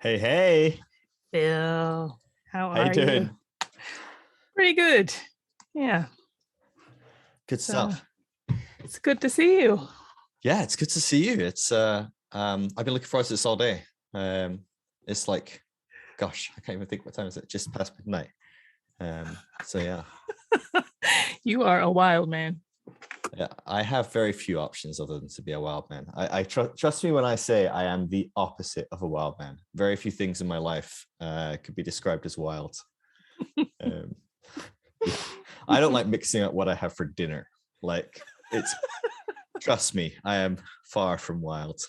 Hey, hey, Bill, how how you are you? doing? Pretty good. Yeah. Good So stuff. it's good to see you. Yeah, it's good to see you. I've been looking forward to this all day. It's like, gosh, I can't even think what time is it? Just past midnight. So yeah, You are a wild man. yeah, I have very few options other than to be a wild man. I trust me when I say I am the opposite of a wild man. Very few things in my life could be described as wild. Um, yeah, I don't like mixing up what I have for dinner. Like it's Trust me, I am far from wild.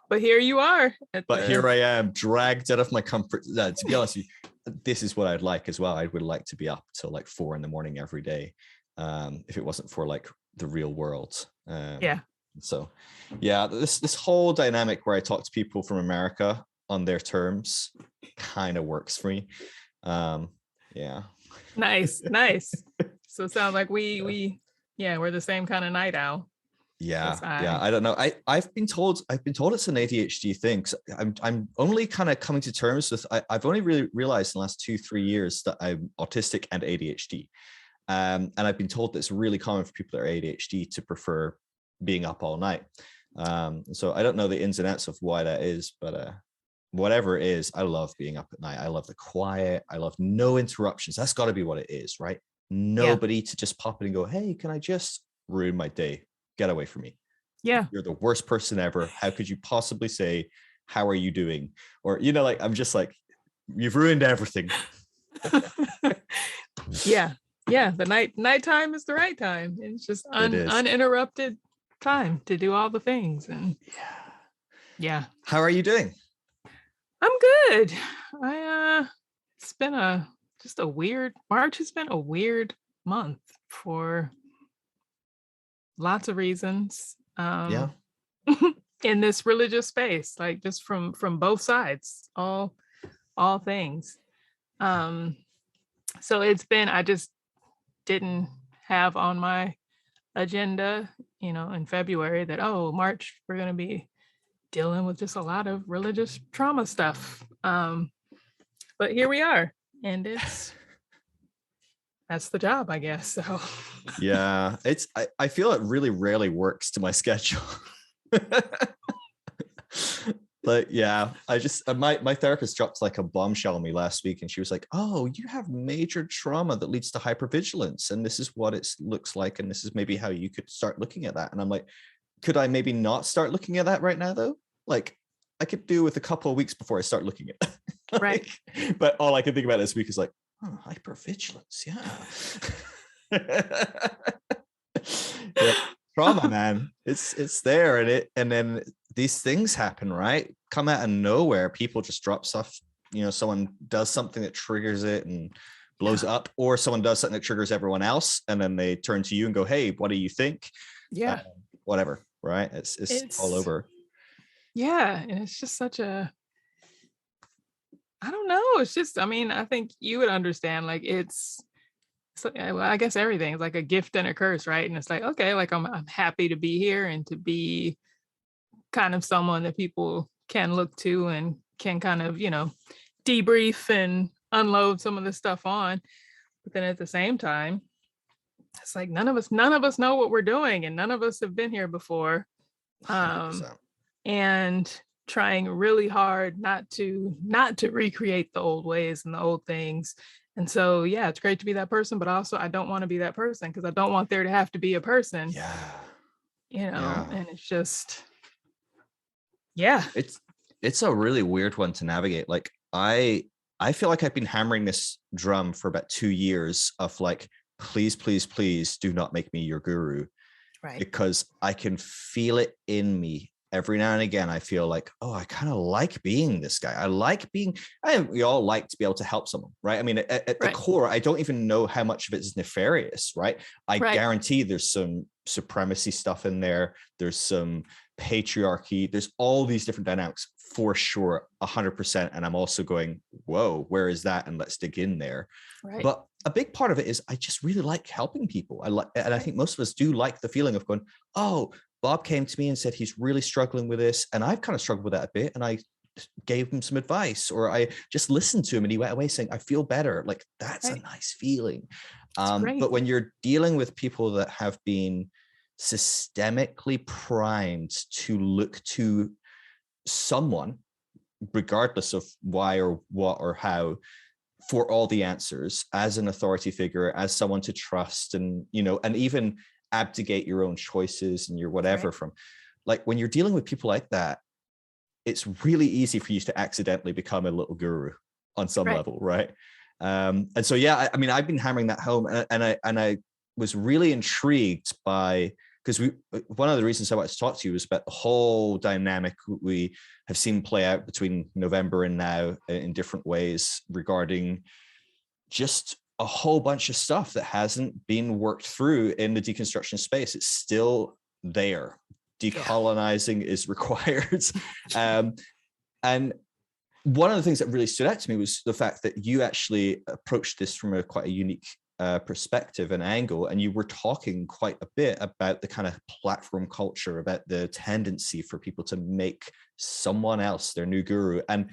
But here you are at But the here I am, dragged out of my comfort. To be honest with you, this is what I'd like as well. I would like to be up till like 4 a.m. every day, if it wasn't for like the real world. Yeah. So, yeah, this whole dynamic where I talk to people from America on their terms kind of works for me. Yeah. Nice. So it sounds like we're the same kind of night owl. Yeah, I yeah. I don't know. I've been told it's an ADHD thing. I'm only kind of coming to terms with. I've only really realized in the last 2-3 years that I'm autistic and ADHD. And I've been told that it's really common for people that are ADHD to prefer being up all night. So I don't know the ins and outs of why that is, but whatever it is, I love being up at night. I love the quiet. I love no interruptions. That's got to be what it is, right? Nobody to just pop in and go, "Hey, can I just ruin my day? Get away from me. Yeah. You're the worst person ever. How could you possibly say, how are you doing?" Or, like, I'm just like, you've ruined everything. Yeah. Yeah. The nighttime is the right time. It's just It is. uninterrupted time to do all the things. And yeah. How are you doing? I'm good. It's been a weird March has been a weird month for lots of reasons. Yeah. In this religious space, like just from both sides, all things. Um, so I just didn't have on my agenda, in February that, oh, March, we're gonna be dealing with just a lot of religious trauma stuff. But here we are, and that's the job, I guess. So Yeah. I feel it really rarely works to my schedule. But yeah, my therapist dropped like a bombshell on me last week, and she was like, "Oh, you have major trauma that leads to hypervigilance, and this is what it looks like, and this is maybe how you could start looking at that." And I'm like, could I maybe not start looking at that right now though? Like, I could do with a couple of weeks before I start looking at it. Like, right. but all I can think about this week is like, oh, hypervigilance, yeah. Yeah. Trauma, man. It's there, and then these things happen, right? Come out of nowhere. People just drop stuff. Someone does something that triggers it and blows it up, or someone does something that triggers everyone else, and then they turn to you and go, "Hey, what do you think?" Yeah. Whatever, right? It's all over. Yeah, and it's just such a I don't know. It's just, I think you would understand. Like well, I guess everything is like a gift and a curse, right? And it's like, okay, like I'm happy to be here and to be kind of someone that people can look to and can kind of, debrief and unload some of this stuff on. But then at the same time, it's like none of us know what we're doing, and none of us have been here before. 100%. And trying really hard not to recreate the old ways and the old things. And so, yeah, it's great to be that person, but also I don't want to be that person because I don't want there to have to be a person. Yeah. And it's just, yeah. It's a really weird one to navigate. Like, I feel like I've been hammering this drum for about 2 years of like, please, please, please do not make me your guru. Right. Because I can feel it in me every now and again. I feel like, oh, I kind of like being this guy. We all like to be able to help someone, right? I mean, at the core, I don't even know how much of it is nefarious, right? I guarantee there's some supremacy stuff in there. There's some patriarchy. There's all these different dynamics for sure, 100%. And I'm also going, whoa, where is that? And let's dig in there. Right. But a big part of it is I just really like helping people. I think most of us do like the feeling of going, oh, Bob came to me and said he's really struggling with this, and I've kind of struggled with that a bit, and I gave him some advice, or I just listened to him and he went away saying, I feel better. Like, that's Right. a nice feeling. Great. But when you're dealing with people that have been systemically primed to look to someone, regardless of why or what or how, for all the answers, as an authority figure, as someone to trust, and, you know, and even abdicate your own choices and your whatever Right. from, like, when you're dealing with people like that, it's really easy for you to accidentally become a little guru on some Right. level, right? And so, yeah, I mean, I've been hammering that home, and I was really intrigued by, because one of the reasons I wanted to talk to you was about the whole dynamic we have seen play out between November and now in different ways regarding just a whole bunch of stuff that hasn't been worked through in the deconstruction space. It's still there. Decolonizing is required. And one of the things that really stood out to me was the fact that you actually approached this from a quite a unique perspective and angle, and you were talking quite a bit about the kind of platform culture, about the tendency for people to make someone else their new guru. And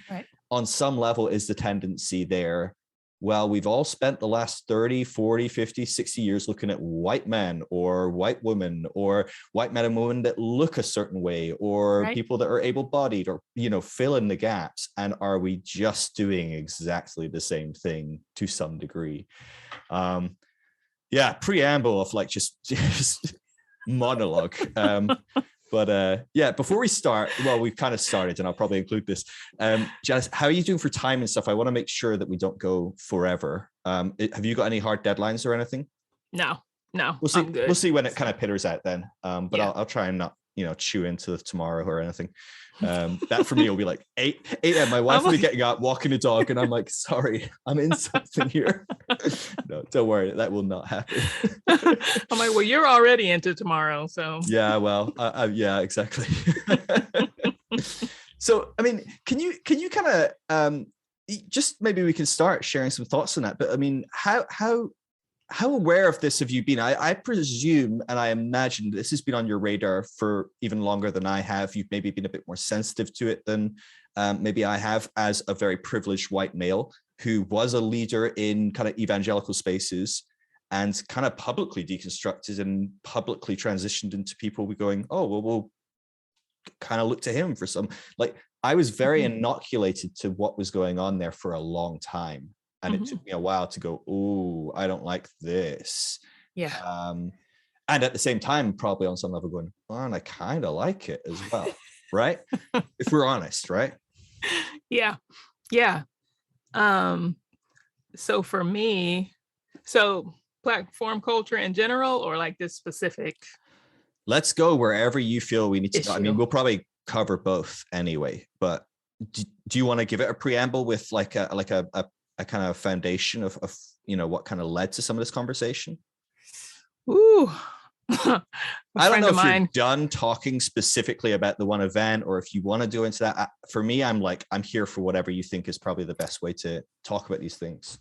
on some level, is the tendency there, well, we've all spent the last 30, 40, 50, 60 years looking at white men or white women or white men and women that look a certain way, or people that are able-bodied, or, you know, fill in the gaps. And are we just doing exactly the same thing to some degree? Yeah, preamble of like just monologue. But yeah, before we start, well, we've kind of started, and I'll probably include this. Janice, how are you doing for time and stuff? I want to make sure that we don't go forever. Have you got any hard deadlines or anything? No, We'll see. I'm good. We'll see when it kind of pitters out then. But Yeah. I'll try and not, you know, chew into tomorrow or anything. That for me will be like 8 a.m. My wife will be getting up, walking the dog, and I'm like, sorry, I'm in something here. No, don't worry, that will not happen. I'm like, well, you're already into tomorrow, so yeah, well, yeah, exactly. So, I mean, can you kind of just, maybe we can start sharing some thoughts on that. But I mean, how aware of this have you been? I presume, and I imagine this has been on your radar for even longer than I have. You've maybe been a bit more sensitive to it than maybe I have, as a very privileged white male who was a leader in kind of evangelical spaces and kind of publicly deconstructed and publicly transitioned into people going, oh, well, we'll kind of look to him for some, like, I was very inoculated to what was going on there for a long time. And it took me a while to go, oh, I don't like this. Yeah. And at the same time, probably on some level going, oh, and I kind of like it as well. Right? If we're honest, right? Yeah. Yeah. So for me, so platform culture in general, or like this specific? Let's go wherever you feel we need to go. I mean, Issue. we'll probably cover both anyway, but do you want to give it a preamble with like a kind of foundation of you know, what kind of led to some of this conversation? Ooh. I don't know if you're done talking specifically about the one event, or if you want to go into that. For me, I'm here for whatever you think is probably the best way to talk about these things.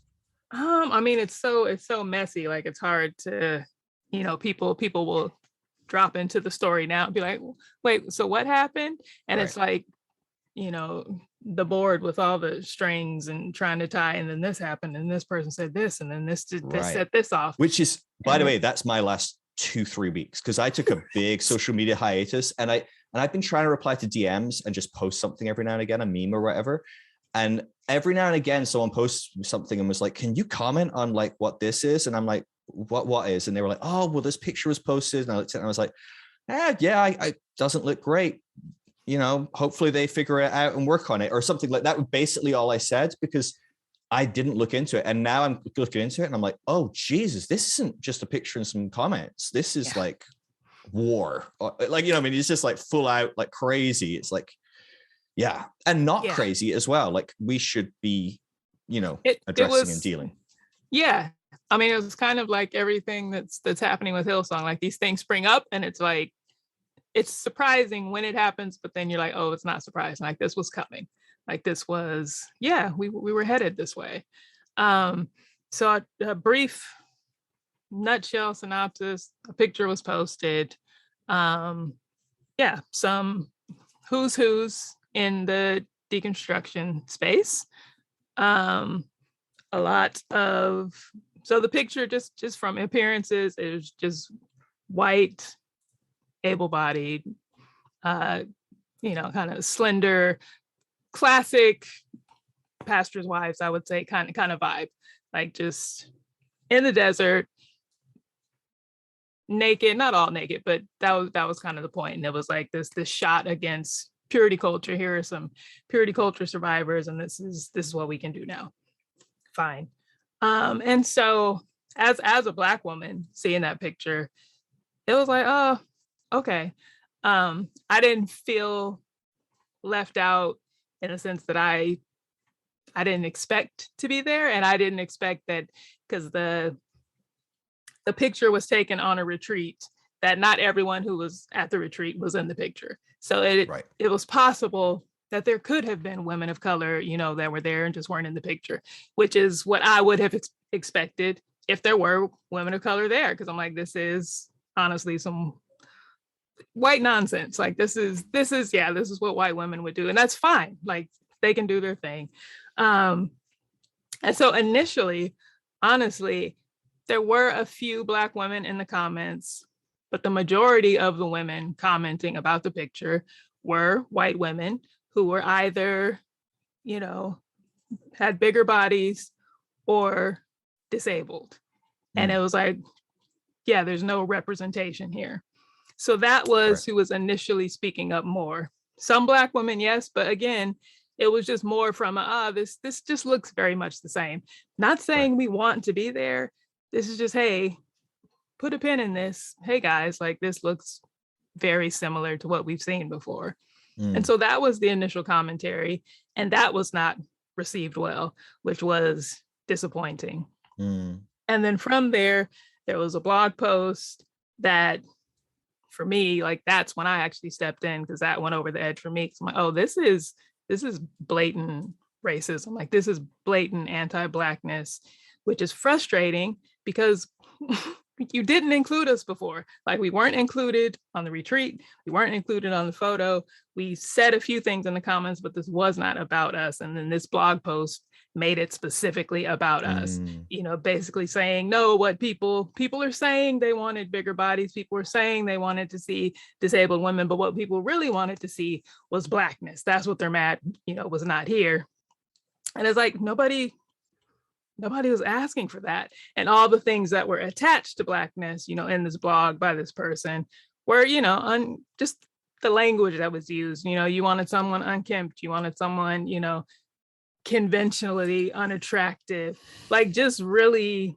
I mean, it's so messy. Like, it's hard to, you know, people will drop into the story now and be like, wait, so what happened? And it's like, you know, the board with all the strings and trying to tie, and then this happened, and this person said this, and then this did this, set this off. Which is, by the way, that's my last 2-3 weeks, because I took a big social media hiatus, and I've been trying to reply to DMs and just post something every now and again, a meme or whatever. And every now and again, someone posts something and was like, can you comment on like what this is? And I'm like, what is? And they were like, oh, well, this picture was posted. And I looked at it and I was like, I doesn't look great. You know, hopefully they figure it out and work on it, or something like that. Basically all I said, because I didn't look into it. And now I'm looking into it and I'm like, oh, Jesus, this isn't just a picture and some comments. This is like war. Like, you know, I mean, it's just like full out, like crazy. It's like, yeah. And not crazy as well. Like, we should be, you know, addressing and dealing. Yeah. I mean, it was kind of like everything that's happening with Hillsong. Like, these things spring up and it's like, it's surprising when it happens, but then you're like, oh, it's not surprising. Like, this was coming. Like, this was, we were headed this way. So a brief nutshell synopsis, a picture was posted. Some who's in the deconstruction space. A lot of, so the picture just from appearances is just white, able-bodied, kind of slender, classic pastor's wives, I would say, kind of vibe, like just in the desert, naked, not all naked, but that was kind of the point. And it was like this shot against purity culture. Here are some purity culture survivors, and this is what we can do now. Fine. And so as a Black woman seeing that picture, it was like, oh, okay. I didn't feel left out in a sense that I didn't expect to be there, and I didn't expect that, because the picture was taken on a retreat, that not everyone who was at the retreat was in the picture. So it was possible that there could have been women of color, that were there and just weren't in the picture, which is what I would have expected if there were women of color there. Because I'm like, this is honestly some white nonsense. Like this is what white women would do, and that's fine. Like they can do their thing. And so initially, honestly, there were a few Black women in the comments, but the majority of the women commenting about the picture were white women who were either, had bigger bodies or disabled. And it was like, yeah, there's no representation here. So that was who was initially speaking up more. Some Black women, yes, but again, it was just more from this just looks very much the same. Not saying we want to be there. This is just, hey, put a pin in this. Hey guys, like this looks very similar to what we've seen before. And so that was the initial commentary, and that was not received well, which was disappointing. And then from there was a blog post that, for me, like that's when I actually stepped in, because that went over the edge for me. I'm like, oh, this is blatant racism. Like this is blatant anti-Blackness, which is frustrating because you didn't include us before. Like we weren't included on the retreat. We weren't included on the photo. We said a few things in the comments, but this was not about us. And then this blog post made it specifically about us, basically saying, no, what people are saying, they wanted bigger bodies. People were saying they wanted to see disabled women, but what people really wanted to see was Blackness. That's what they're mad, was not here. And it's like, nobody was asking for that. And all the things that were attached to Blackness, in this blog by this person were, just the language that was used. You wanted someone unkempt, you wanted someone, conventionally unattractive, like just really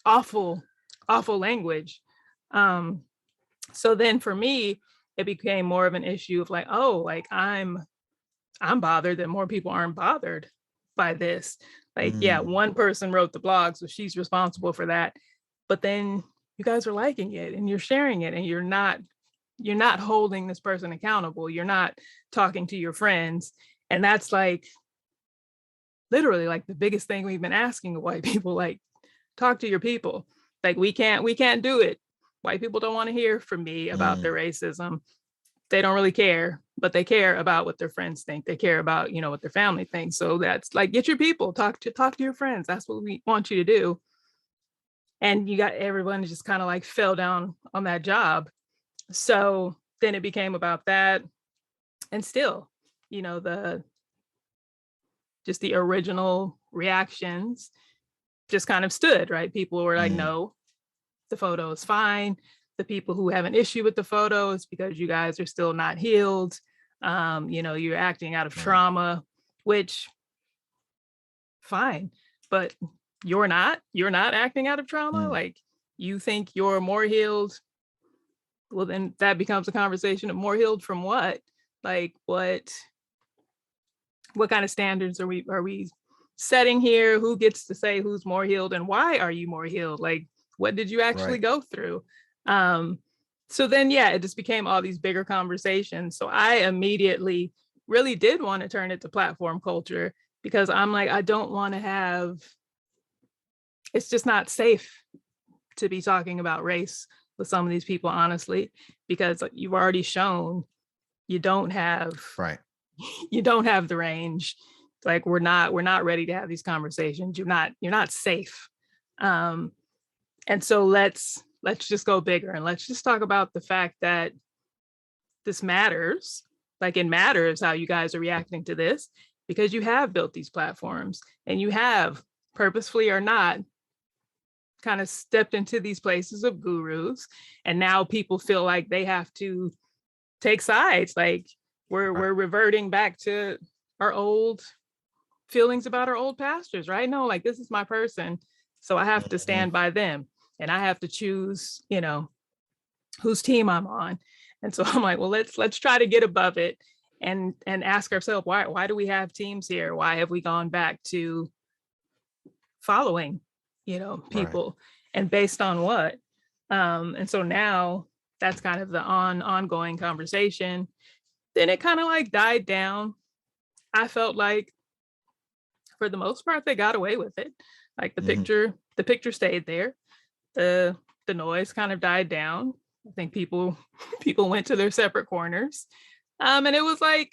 awful language. So then for me, it became more of an issue of like, oh, like I'm bothered that more people aren't bothered by this. Like, yeah, one person wrote the blog, so she's responsible for that. But then you guys are liking it and you're sharing it, and you're not holding this person accountable. You're not talking to your friends. And that's like literally like the biggest thing we've been asking of white people, like talk to your people. Like we can't do it. White people don't want to hear from me about their racism. They don't really care, but they care about what their friends think. They care about, what their family thinks. So that's like, get your people, talk to your friends. That's what we want you to do. And you got everyone just kind of like fell down on that job. So then it became about that. And still, the original reactions just kind of stood, right? People were like, no, the photo is fine. The people who have an issue with the photo is because you guys are still not healed. You're acting out of trauma, which fine, but you're not acting out of trauma. Like you think you're more healed. Well, then that becomes a conversation of more healed from what? Like what kind of standards are we setting here? Who gets to say who's more healed, and why are you more healed? Like, what did you actually go through? So then, yeah, it just became all these bigger conversations. So I immediately really did want to turn it to platform culture, because I'm like, I don't want to have, it's just not safe to be talking about race with some of these people, honestly, because you've already shown you don't have you don't have the range. Like we're not ready to have these conversations. You're not safe. And so let's just go bigger, and let's just talk about the fact that this matters. Like it matters how you guys are reacting to this, because you have built these platforms and you have, purposefully or not, kind of stepped into these places of gurus. And now people feel like they have to take sides. Like we're reverting back to our old feelings about our old pastors, right? No, like this is my person. So I have to stand by them, and I have to choose, whose team I'm on. And so I'm like, well, let's try to get above it and ask ourselves, why do we have teams here? Why have we gone back to following, people, and based on what? And so now that's kind of the ongoing conversation. Then it kind of like died down. I felt like for the most part, they got away with it. Like the picture stayed there. The noise kind of died down. I think people went to their separate corners. And it was like,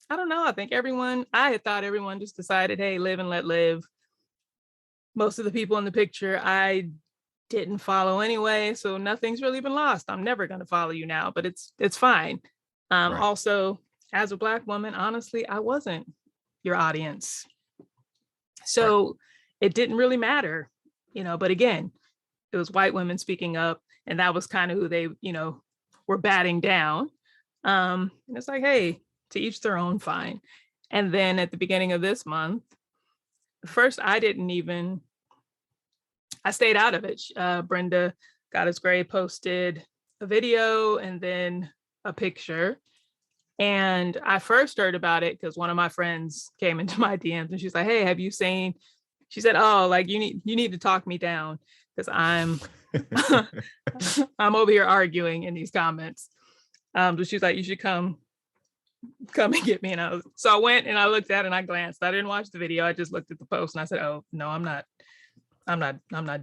I don't know. I had thought everyone just decided, hey, live and let live. Most of the people in the picture, I didn't follow anyway. So nothing's really been lost. I'm never going to follow you now, but it's fine. Also, as a Black woman, honestly, I wasn't your audience. So it didn't really matter, but again, it was white women speaking up, and that was kind of who they, were batting down. And it's like, hey, to each their own, fine. And then at the beginning of this month, first, I stayed out of it. Brenda Goddess Gray posted a video and then a picture. And I first heard about it because one of my friends came into my DMs and she's like, hey, have you seen? She said, oh, like you need to talk me down because I'm I'm over here arguing in these comments. But she's like, you should come and get me. And so I went and I looked at it and I glanced. I didn't watch the video. I just looked at the post and I said, oh no, I'm not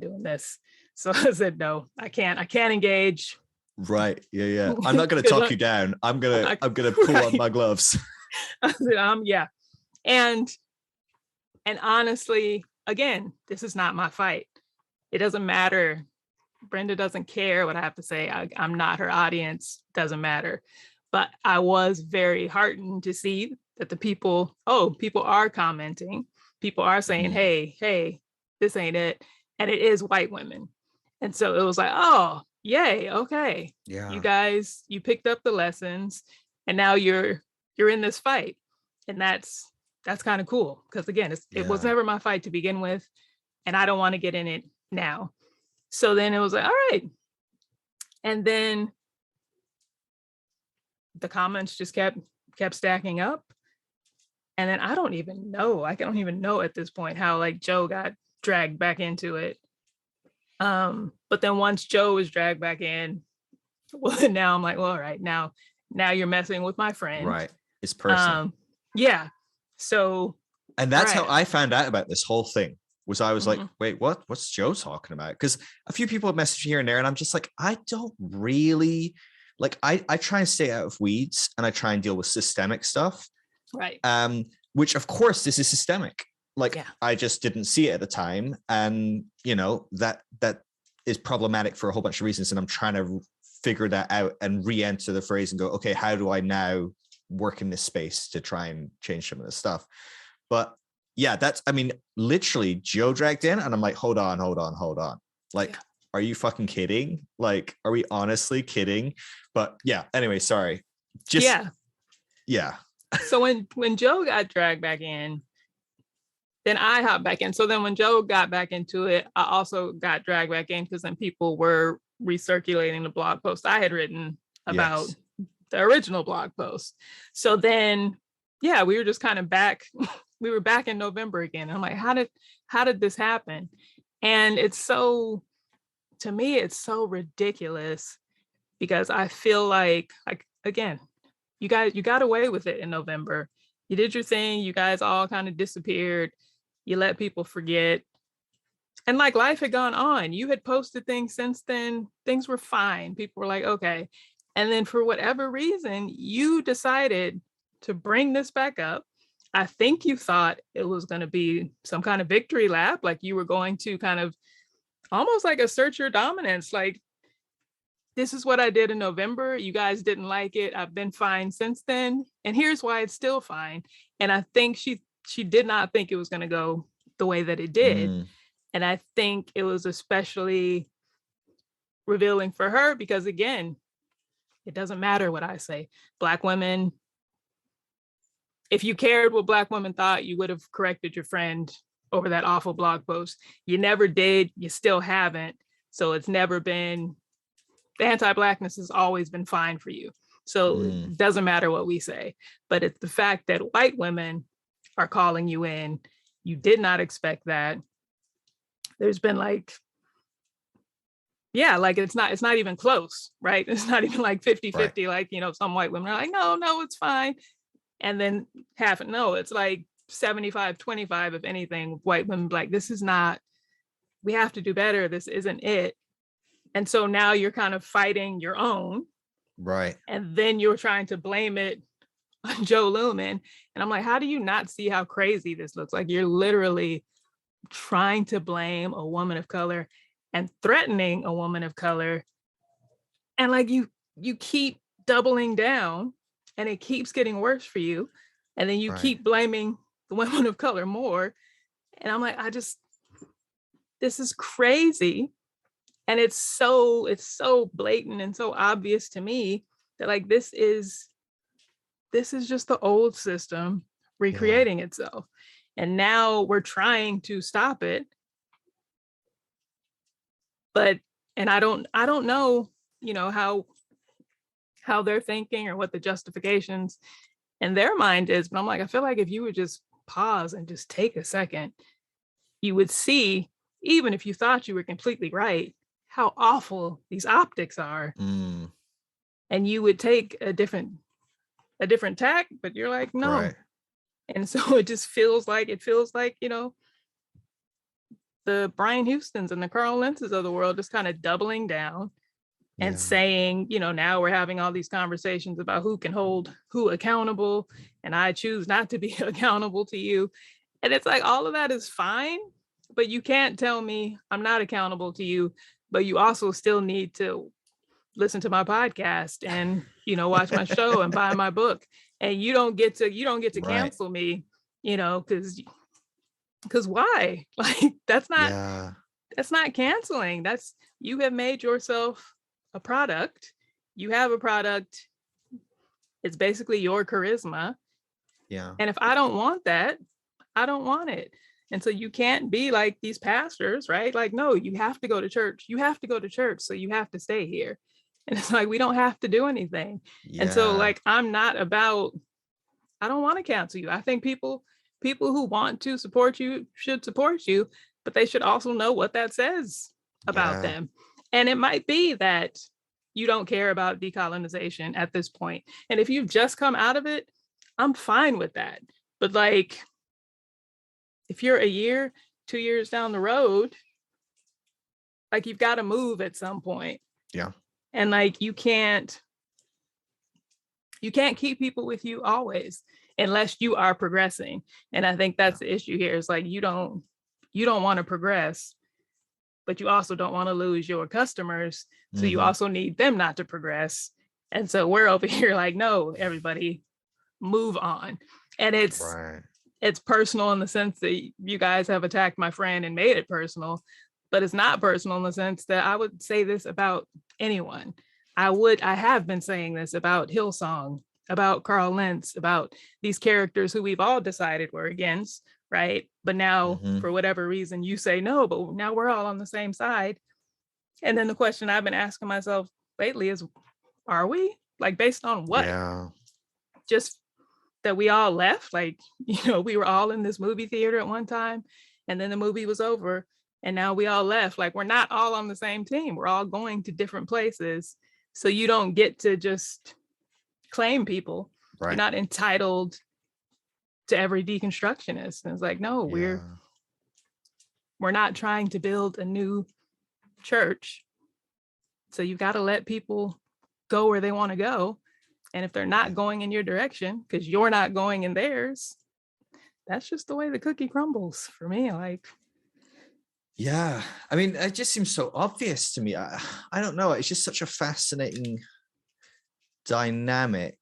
doing this. So I said, no, I can't engage. Right. Yeah. I'm not going to talk you down. I'm going to pull on my gloves. I said, yeah. And honestly, again, this is not my fight. It doesn't matter. Brenda doesn't care what I have to say. I'm not her audience. Doesn't matter. But I was very heartened to see that the people are commenting. People are saying, hey, this ain't it. And it is white women. And so it was like, oh, yay, okay. Yeah. You guys, you picked up the lessons and now you're in this fight. And that's kind of cool. Because again, it was never my fight to begin with. And I don't want to get in it now. So then it was like, all right. And then the comments just kept stacking up. And then I don't even know at this point how like Joe got dragged back into it. But then once Joe was dragged back in, well, now I'm like, well, all right, now you're messing with my friend. Right. It's personal. Yeah. So. And that's how I found out about this whole thing. Was I was like, wait, what's Joe talking about? Because a few people have messaged here and there, and I'm just like, I don't really like. I try and stay out of weeds, and I try and deal with systemic stuff. Right. Which of course this is systemic. Like I just didn't see it at the time, and that is problematic for a whole bunch of reasons. And I'm trying to figure that out and re-enter the phrase and go, okay, how do I now work in this space to try and change some of this stuff? But yeah, literally Joe dragged in and I'm like, hold on. Like, are you fucking kidding? Like, are we honestly kidding? But yeah, anyway, sorry. Yeah. So when Joe got dragged back in, then I hopped back in. So then when Joe got back into it, I also got dragged back in because then people were recirculating the blog post I had written about the original blog post. So then, we were just kind of back. We were back in November again. I'm like, how did this happen? And to me, it's so ridiculous because I feel like again, you got away with it in November. You did your thing. You guys all kind of disappeared. You let people forget. And like life had gone on. You had posted things since then. Things were fine. People were like, okay. And then for whatever reason, you decided to bring this back up. I think you thought it was going to be some kind of victory lap, like you were going to kind of almost like assert your dominance, like, this is what I did in November. You guys didn't like it. I've been fine since then. And here's why it's still fine. And I think she did not think it was going to go the way that it did. And I think it was especially revealing for her because, again, it doesn't matter what I say. Black women, if you cared what Black women thought, you would have corrected your friend over that awful blog post. You never did. You still haven't. So it's never been, the anti-Blackness has always been fine for you. So it doesn't matter what we say. But it's the fact that white women are calling you in. You did not expect that. There's been like, yeah, like it's not even close, right? It's not even like 50-50, like, you know, some white women are like, no, it's fine. And then half, no, it's like 75-25, if anything, white women like, this is not, we have to do better. This isn't it. And so now you're kind of fighting your own. Right. And then you're trying to blame it on Joe Lumen. And I'm like, how do you not see how crazy this looks? Like you're literally trying to blame a woman of color and threatening a woman of color. And like you keep doubling down and it keeps getting worse for you. And then you keep blaming the women of color more. And I'm like, this is crazy. And it's so blatant and so obvious to me that like this is just the old system recreating itself. And now we're trying to stop it. But and I don't know, you know, how they're thinking or what the justifications in their mind is, but I'm like, I feel like if you would just pause and just take a second, you would see, even if you thought you were completely right, how awful these optics are. And you would take a different tack, but you're like, no. Right. And so it feels like, you know, the Brian Houstons and the Carl Lentzes of the world just kind of doubling down and saying, you know, now we're having all these conversations about who can hold who accountable, and I choose not to be accountable to you. And it's like, all of that is fine, but you can't tell me I'm not accountable to you, but you also still need to listen to my podcast and, you know, watch my show and buy my book. And you don't get to cancel me, you know, because why? Like, that's not canceling. That's, you have made yourself a product. You have a product. It's basically your charisma. Yeah. And if I don't want that, I don't want it. And so you can't be like these pastors, right? Like, no, you have to go to church. You have to go to church. So you have to stay here. And it's like, we don't have to do anything. Yeah. And so like, I don't want to cancel you. I think people who want to support you should support you, but they should also know what that says about them. And it might be that you don't care about decolonization at this point. And if you've just come out of it, I'm fine with that. But like, if you're a year, 2 years down the road, like you've got to move at some point. Yeah. And like, you can't keep people with you always unless you are progressing. And I think that's the issue here. Is like, you don't want to progress, but you also don't want to lose your customers. So you also need them not to progress. And so we're over here like, no, everybody move on. And it's personal in the sense that you guys have attacked my friend and made it personal, but it's not personal in the sense that I would say this about anyone. I have been saying this about Hillsong, about Carl Lentz, about these characters who we've all decided we're against, right? But now, for whatever reason, you say no, but now we're all on the same side. And then the question I've been asking myself lately is, are we? Like, based on what? Yeah. Just that we all left? Like, you know, we were all in this movie theater at one time, and then the movie was over, and now we all left. Like, we're not all on the same team. We're all going to different places. So you don't get to just claim people. Right. You're not entitled to every deconstructionist. And it's like, no, we're not trying to build a new church. So you've got to let people go where they want to go. And if they're not going in your direction because you're not going in theirs, that's just the way the cookie crumbles for me. Like, yeah, I mean, it just seems so obvious to me. I don't know. It's just such a fascinating dynamic.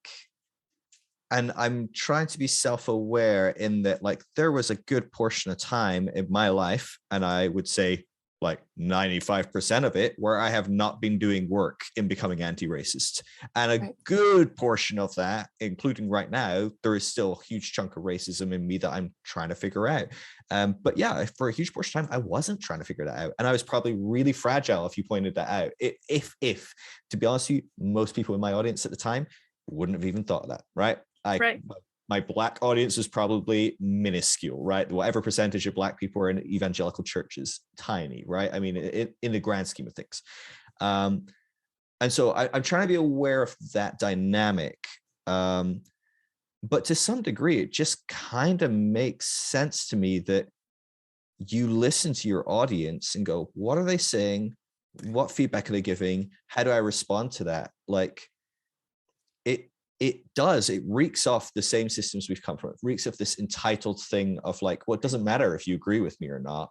And I'm trying to be self-aware in that, like, there was a good portion of time in my life, and I would say like 95% of it, where I have not been doing work in becoming anti-racist. And a good portion of that, including right now, there is still a huge chunk of racism in me that I'm trying to figure out. But yeah, for a huge portion of time, I wasn't trying to figure that out. And I was probably really fragile if you pointed that out. If to be honest with you, most people in my audience at the time wouldn't have even thought of that, right? My Black audience is probably minuscule, right? Whatever percentage of Black people are in evangelical churches, tiny, right? I mean, in the grand scheme of things. And so I'm trying to be aware of that dynamic. But to some degree, it just kind of makes sense to me that you listen to your audience and go, what are they saying? What feedback are they giving? How do I respond to that? Like, it reeks off the same systems we've come from. It reeks of this entitled thing of like, well, it doesn't matter if you agree with me or not.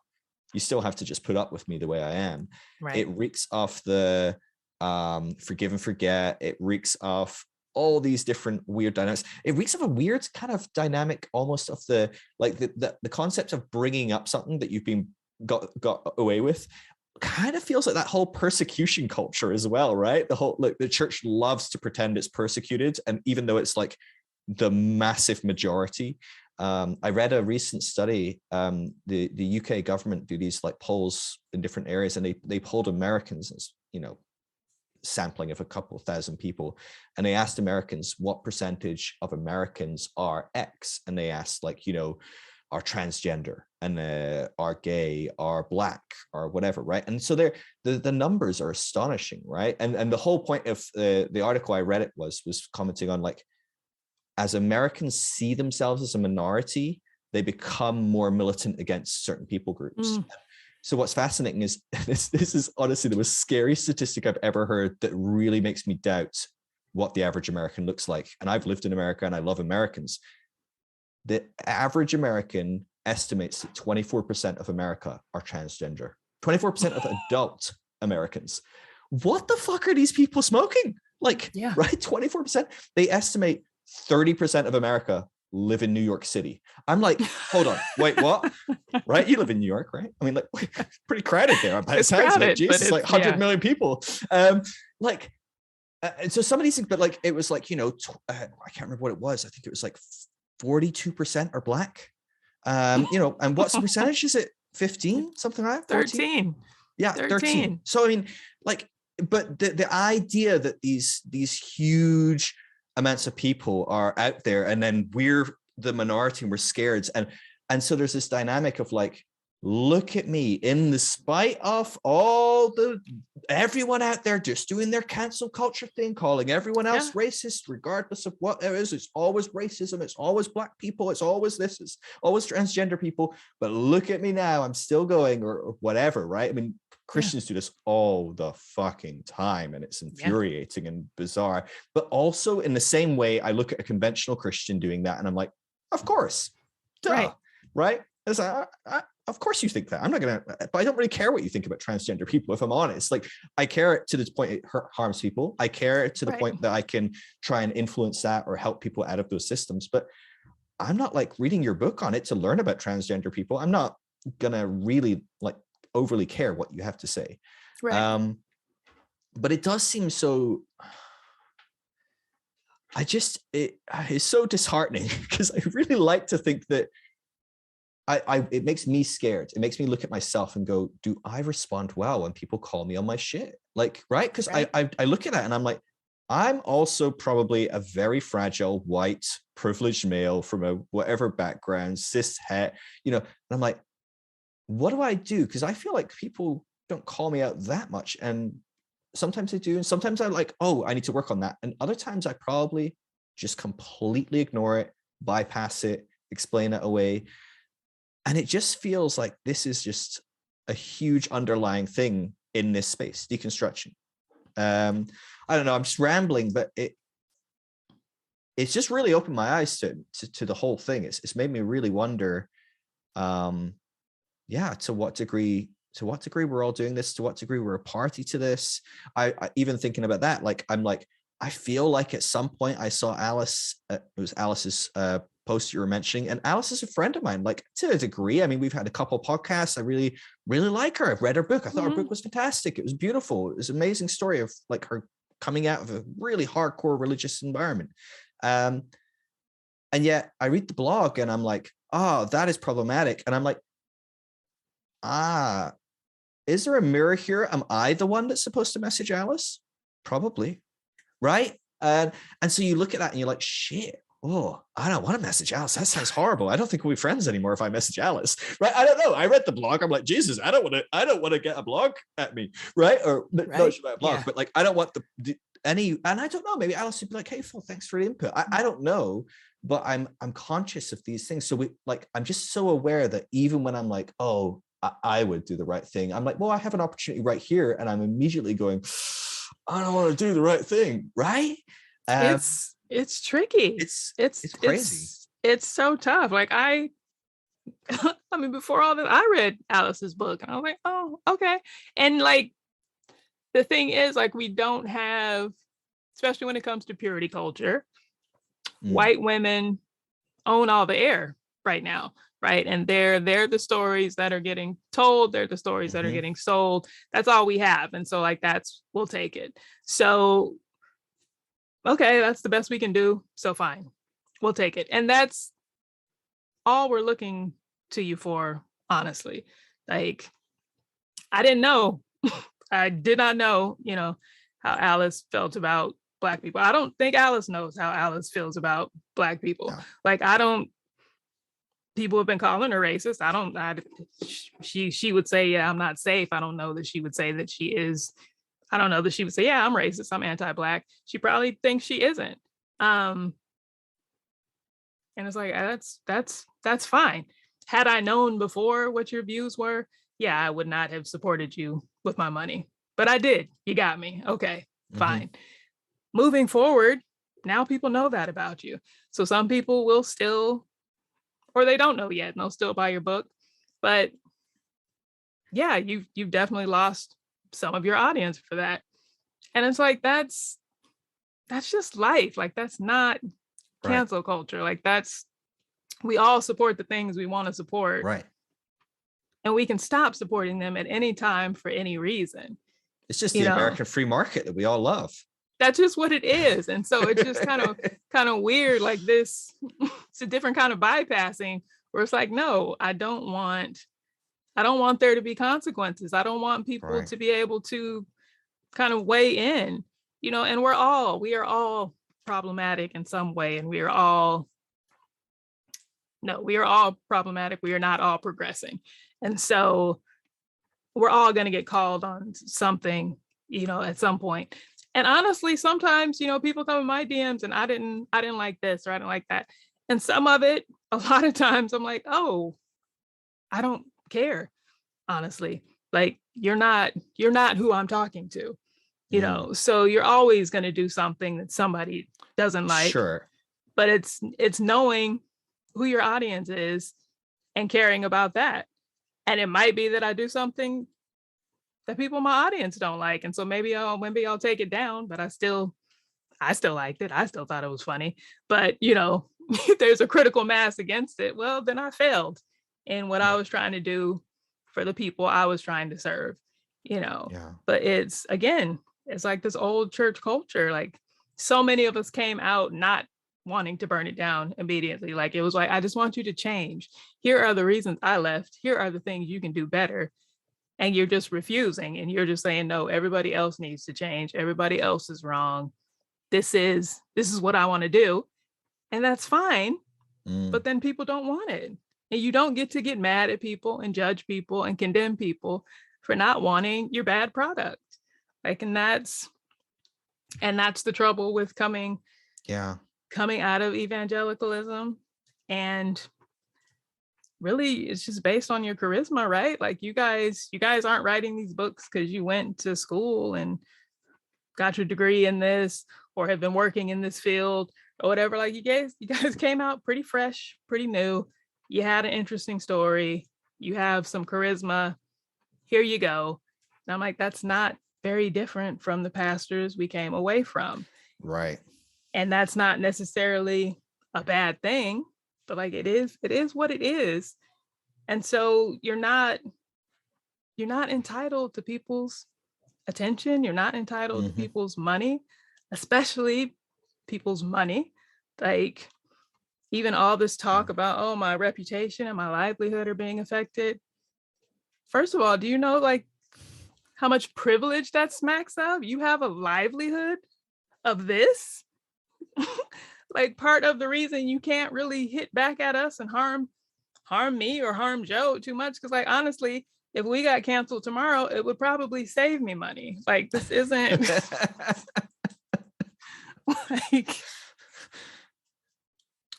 You still have to just put up with me the way I am. Right. It reeks off the forgive and forget. It reeks off all these different weird dynamics. It reeks of a weird kind of dynamic, almost of the concept of bringing up something that you've been got away with. Kind of feels like that whole persecution culture as well, right? The whole, like, the church loves to pretend it's persecuted, and even though it's like the massive majority. I read a recent study. The UK government do these like polls in different areas, and they polled Americans, as you know, sampling of a couple of thousand people, and they asked Americans what percentage of Americans are X, and they asked, like, you know, are transgender and are gay, are Black, or whatever, right? And so the numbers are astonishing, right? And the whole point of the article I read it was commenting on, like, as Americans see themselves as a minority, they become more militant against certain people groups. So what's fascinating is this is honestly the most scary statistic I've ever heard that really makes me doubt what the average American looks like. And I've lived in America and I love Americans. The average American estimates that 24% of America are transgender. 24% of adult Americans. What the fuck are these people smoking? Like, right? 24%. They estimate 30% of America live in New York City. I'm like, hold on, wait, what? Right? You live in New York, right? I mean, like, pretty crowded there. It sounds like, Jesus, like 100 million people. So some of these things, but like, it was like, you know, I can't remember what it was. I think it was like 42% are Black. You know, and what's the percentage? Is it 15, something like that? 13. Yeah, 13. So I mean, like, but the idea that these huge amounts of people are out there, and then we're the minority and we're scared, and so there's this dynamic of like, look at me, in the spite of all everyone out there just doing their cancel culture thing, calling everyone else racist, regardless of what there is. It's always racism. It's always Black people. It's always this. It's always transgender people. But look at me now. I'm still going, or whatever, right? I mean, Christians do this all the fucking time, and it's infuriating and bizarre. But also in the same way, I look at a conventional Christian doing that, and I'm like, of course, duh, right? It's like, of course you think that. I'm not gonna, but I don't really care what you think about transgender people, if I'm honest. Like, I care to the point it harms people. I care to the point that I can try and influence that or help people out of those systems. But I'm not like reading your book on it to learn about transgender people. I'm not gonna really like overly care what you have to say. But it does seem so, it's so disheartening, because I really like to think that it makes me scared. It makes me look at myself and go, do I respond well when people call me on my shit? Like, right? Because I look at that and I'm like, I'm also probably a very fragile, white, privileged male from a whatever background, cis het, you know, and I'm like, what do I do? Because I feel like people don't call me out that much. And sometimes they do. And sometimes I'm like, oh, I need to work on that. And other times I probably just completely ignore it, bypass it, explain it away. And it just feels like this is just a huge underlying thing in this space, deconstruction. I don't know, I'm just rambling, but it's just really opened my eyes to the whole thing. It's made me really wonder, to what degree we're all doing this, to what degree we're a party to this. I even thinking about that, like, I'm like, I feel like at some point I saw Alice, it was Alice's post you were mentioning, and Alice is a friend of mine, like, to a degree. I mean, we've had a couple of podcasts. I really, really like her. I've read her book. I thought her book was fantastic. It was beautiful. It was an amazing story of like her coming out of a really hardcore religious environment. And yet I read the blog and I'm like, oh, that is problematic. And I'm like, is there a mirror here? Am I the one that's supposed to message Alice? Probably. Right. And so you look at that and you're like, shit, oh, I don't want to message Alice. That sounds horrible. I don't think we'll be friends anymore if I message Alice. Right. I don't know. I read the blog. I'm like, Jesus, I don't want to get a blog at me. Right. Or no, she might blog, but like, I don't want and I don't know, maybe Alice would be like, hey, Phil, thanks for the input. I don't know, but I'm conscious of these things. So I'm just so aware that even when I'm like, oh, I would do the right thing, I'm like, well, I have an opportunity right here. And I'm immediately going, I don't want to do the right thing. Right. It's tricky. It's crazy. It's so tough. Like I mean, before all that, I read Alice's book and I was like, oh, okay. And like, the thing is, like, we don't have, especially when it comes to purity culture, white women own all the air right now, right? And they're the stories that are getting told. They're the stories that are getting sold. That's all we have. And so like, we'll take it. So, okay, that's the best we can do. So fine, we'll take it. And that's all we're looking to you for, honestly. Like, I didn't know. I did not know, how Alice felt about Black people. I don't think Alice knows how Alice feels about Black people. No. Like, people have been calling her racist. She would say, yeah, I'm not safe. I don't know that she would say that she is. I don't know that she would say, yeah, I'm racist. I'm anti-Black. She probably thinks she isn't. And it's like, that's fine. Had I known before what your views were, yeah, I would not have supported you with my money, but I did. You got me. Okay, fine. Moving forward, now people know that about you. So some people will still, or they don't know yet, and they'll still buy your book. But yeah, you've definitely lost some of your audience for that. And it's like, that's just life. Like, that's not cancel culture. Like, we all support the things we want to support. Right. And we can stop supporting them at any time for any reason. It's just the American free market that we all love. That's just what it is. And so it's just kind of weird, like this, it's a different kind of bypassing where it's like, no, I don't want there to be consequences. I don't want people to be able to kind of weigh in, and we are all problematic in some way. And we are all problematic. We are not all progressing. And so we're all going to get called on something, at some point. And honestly, sometimes, people come in my DMs and I didn't like this or I didn't like that. And some of it, a lot of times I'm like, oh, I don't care, honestly. Like, you're not who I'm talking to, so you're always going to do something that somebody doesn't like. Sure. But it's knowing who your audience is and caring about that. And it might be that I do something that people in my audience don't like. And so maybe I'll take it down, but I still liked it. I still thought it was funny. But, if there's a critical mass against it, well, then I failed in what I was trying to do for the people I was trying to serve, But it's like this old church culture. Like, so many of us came out not wanting to burn it down immediately. Like, it was like, I just want you to change. Here are the reasons I left. Here are the things you can do better. And you're just refusing. And you're just saying, no, everybody else needs to change. Everybody else is wrong. This is what I want to do. And that's fine. But then people don't want it. And you don't get to get mad at people and judge people and condemn people for not wanting your bad product. Like, and that's the trouble with coming out of evangelicalism. And really, it's just based on your charisma, right? Like, you guys aren't writing these books because you went to school and got your degree in this or have been working in this field or whatever. Like you guys came out pretty fresh, pretty new. You had an interesting story. You have some charisma. Here you go. And I'm like, that's not very different from the pastors we came away from. Right. And that's not necessarily a bad thing, but like it is what it is. And so you're not entitled to people's attention. You're not entitled to people's money, especially people's money. Like even all this talk about, oh, my reputation and my livelihood are being affected. First of all, do you know like how much privilege that smacks of? You have a livelihood of this. Like part of the reason you can't really hit back at us and harm me or harm Joe too much, because like honestly, if we got canceled tomorrow, it would probably save me money. Like this isn't like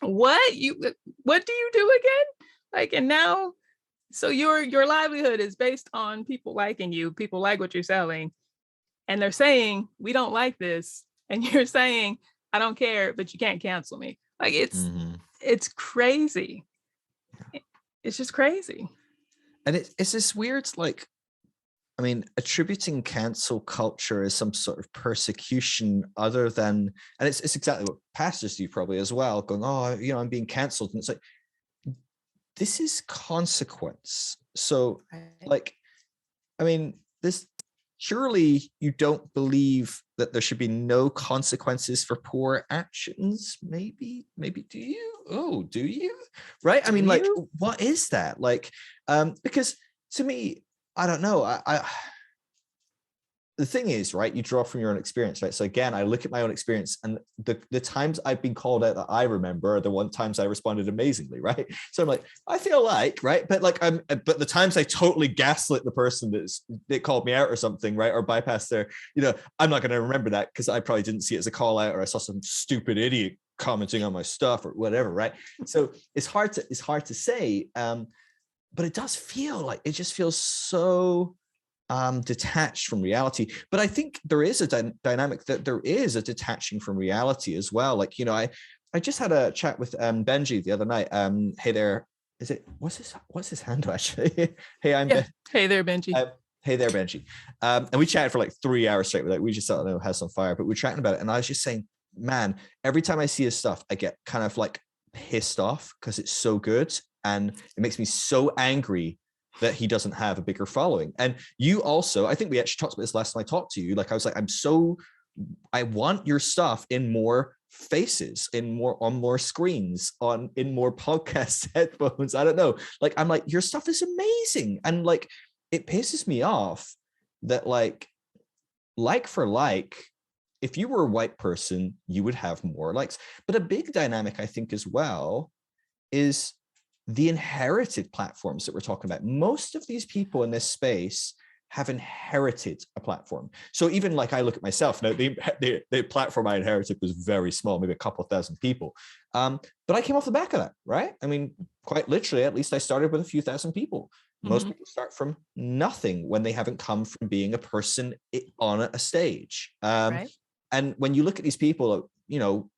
what do you do again? Like, and now so your livelihood is based on people liking you, people like what you're selling, and they're saying we don't like this, and you're saying I don't care, but you can't cancel me. Like it's crazy. It's just crazy. And it's this weird, like, I mean, attributing cancel culture as some sort of persecution other than, and it's exactly what pastors do probably as well, going, oh, you know, I'm being canceled. And it's like, this is consequence. So like, I mean, this, surely you don't believe that there should be no consequences for poor actions? Maybe do you? Oh, do you? Right? I mean, like, what is that? Like, because to me, I don't know. I the thing is, right, you draw from your own experience, right? So again, I look at my own experience, and the times I've been called out that I remember are the one times I responded amazingly, right? So I'm like, I feel like, right, but like but the times I totally gaslit the person that called me out or something, right, or bypassed their, you know, I'm not going to remember that because I probably didn't see it as a call out, or I saw some stupid idiot commenting on my stuff or whatever, right? So it's hard to say, but it does feel like, it just feels so detached from reality. But I think there is a dynamic that there is a detaching from reality as well. Like, you know, I just had a chat with Benji the other night. Hey there, is it, what's his handle actually? Hey, I'm Ben. Hey there, Benji. Hey there, Benji. And we chatted for like 3 hours straight. Like, we just thought, no, House on Fire, but we're chatting about it. And I was just saying, man, every time I see his stuff, I get kind of like pissed off because it's so good. And it makes me so angry that he doesn't have a bigger following. And you also, I think we actually talked about this last time I talked to you. Like, I was like, I want your stuff in more faces, on more screens, in more podcast headphones. I don't know. Like, I'm like, your stuff is amazing. And like, it pisses me off that like for like, if you were a white person, you would have more likes. But a big dynamic, I think, as well, is the inherited platforms that we're talking about. Most of these people in this space have inherited a platform. So even like, I look at myself now, the platform I inherited was very small, maybe a couple thousand people. But I came off the back of that, right? I mean, quite literally, at least I started with a few thousand people. Most people start from nothing when they haven't come from being a person on a stage. Right. And when you look at these people, you know,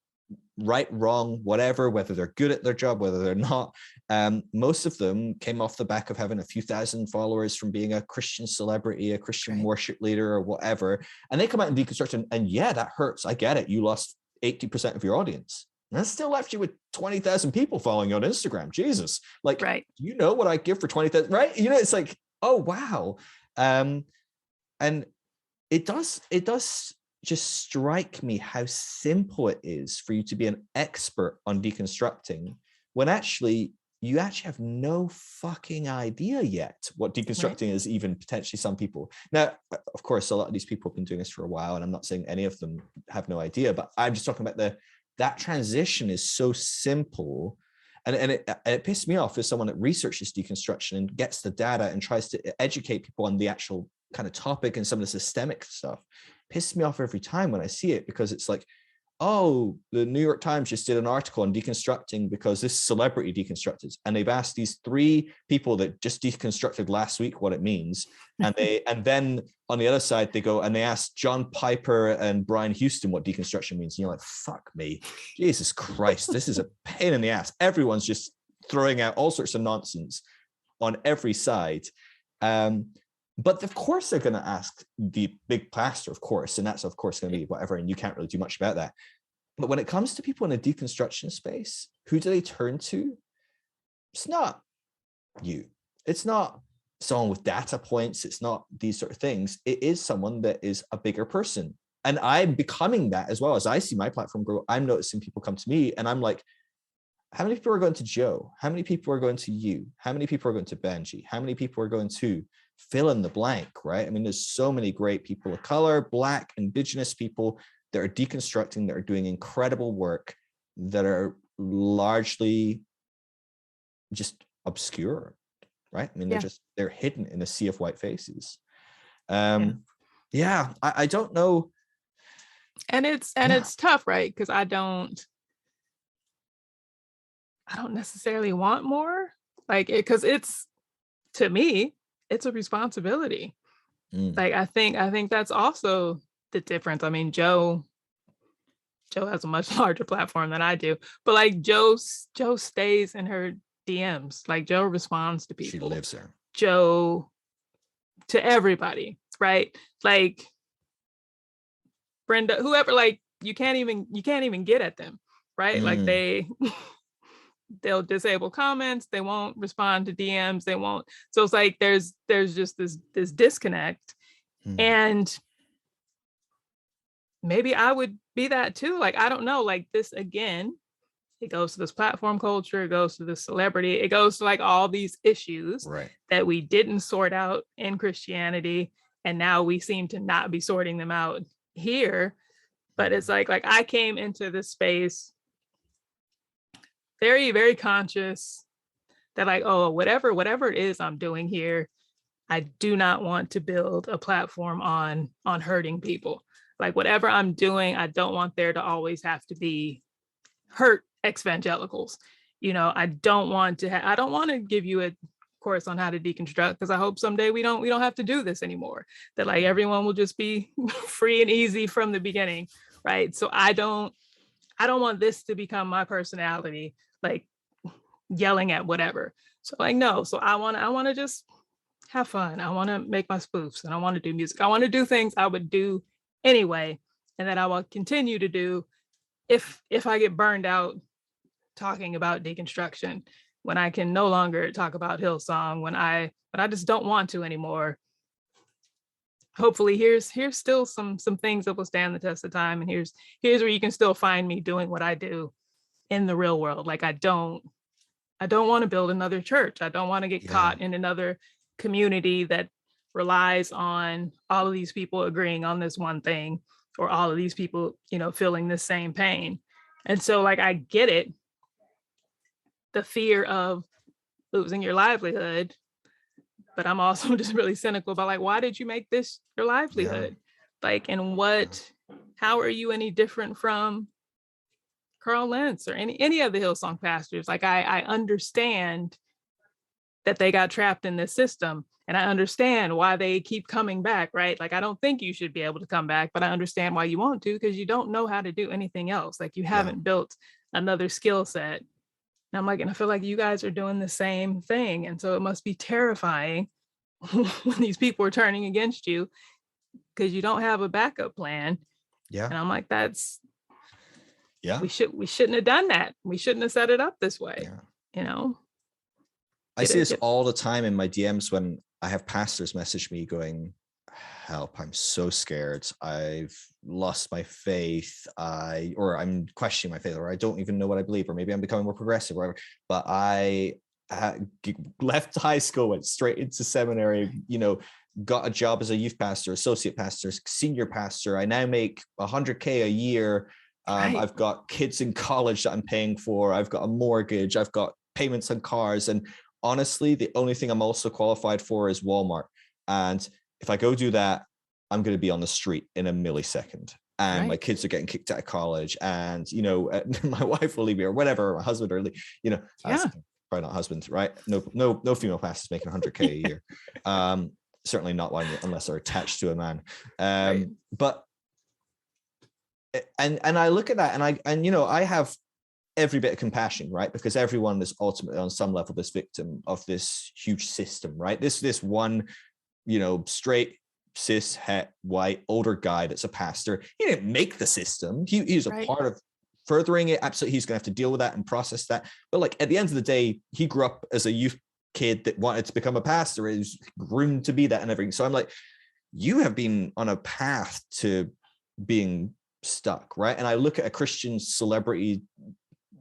right, wrong, whatever, whether they're good at their job, whether they're not, most of them came off the back of having a few thousand followers from being a Christian celebrity, a Christian worship leader, or whatever. And they come out in Deconstruction, and yeah, that hurts. I get it. You lost 80% of your audience. And that still left you with 20,000 people following you on Instagram. Jesus. Like, you know what I give for 20,000, right? You know, it's like, oh, wow. And it does just strike me how simple it is for you to be an expert on deconstructing when actually you actually have no fucking idea yet what deconstructing is, even potentially some people. Now, of course, a lot of these people have been doing this for a while, and I'm not saying any of them have no idea, but I'm just talking about that transition is so simple. And it pissed me off as someone that researches deconstruction and gets the data and tries to educate people on the actual kind of topic and some of the systemic stuff. Pisses me off every time when I see it, because it's like, oh, the New York Times just did an article on deconstructing because this celebrity deconstructed, and they've asked these 3 people that just deconstructed last week what it means, and then on the other side they go and they ask John Piper and Brian Houston what deconstruction means, and you're like, fuck me, Jesus Christ, this is a pain in the ass. Everyone's just throwing out all sorts of nonsense on every side. But of course they're going to ask the big pastor, of course, and that's of course going to be whatever, and you can't really do much about that. But when it comes to people in a deconstruction space, who do they turn to? It's not you. It's not someone with data points. It's not these sort of things. It is someone that is a bigger person. And I'm becoming that as well. As I see my platform grow, I'm noticing people come to me and I'm like, how many people are going to Joe? How many people are going to you? How many people are going to Benji? How many people are going to fill in the blank, right? I mean, there's so many great people of color, Black, Indigenous people that are deconstructing, that are doing incredible work, that are largely just obscure, right? I mean, they're hidden in a sea of white faces. I don't know. And it's tough, right? Because I don't necessarily want more, like, because it's, to me, it's a responsibility. Like, I think that's also the difference. I mean, Joe has a much larger platform than I do, but like Joe stays in her DMs. Like, Joe responds to people. She lives there. Joe to everybody, right? Like Brenda, whoever, like you can't even get at them, right? Like they'll disable comments, they won't respond to DMs, they won't. So it's like there's just this disconnect. And maybe I would be that too. Like, I don't know, like this again, it goes to this platform culture, it goes to the celebrity, it goes to like all these issues that we didn't sort out in Christianity, and now we seem to not be sorting them out here. But it's like I came into this space very, very conscious that like, oh, whatever it is I'm doing here, I do not want to build a platform on hurting people. Like, whatever I'm doing, I don't want there to always have to be hurt ex-evangelicals. You know, I don't want to give you a course on how to deconstruct, because I hope someday we don't have to do this anymore. That like everyone will just be free and easy from the beginning, right? So I don't want this to become my personality, like yelling at whatever. So like, no. So I want to just have fun. I want to make my spoofs, and I want to do music. I want to do things I would do anyway, and that I will continue to do if I get burned out talking about deconstruction, when I can no longer talk about Hillsong, when I just don't want to anymore. Hopefully here's still some things that will stand the test of time, and here's where you can still find me doing what I do in the real world. Like, I don't want to build another church. I don't want to get caught in another community that relies on all of these people agreeing on this one thing, or all of these people, you know, feeling the same pain. And so like, I get it, the fear of losing your livelihood, but I'm also just really cynical about like, why did you make this your livelihood? Like, and how are you any different from Carl Lentz or any of the Hillsong pastors? Like, I understand that they got trapped in this system, and I understand why they keep coming back, right? Like, I don't think you should be able to come back, but I understand why you want to, because you don't know how to do anything else. Like, you haven't built another skill set. And I'm like, and I feel like you guys are doing the same thing. And so it must be terrifying when these people are turning against you because you don't have a backup plan. And I'm like, we shouldn't have done that. We shouldn't have set it up this way. You know? I see this all the time in my DMs when I have pastors message me going, help, I'm so scared. I've lost my faith. Or I'm questioning my faith, or I don't even know what I believe, or maybe I'm becoming more progressive, or whatever. But I left high school, went straight into seminary, you know, got a job as a youth pastor, associate pastor, senior pastor. I now make $100K a year. I've got kids in college that I'm paying for. I've got a mortgage. I've got payments on cars. And honestly, the only thing I'm also qualified for is Walmart. And if I go do that, I'm going to be on the street in a millisecond. and my kids are getting kicked out of college, and my wife will leave me or whatever, or my husband or probably not husband, right? No female pastors making 100K a year. Certainly not one unless they're attached to a man. But and I look at that and I have every bit of compassion, right? Because everyone is ultimately on some level this victim of this huge system, right? This one, straight cis het white older guy that's a pastor. He didn't make the system. He's a part of furthering it. Absolutely, he's gonna have to deal with that and process that. But like at the end of the day, he grew up as a youth kid that wanted to become a pastor, is groomed to be that and everything. So I'm like, you have been on a path to being stuck, right? And I look at a Christian celebrity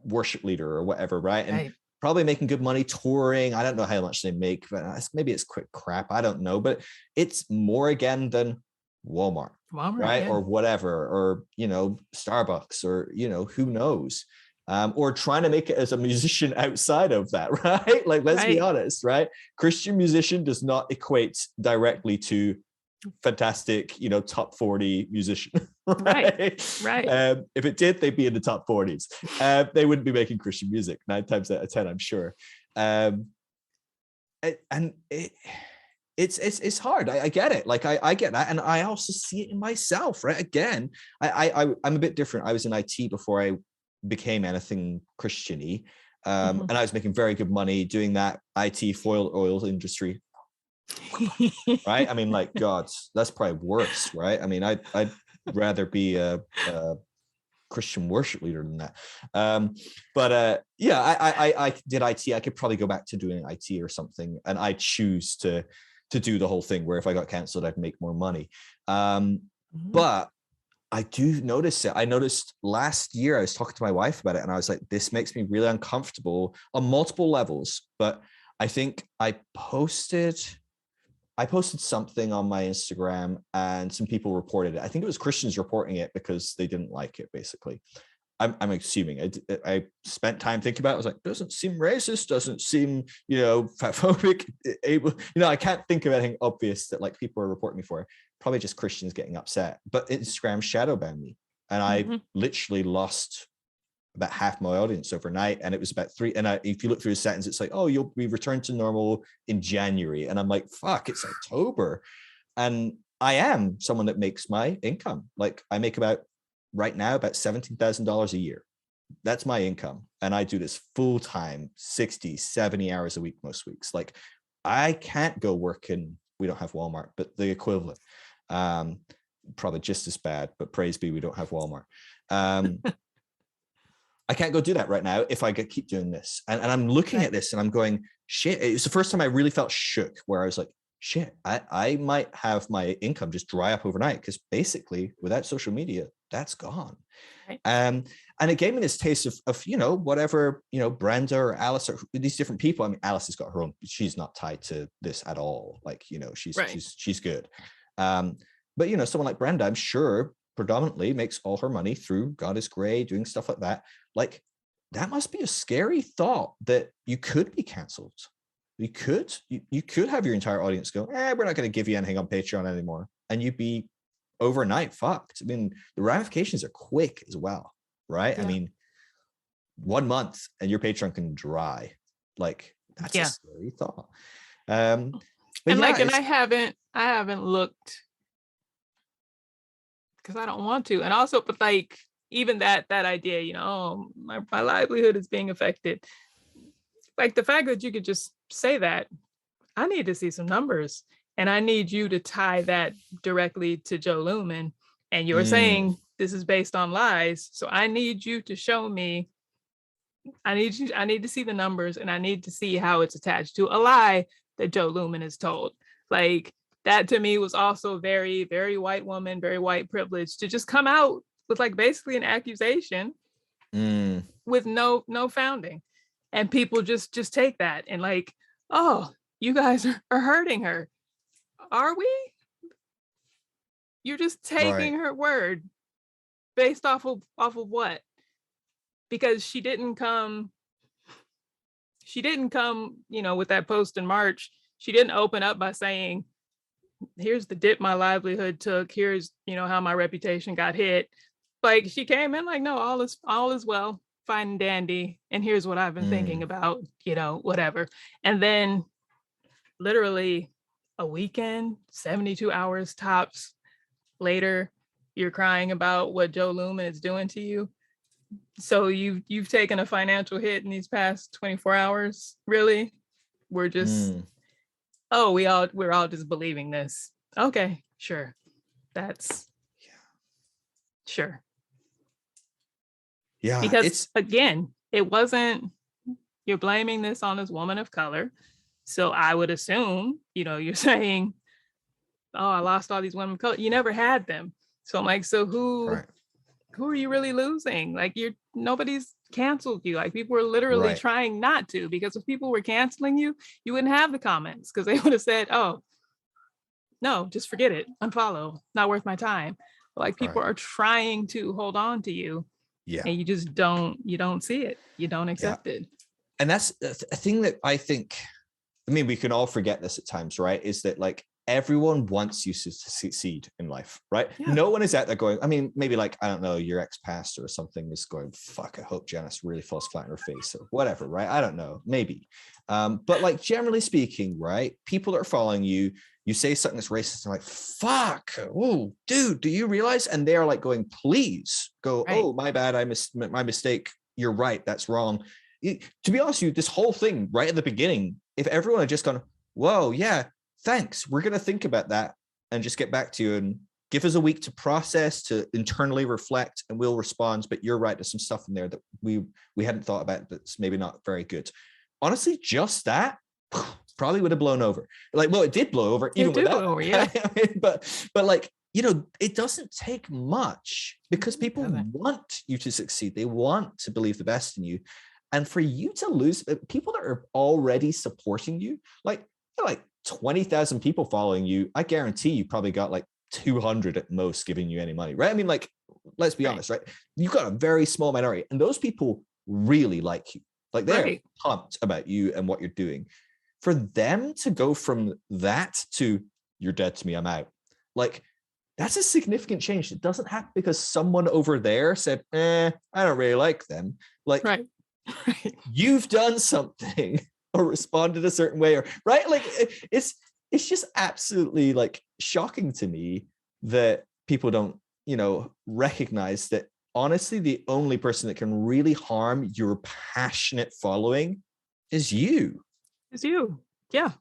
worship leader or whatever, right? And probably making good money touring. I don't know how much they make, but maybe it's quick crap. I don't know, but it's more again than Walmart, right? Yeah. Or whatever, or Starbucks, or who knows, or trying to make it as a musician outside of that, right? Like, let's be honest, right? Christian musician does not equate directly to fantastic, top 40 musician, right? If it did, they'd be in the top 40s. They wouldn't be making Christian music 9 times out of 10, I'm sure. It's hard. I get it. Like I get that, and I also see it in myself, right? Again, I'm a bit different. I was in IT before I became anything Christian-y, and I was making very good money doing that IT foil oil industry. Right? I mean, like, God, that's probably worse, right? I mean, I'd rather be a Christian worship leader than that. I did IT. I could probably go back to doing IT or something, and I choose to do the whole thing where if I got canceled, I'd make more money. But I do notice it. I noticed last year, I was talking to my wife about it, and I was like, this makes me really uncomfortable on multiple levels. But I think I posted something on my Instagram, and some people reported it. I think it was Christians reporting it because they didn't like it, basically. I'm assuming. I spent time thinking about it. I was like, doesn't seem racist, doesn't seem, fatphobic. I can't think of anything obvious that like people are reporting me for. Probably just Christians getting upset. But Instagram shadow banned me, and I literally lost about half my audience overnight. And it was about 3. And if you look through the settings, it's like, oh, you'll be returned to normal in January. And I'm like, fuck, it's October. And I am someone that makes my income. Like I make right now about $17,000 a year. That's my income. And I do this full time, 60, 70 hours a week, most weeks. Like I can't go work in, we don't have Walmart, but the equivalent, probably just as bad, but praise be, we don't have Walmart. I can't go do that right now if I keep doing this. And I'm looking at this and I'm going, shit. It was the first time I really felt shook, where I was like, shit, I might have my income just dry up overnight, because basically without social media, that's gone. And it gave me this taste of whatever, Brenda or Alice or these different people. I mean, Alice has got her own, she's not tied to this at all. Like, she's good. But someone like Brenda, I'm sure predominantly makes all her money through God is Grey, doing stuff like that. Like that must be a scary thought, that you could be canceled. You could have your entire audience go, we're not going to give you anything on Patreon anymore, and you'd be overnight fucked. I mean, the ramifications are quick as well, right? I mean, 1 month and your Patreon can dry. Like that's a scary thought. And I haven't looked, because I don't want to. And also, but like even that idea, my livelihood is being affected. Like the fact that you could just say that, I need to see some numbers, and I need you to tie that directly to Joe Lumen. And you're saying this is based on lies. So I need you to show me, I need to see the numbers, and I need to see how it's attached to a lie that Joe Lumen is told. Like that to me was also very, very white woman, very white privilege, to just come out with like basically an accusation with no founding. And people just take that and like, oh, you guys are hurting her. Are we? You're just taking her word based off of what? Because she didn't come, with that post in March. She didn't open up by saying, here's the dip my livelihood took. Here's, how my reputation got hit. Like she came in like, no, all is well, fine and dandy. And here's what I've been thinking Mm, about, whatever. And then literally a weekend, 72 hours tops later, you're crying about what Joe Lumen is doing to you. So you've taken a financial hit in these past 24 hours. Really? We're just, mm. oh, we're all just believing this. Okay, sure. That's sure. Yeah, Because it's again, it wasn't, you're blaming this on this woman of color. So I would assume, you're saying, oh, I lost all these women of color. You never had them. So I'm like, so who right, are you really losing? Like nobody's canceled you. Like people were literally right, trying not to, because if people were canceling you, you wouldn't have the comments, because they would have said, oh, no, just forget it. Unfollow. Not worth my time. But like people right. are trying to hold on to you, Yeah, and you don't see it. You don't yeah. accept it. And that's a thing that I think, I mean, we can all forget this at times, right? Is that like everyone wants you to succeed in life, right? Yeah. No one is out there going, I mean, maybe like, I don't know, your ex-pastor or something is going, fuck, I hope Janice really falls flat in her face or whatever, right? I don't know, maybe. But like generally speaking, right? People that are following you, you say something that's racist and like, fuck, oh, dude, do you realize? And they're like going, please go, Right. oh, my bad, my mistake. You're right, that's wrong. To be honest with you, this whole thing right at the beginning, if everyone had just gone, whoa, yeah, thanks, we're going to think about that and just get back to you and give us a week to process, to internally reflect, and we'll respond. But you're right, there's some stuff in there that we hadn't thought about that's maybe not very good. Honestly, just that probably would have blown over. Like, well, it did blow over even with that. Yeah. but like, it doesn't take much because people Doesn't. want you to succeed. They want to believe the best in you. And for you to lose people that are already supporting you, like 20,000 people following you, I guarantee you probably got like 200 at most giving you any money, right? I mean, like, let's be honest, right? You've got a very small minority, and those people really like you. Like they're pumped about you and what you're doing. For them to go from that to you're dead to me, I'm out. Like, that's a significant change. It doesn't happen because someone over there said, I don't really like them. Like, Right. you've done something or responded a certain way, or right, like it's just absolutely like shocking to me that people don't recognize that honestly the only person that can really harm your passionate following is you. Yeah.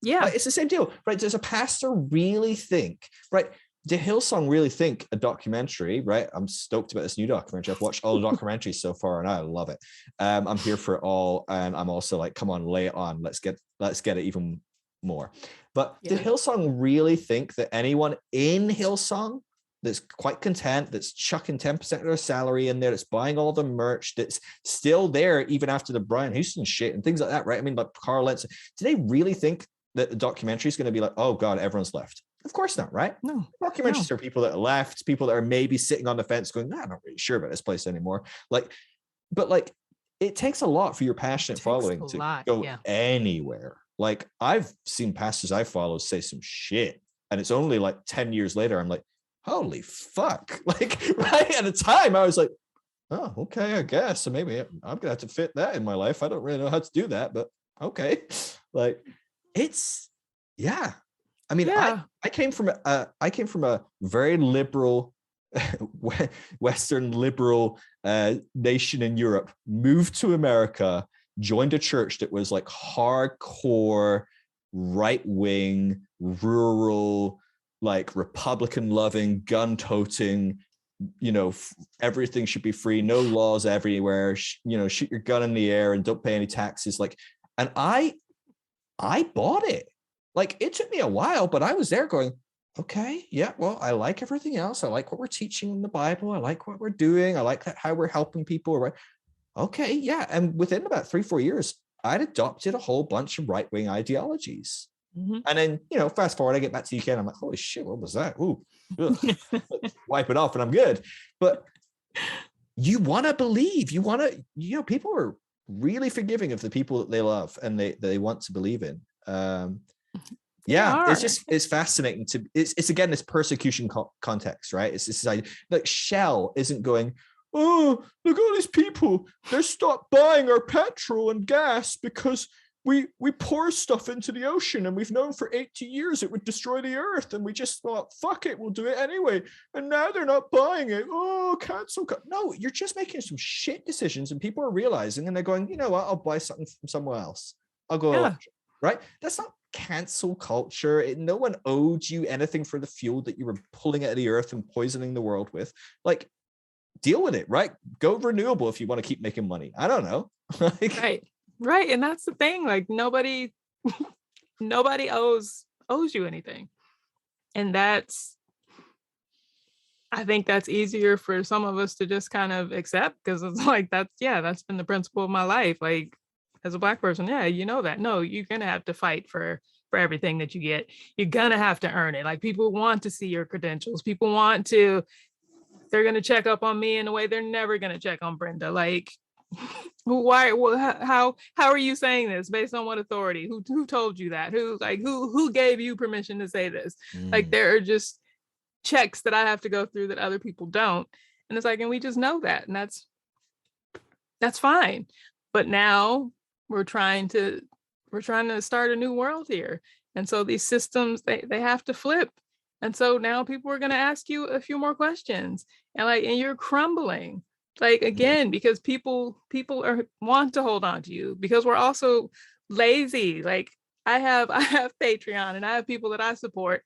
Like, it's the same deal, right? Does a pastor really think, right? Did Hillsong really think a documentary, right? I'm stoked about this new documentary. I've watched all the documentaries so far and I love it. I'm here for it all. And I'm also like, come on, lay it on. Let's get it even more. But did Hillsong really think that anyone in Hillsong that's quite content, that's chucking 10% of their salary in there, that's buying all the merch, that's still there even after the Brian Houston shit and things like that, right? I mean, like Carl Lentz, do they really think that the documentary is going to be like, oh God, everyone's left? Of course not, right? No. Documentaries are people that are left, people that are maybe sitting on the fence going, nah, I'm not really sure about this place anymore. Like, but like, it takes a lot for your passionate following to go anywhere. Like, I've seen pastors I follow say some shit, and it's only like 10 years later, I'm like, holy fuck. Like, right at the time, I was like, oh, okay, I guess. So maybe I'm gonna have to fit that in my life. I don't really know how to do that, but okay. Like, it's I mean, I came from a very liberal Western liberal nation in Europe, moved to America, joined a church that was like hardcore right-wing, rural, like Republican loving, gun toting, everything should be free, no laws everywhere, shoot your gun in the air and don't pay any taxes. Like, and I bought it. Like, it took me a while, but I was there going, okay, yeah, well, I like everything else. I like what we're teaching in the Bible. I like what we're doing. I like how we're helping people. Right? Okay, yeah. And within about 3-4 years, I'd adopted a whole bunch of right-wing ideologies. Mm-hmm. And then, fast forward, I get back to the UK and I'm like, holy shit, what was that? Ooh, wipe it off and I'm good. But you want to believe, people are really forgiving of the people that they love and they want to believe in. They Yeah, are. it's fascinating to it's again this persecution context, right? It's this idea like Shell isn't going, oh, look at all these people, they're stopped buying our petrol and gas because we pour stuff into the ocean and we've known for 80 years it would destroy the earth and we just thought, fuck it, we'll do it anyway, and now they're not buying it, oh, cancel. No, you're just making some shit decisions and people are realizing and they're going, you know what, I'll buy something from somewhere else, I'll go electric. Right? That's not cancel culture. No one owed you anything for the fuel that you were pulling out of the earth and poisoning the world with. Like, deal with it, right? Go renewable if you want to keep making money. I don't know. Right. And that's the thing. Like nobody owes you anything. And I think that's easier for some of us to just kind of accept, because it's like that's been the principle of my life. Like, as a Black person, you know that. No, you're gonna have to fight for everything that you get. You're gonna have to earn it. Like, people want to see your credentials. They're gonna check up on me in a way they're never gonna check on Brenda. Like, why? How are you saying this? Based on what authority? Who told you that? Who gave you permission to say this? Like, there are just checks that I have to go through that other people don't. And it's like, and we just know that, and that's fine. But now we're trying to start a new world here. And so these systems, they have to flip. And so now people are going to ask you a few more questions, and you're crumbling. Like, again, because people want to hold on to you, because we're also lazy. Like, I have Patreon and I have people that I support.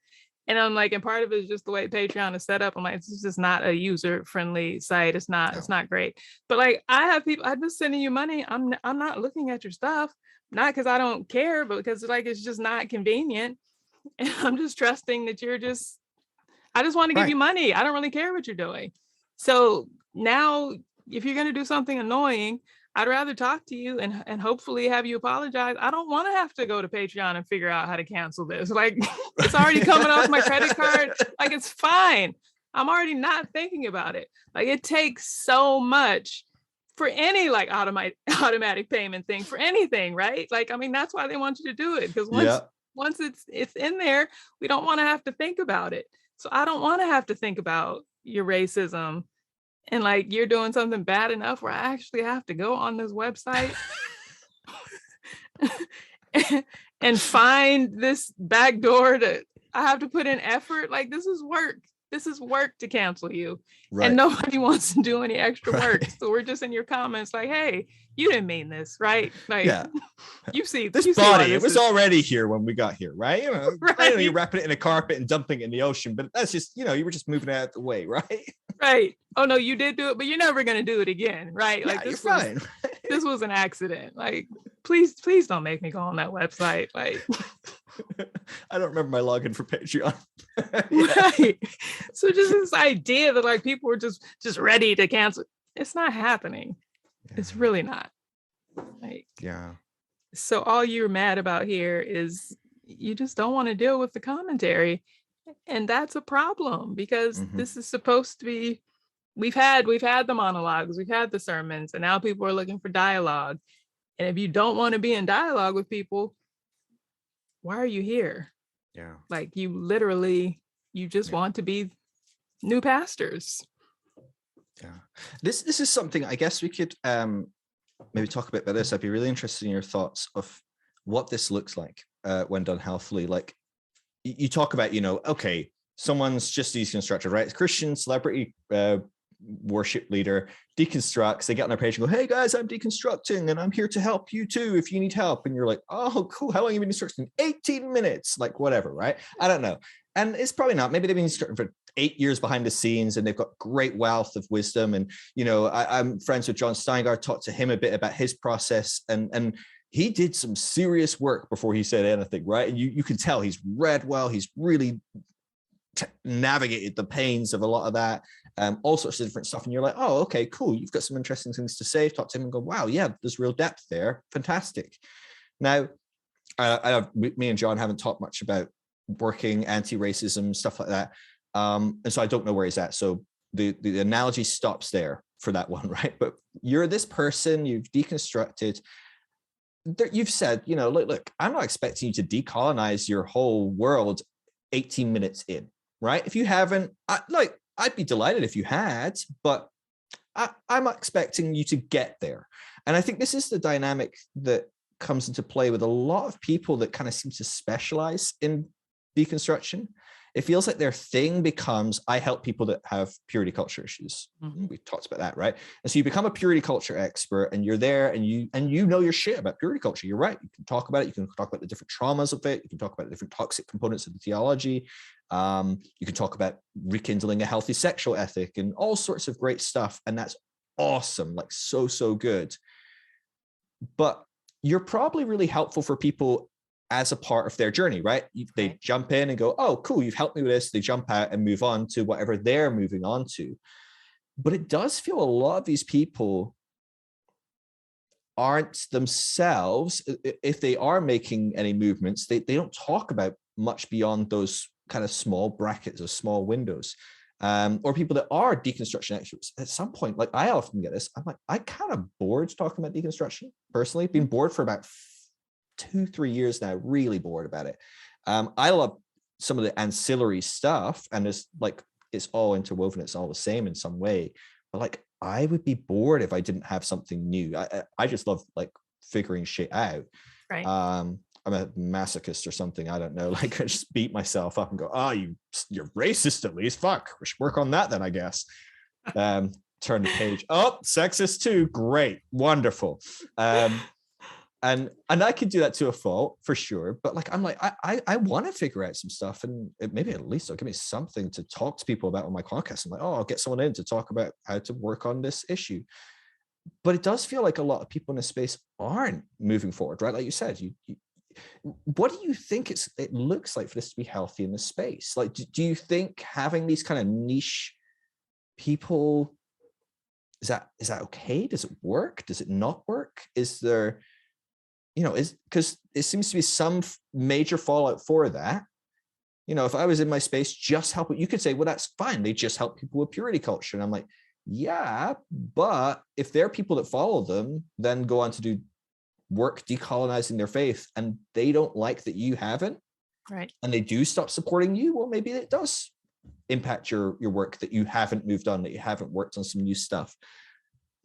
And I'm like, and part of it is just the way Patreon is set up. I'm like, it's just not a user-friendly site. It's not great. But like, I have people, I'm just sending you money. I'm not looking at your stuff, not because I don't care, but because like, it's just not convenient. And I'm just trusting that I just want to give you money. I don't really care what you're doing. So now, if you're going to do something annoying, I'd rather talk to you and hopefully have you apologize. I don't want to have to go to Patreon and figure out how to cancel this. Like, it's already coming off my credit card. Like, it's fine. I'm already not thinking about it. Like, it takes so much for any like automatic payment thing for anything, right? Like, I mean, that's why they want you to do it, because once it's in there, we don't want to have to think about it. So I don't want to have to think about your racism. And like, you're doing something bad enough where I actually have to go on this website and find this back door I have to put in effort. Like, this is work. This is work to cancel you. Right. And nobody wants to do any extra work. So we're just in your comments like, hey, you didn't mean this, right? Like, you see this body, it was already here when we got here, right? You know, right. I know you're wrapping it in a carpet and dumping it in the ocean, but that's just, you were just moving it out of the way, right? Right. Oh no, you did do it, but you're never going to do it again, right? Like, this was fine. This was an accident. Like, please don't make me go on that website. Like, I don't remember my login for Patreon. Right. So just this idea that like people were just ready to cancel. It's not happening. It's really not. Like, so all you're mad about here is you just don't want to deal with the commentary. And that's a problem, because this is supposed to be, we've had the monologues, we've had the sermons, and now people are looking for dialogue. And if you don't want to be in dialogue with people, why are you here? Like, you just want to be new pastors. This is something I guess we could maybe talk a bit about this. I'd be really interested in your thoughts of what this looks like when done healthily. Like, you talk about, okay, someone's just deconstructed, right? It's Christian celebrity worship leader deconstructs. They get on their page and go, hey guys, I'm deconstructing and I'm here to help you too if you need help. And you're like, oh cool, how long have you been deconstructing? 18 minutes, like whatever, right? I don't know. And it's probably not. Maybe they've been deconstructing for 8 years behind the scenes and they've got great wealth of wisdom. And I'm friends with John Steingart, talked to him a bit about his process, and he did some serious work before he said anything, right? And you can tell he's read well, he's really navigated the pains of a lot of that, all sorts of different stuff. And you're like, oh, okay, cool. You've got some interesting things to say. Talk to him and go, wow, yeah, there's real depth there. Fantastic. Now, me and John haven't talked much about working, anti-racism, stuff like that. And so I don't know where he's at. So the analogy stops there for that one, right? But you're this person, you've deconstructed. you've said, look, I'm not expecting you to decolonize your whole world 18 minutes in, right? If you haven't, I'd be delighted if you had, but I'm expecting you to get there. And I think this is the dynamic that comes into play with a lot of people that kind of seem to specialize in deconstruction. It feels like their thing becomes, I help people that have purity culture issues. Mm-hmm. We talked about that, right? And so you become a purity culture expert, and you're there, and you know your shit about purity culture. You're right. You can talk about it. You can talk about the different traumas of it. You can talk about the different toxic components of the theology. You can talk about rekindling a healthy sexual ethic and all sorts of great stuff. And that's awesome. Like so good. But you're probably really helpful for people as a part of their journey, right? They jump in and go, oh, cool, you've helped me with this. They jump out and move on to whatever they're moving on to. But it does feel a lot of these people aren't themselves, if they are making any movements, they don't talk about much beyond those kind of small brackets or small windows. Or people that are deconstruction experts. At some point, like I often get this, I'm like, I kind of bored talking about deconstruction personally. Been bored for about 2-3 years now, really bored about it. I love some of the ancillary stuff, and it's all interwoven, it's all the same in some way, but like I would be bored if I didn't have something new. I just love like figuring shit out. Right. I'm a masochist or something, I don't know, like I just beat myself up and go, you're racist at least, fuck, we should work on that then, I guess. Turn the page, sexist too, great, wonderful. And I could do that to a fault for sure, but like I'm like I want to figure out some stuff, and maybe at least it'll give me something to talk to people about on my podcast. I'm like, I'll get someone in to talk about how to work on this issue. But it does feel like a lot of people in this space aren't moving forward, right? Like you said, what do you think it looks like for this to be healthy in this space? Like, do you think having these kind of niche people, is that okay? Does it work? Does it not work? Is there, because it seems to be some major fallout for that. If I was in my space just helping, you could say, well, that's fine. They just help people with purity culture. And I'm like, yeah, but if they're people that follow them, then go on to do work decolonizing their faith, and they don't like that you haven't, right? And they do stop supporting you, well, maybe it does impact your work, that you haven't moved on, that you haven't worked on some new stuff.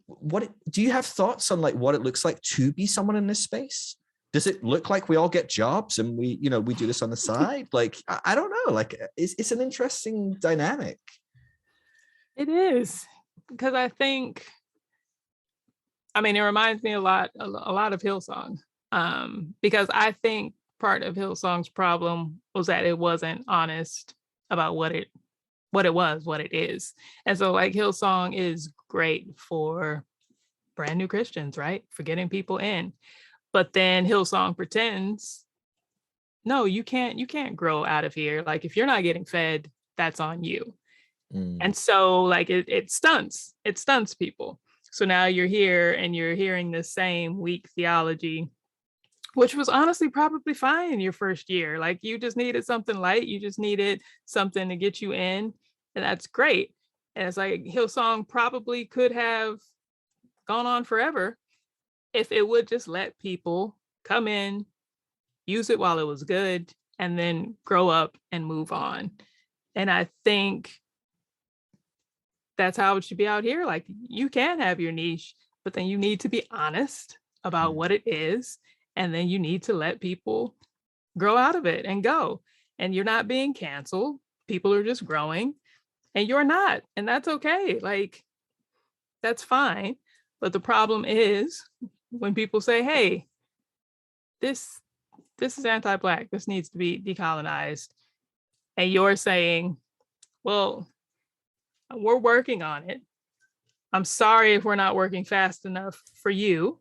What do you have thoughts on, like what it looks like to be someone in this space? Does it look like we all get jobs and we do this on the side? Like, I don't know, like it's an interesting dynamic. It is, because I think, it reminds me a lot of Hillsong, because I think part of Hillsong's problem was that it wasn't honest about what it is. And so like Hillsong is great for brand new Christians, right? For getting people in. But then Hillsong pretends, no, you can't grow out of here. Like if you're not getting fed, that's on you. And so like it stunts people. So now you're here and you're hearing the same weak theology, which was honestly probably fine in your first year. Like you just needed something light. You just needed something to get you in. And that's great. And it's like Hillsong probably could have gone on forever if it would just let people come in, use it while it was good, and then grow up and move on. And I think that's how it should be out here. Like you can have your niche, but then you need to be honest about what it is. And then you need to let people grow out of it and go. And you're not being canceled. People are just growing and you're not. And that's okay. Like, that's fine. But the problem is when people say, hey, this is anti-Black, this needs to be decolonized. And you're saying, well, we're working on it. I'm sorry if we're not working fast enough for you.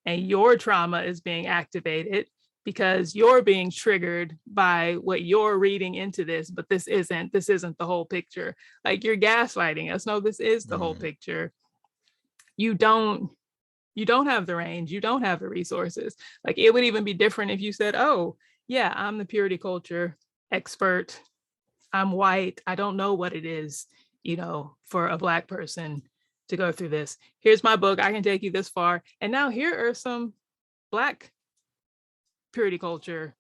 And your trauma is being activated because you're being triggered by what you're reading into this, but this isn't the whole picture. Like you're gaslighting us. No, this is the whole picture. You don't have the range. You don't have the resources. Like it would even be different if you said, oh yeah, I'm the purity culture expert. I'm white. I don't know what it is, for a Black person to go through this. Here's my book. I can take you this far. And now here are some Black purity culture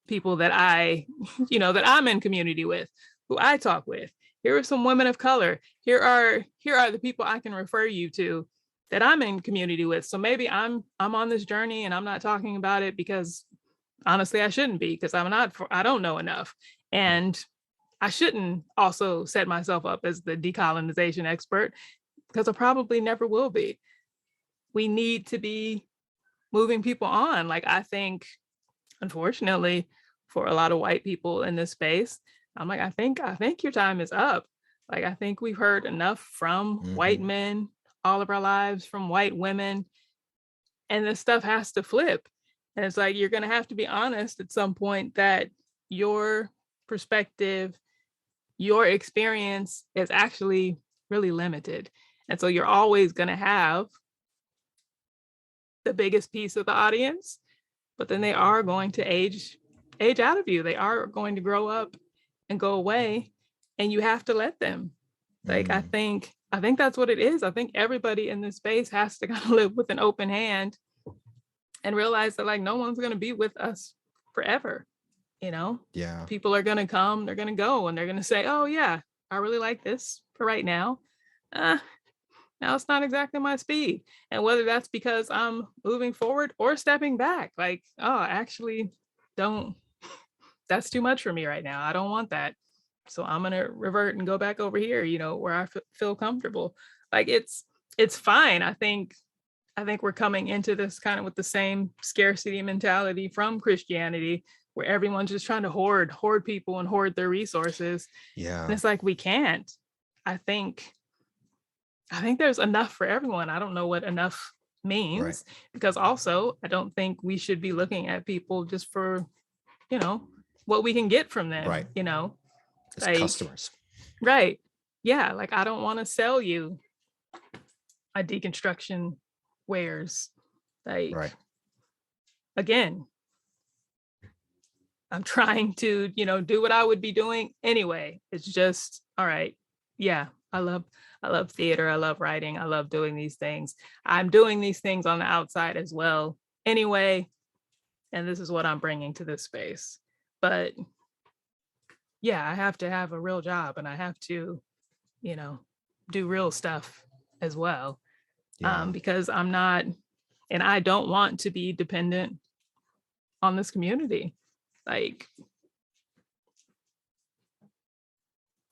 people that I, that I'm in community with, who I talk with. Here are some women of color. Here are the people I can refer you to that I'm in community with. So maybe I'm on this journey and I'm not talking about it because honestly I shouldn't be, because I don't know enough. And I shouldn't also set myself up as the decolonization expert because I probably never will be. We need to be moving people on. Like, I think, unfortunately, for a lot of white people in this space, I'm like, I think your time is up. Like, I think we've heard enough from white men all of our lives, from white women, and this stuff has to flip. And it's like, you're going to have to be honest at some point that your perspective, your experience is actually really limited. And so you're always going to have the biggest piece of the audience, but then they are going to age out of you. They are going to grow up and go away, and you have to let them. Like, I think that's what it is. I think everybody in this space has to kind of live with an open hand and realize that, like, no one's going to be with us forever. Yeah. People are going to come, they're going to go, and they're going to say, oh yeah, I really like this for right now. Now it's not exactly my speed. And whether that's because I'm moving forward or stepping back, like, oh, actually don't, that's too much for me right now. I don't want that. So I'm going to revert and go back over here, where I feel comfortable. Like, it's fine. I think we're coming into this kind of with the same scarcity mentality from Christianity, where everyone's just trying to hoard people and hoard their resources. Yeah. And it's like, we can't. I think there's enough for everyone. I don't know what enough means, right? Because also I don't think we should be looking at people just for, what we can get from them, right? As like, customers. Right. Yeah. Like, I don't want to sell you a deconstruction wares. Like, right. Again, I'm trying to, do what I would be doing anyway. It's just, all right. Yeah. I love theater. I love writing. I love doing these things. I'm doing these things on the outside as well anyway. And this is what I'm bringing to this space. But yeah, I have to have a real job, and I have to, do real stuff as well. Yeah. Because I'm not, and I don't want to be dependent on this community. Like,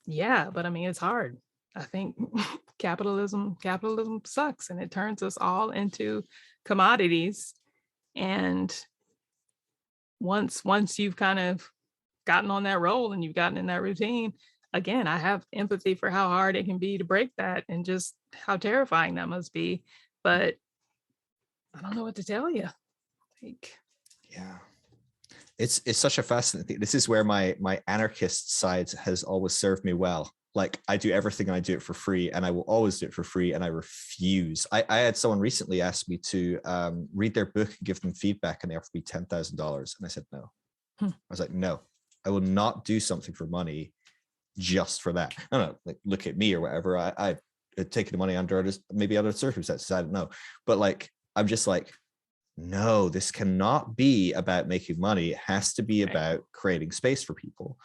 yeah, but I mean, it's hard. I think capitalism sucks, and it turns us all into commodities. And once you've kind of gotten on that roll and you've gotten in that routine, again, I have empathy for how hard it can be to break that and just how terrifying that must be. But I don't know what to tell you. Like, yeah. It's such a fascinating thing. This is where my anarchist side has always served me well. Like, I do everything and I do it for free, and I will always do it for free, and I refuse. I had someone recently ask me to read their book and give them feedback, and they offered me $10,000, and I said no. I was like, no, I will not do something for money just for that. I don't know, like, look at me or whatever. I've taken the money under maybe other circumstances, I don't know. But like, I'm just like, no, this cannot be about making money. It has to be about creating space for people.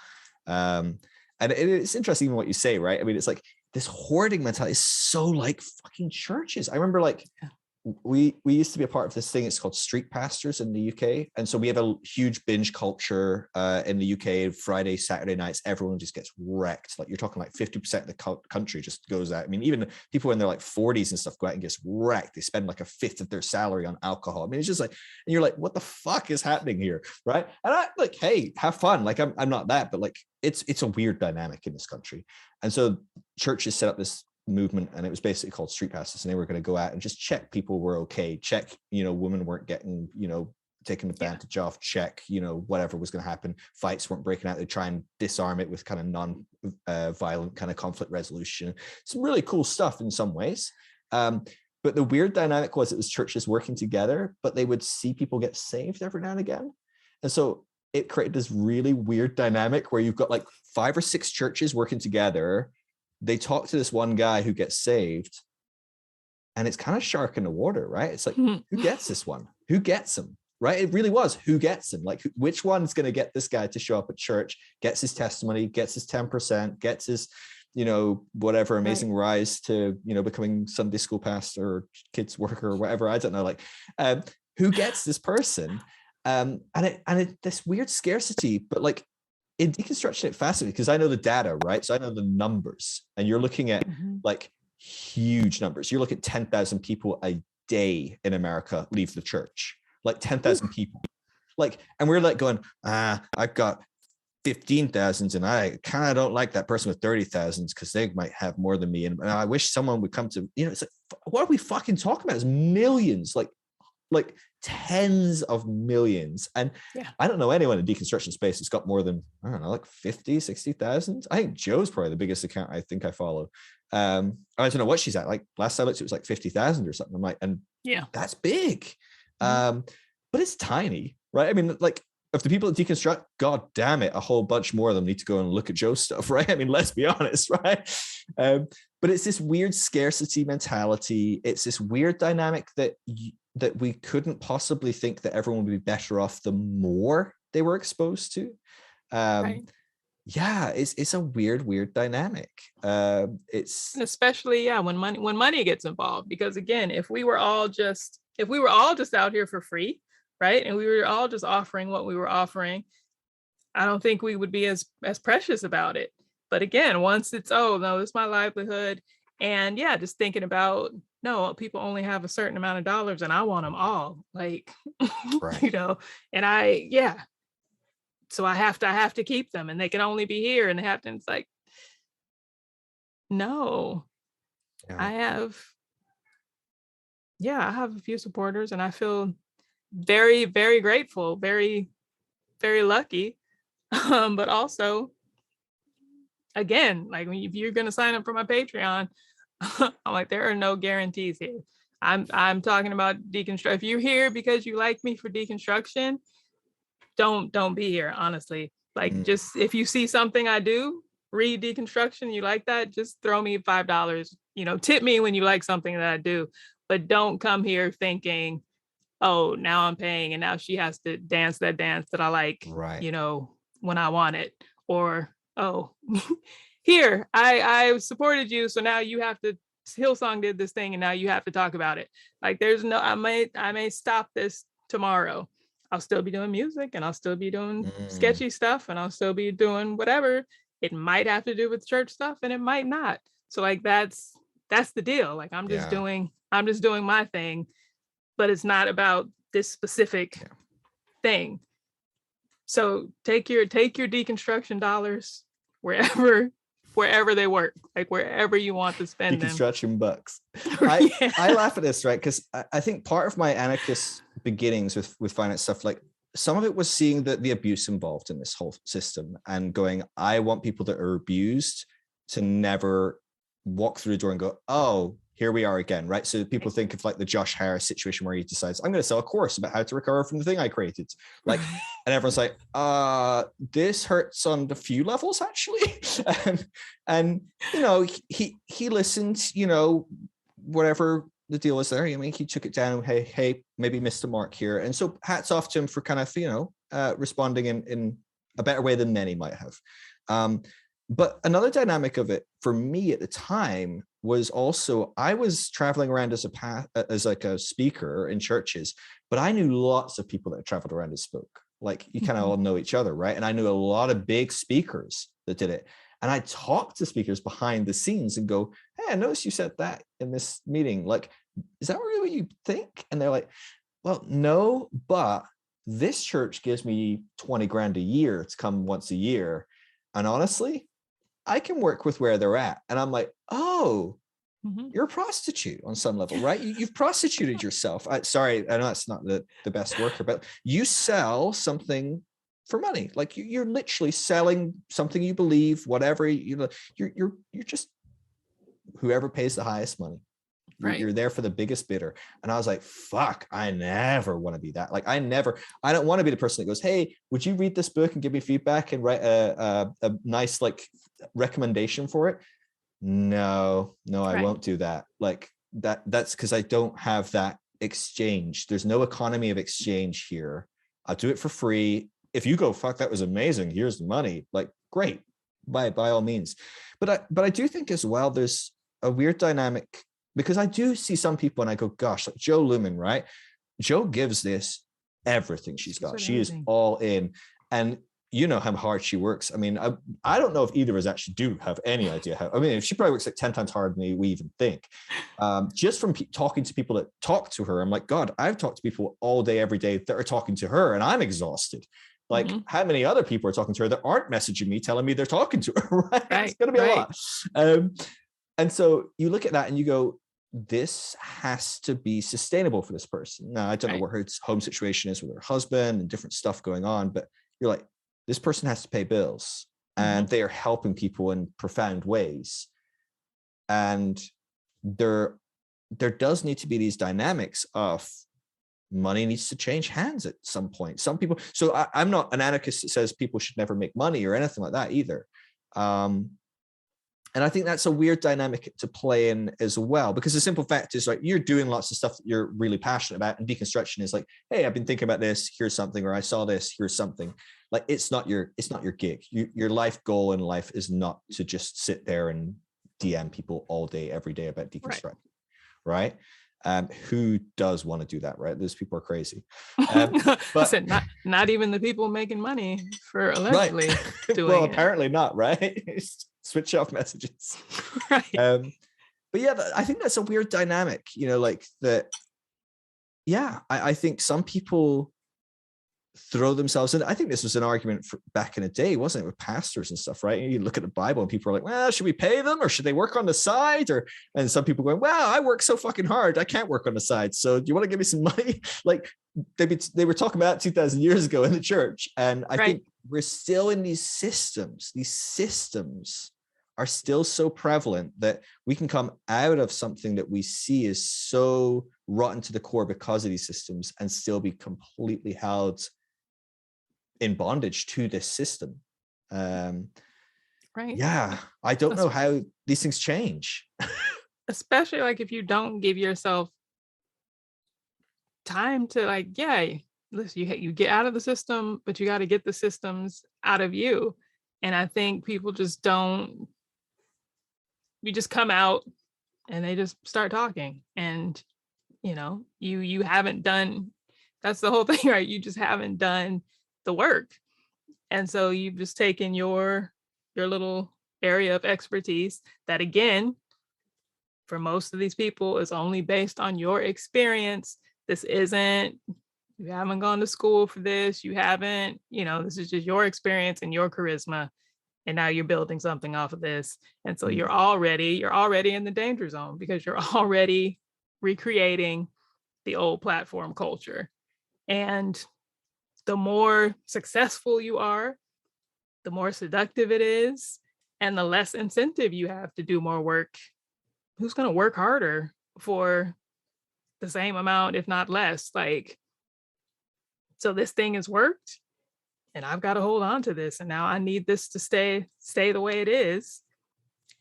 And it's interesting what you say, right? I mean, it's like this hoarding mentality is so like fucking churches. I remember like we used to be a part of this thing. It's called Street Pastors in the UK. And so we have a huge binge culture in the UK. Friday, Saturday nights, everyone just gets wrecked. Like, you're talking like 50% of the country just goes out. I mean, even people in their like 40s and stuff go out and gets wrecked. They spend like a fifth of their salary on alcohol. I mean, it's just like, and you're like, what the fuck is happening here? Right. And I like, hey, have fun. Like, I'm not that, but like, it's a weird dynamic in this country. And so churches set up this movement, and it was basically called Street Pastors, and they were going to go out and just check people were okay, check, women weren't getting, taken advantage of, check, whatever was going to happen, fights weren't breaking out. They try and disarm it with kind of non-violent kind of conflict resolution. Some really cool stuff in some ways. But the weird dynamic was it was churches working together, but they would see people get saved every now and again. And so it created this really weird dynamic where you've got like 5 or 6 churches working together. They talk to this one guy who gets saved, and it's kind of shark in the water, right? It's like, who gets this one? Who gets him? right? It really was who gets him, like which one's going to get this guy to show up at church, gets his testimony, gets his 10%, gets his, whatever amazing rise to, becoming Sunday school pastor or kids worker or whatever. I don't know, like who gets this person? And this weird scarcity, but like in deconstruction, it fascinates me because I know the data, right? So I know the numbers, and you're looking at like huge numbers. You're looking at 10,000 people a day in America leave the church, like 10,000 people. Like, and we're like going, I've got 15,000 and I kind of don't like that person with 30,000 because they might have more than me. And I wish someone would come to, it's like, what are we fucking talking about? It's millions, like tens of millions. And I don't know anyone in deconstruction space that's got more than, I don't know, like 50, 60,000. I think Joe's probably the biggest account I think I follow. I don't know what she's at. Like last I looked, it was like 50,000 or something. I'm like, and that's big. But it's tiny, right? I mean, like, of the people that deconstruct, god damn it, a whole bunch more of them need to go and look at Joe's stuff, right? I mean, let's be honest, right? But it's this weird scarcity mentality. It's this weird dynamic that we couldn't possibly think that everyone would be better off the more they were exposed to. Yeah, it's a weird dynamic. It's especially when money gets involved, because again, if we were all just out here for free, right, and we were all just offering what we were offering, I don't think we would be as precious about it. But again, once it's, oh no, this is my livelihood, and just thinking about, no, people only have a certain amount of dollars and I want them all, like and so I have to keep them, and they can only be here, and they have to, it's like, no. I have a few supporters, and I feel very, very grateful, very, very lucky. But also, again, like if you're going to sign up for my Patreon, I'm like, there are no guarantees here. I'm talking about deconstruct. If you're here because you like me for deconstruction, don't be here, honestly. Like, just if you see something I do, read deconstruction, you like that, just throw me $5. Tip me when you like something that I do, but don't come here thinking, oh, now I'm paying and now she has to dance that dance that I like, when I want it. Or, oh, here, I supported you, so now you have to, Hillsong did this thing and now you have to talk about it. Like, there's no, I may stop this tomorrow. I'll still be doing music, and I'll still be doing sketchy stuff, and I'll still be doing whatever. It might have to do with church stuff, and it might not. So like, that's the deal. Like, I'm just doing my thing, but it's not about this specific thing. So take your deconstruction dollars wherever they work, like wherever you want to spend deconstruction bucks. I laugh at this, right? Because I think part of my anarchist beginnings with finance stuff, like some of it was seeing the abuse involved in this whole system and going, I want people that are abused to never walk through the door and go, oh, here we are again, right? So people think of like the Josh Harris situation where he decides, I'm going to sell a course about how to recover from the thing I created. Like, and everyone's like, this hurts on a few levels, actually. and he listened, whatever the deal was there. I mean, he took it down. Hey, maybe missed a mark here. And so hats off to him for kind of, responding in a better way than many might have. But another dynamic of it for me at the time was also, I was traveling around as like a speaker in churches, but I knew lots of people that traveled around and spoke. Like, you kind of all know each other, right? And I knew a lot of big speakers that did it. And I talked to speakers behind the scenes and go, hey, I noticed you said that in this meeting. Like, is that really what you think? And they're like, well, no, but this church gives me 20 grand a year to come once a year. And honestly, I can work with where they're at. And I'm like, oh, you're a prostitute on some level, right? You've prostituted yourself. Sorry, I know that's not the best worker, but you sell something for money. Like, you're literally selling something you believe, whatever, you're just whoever pays the highest money. You're there for the biggest bidder. And I was like, fuck, I never want to be that. Like, I don't want to be the person that goes, hey, would you read this book and give me feedback and write a nice like recommendation for it? No, I won't do that. Like, that's because I don't have that exchange. There's no economy of exchange here. I'll do it for free. If you go, fuck, that was amazing, here's the money, like, great, by all means. But I do think as well, there's a weird dynamic, because I do see some people and I go, gosh, like Joe Lumen, right? Joe gives this everything she's got. She is all in. And you know how hard she works. I mean, I don't know if either of us actually do have any idea how. I mean, she probably works like 10 times harder than we even think. Just from talking to people that talk to her, I'm like, God, I've talked to people all day, every day that are talking to her, and I'm exhausted. Like, how many other people are talking to her that aren't messaging me telling me they're talking to her, right? It's going to be a lot. And so you look at that and you go, this has to be sustainable for this person. Now, I don't know what her home situation is with her husband and different stuff going on, but you're like, this person has to pay bills, and they are helping people in profound ways. And there does need to be these dynamics of money needs to change hands at some point. Some people, so I'm not an anarchist that says people should never make money or anything like that either. And I think that's a weird dynamic to play in as well, because the simple fact is, like, you're doing lots of stuff that you're really passionate about, and deconstruction is like, hey, I've been thinking about this, here's something, or I saw this, here's something. Like, it's not your gig. Your life goal in life is not to just sit there and DM people all day, every day about deconstructing, right? Who does want to do that, right? Those people are crazy. But not even the people making money for allegedly doing well, it. Apparently not, right? Switch off messages. Right. But yeah, I think that's a weird dynamic, you know, like that. Yeah, I think some people throw themselves in. I think this was an argument for back in the day, wasn't it, with pastors and stuff, right? And you look at the Bible and people are like, well, should we pay them or should they work on the side? And some people going, well, I work so fucking hard, I can't work on the side. So do you want to give me some money? Like, they were talking about 2,000 years ago in the church. And I think we're still in these systems. These systems are still so prevalent that we can come out of something that we see is so rotten to the core because of these systems and still be completely held in bondage to this system. Yeah, I don't know how these things change. Especially like if you don't give yourself time to, like, listen, you get out of the system, but you got to get the systems out of you. And I think people just don't. You just come out and they just start talking, and you know, you haven't done. That's the whole thing, right? You just haven't done the work. And so you've just taken your little area of expertise that, again, for most of these people is only based on your experience. This isn't, you haven't gone to school for this. You haven't, this is just your experience and your charisma. And now you're building something off of this. And so you're already in the danger zone, because you're already recreating the old platform culture. And the more successful you are, the more seductive it is, and the less incentive you have to do more work. Who's going to work harder for the same amount, if not less? Like, so this thing has worked, and I've got to hold on to this. And now I need this to stay the way it is.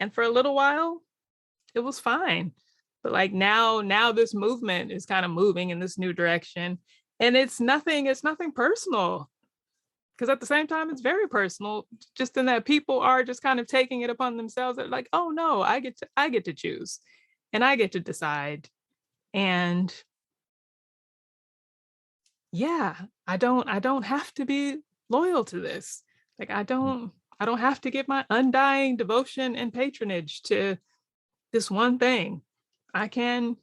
And for a little while, it was fine. But like now this movement is kind of moving in this new direction. And it's nothing personal. Because at the same time, it's very personal, just in that people are just kind of taking it upon themselves. They're like, oh no, I get to choose, and I get to decide. And yeah, I don't have to be loyal to this. Like, I don't have to give my undying devotion and patronage to this one thing. I can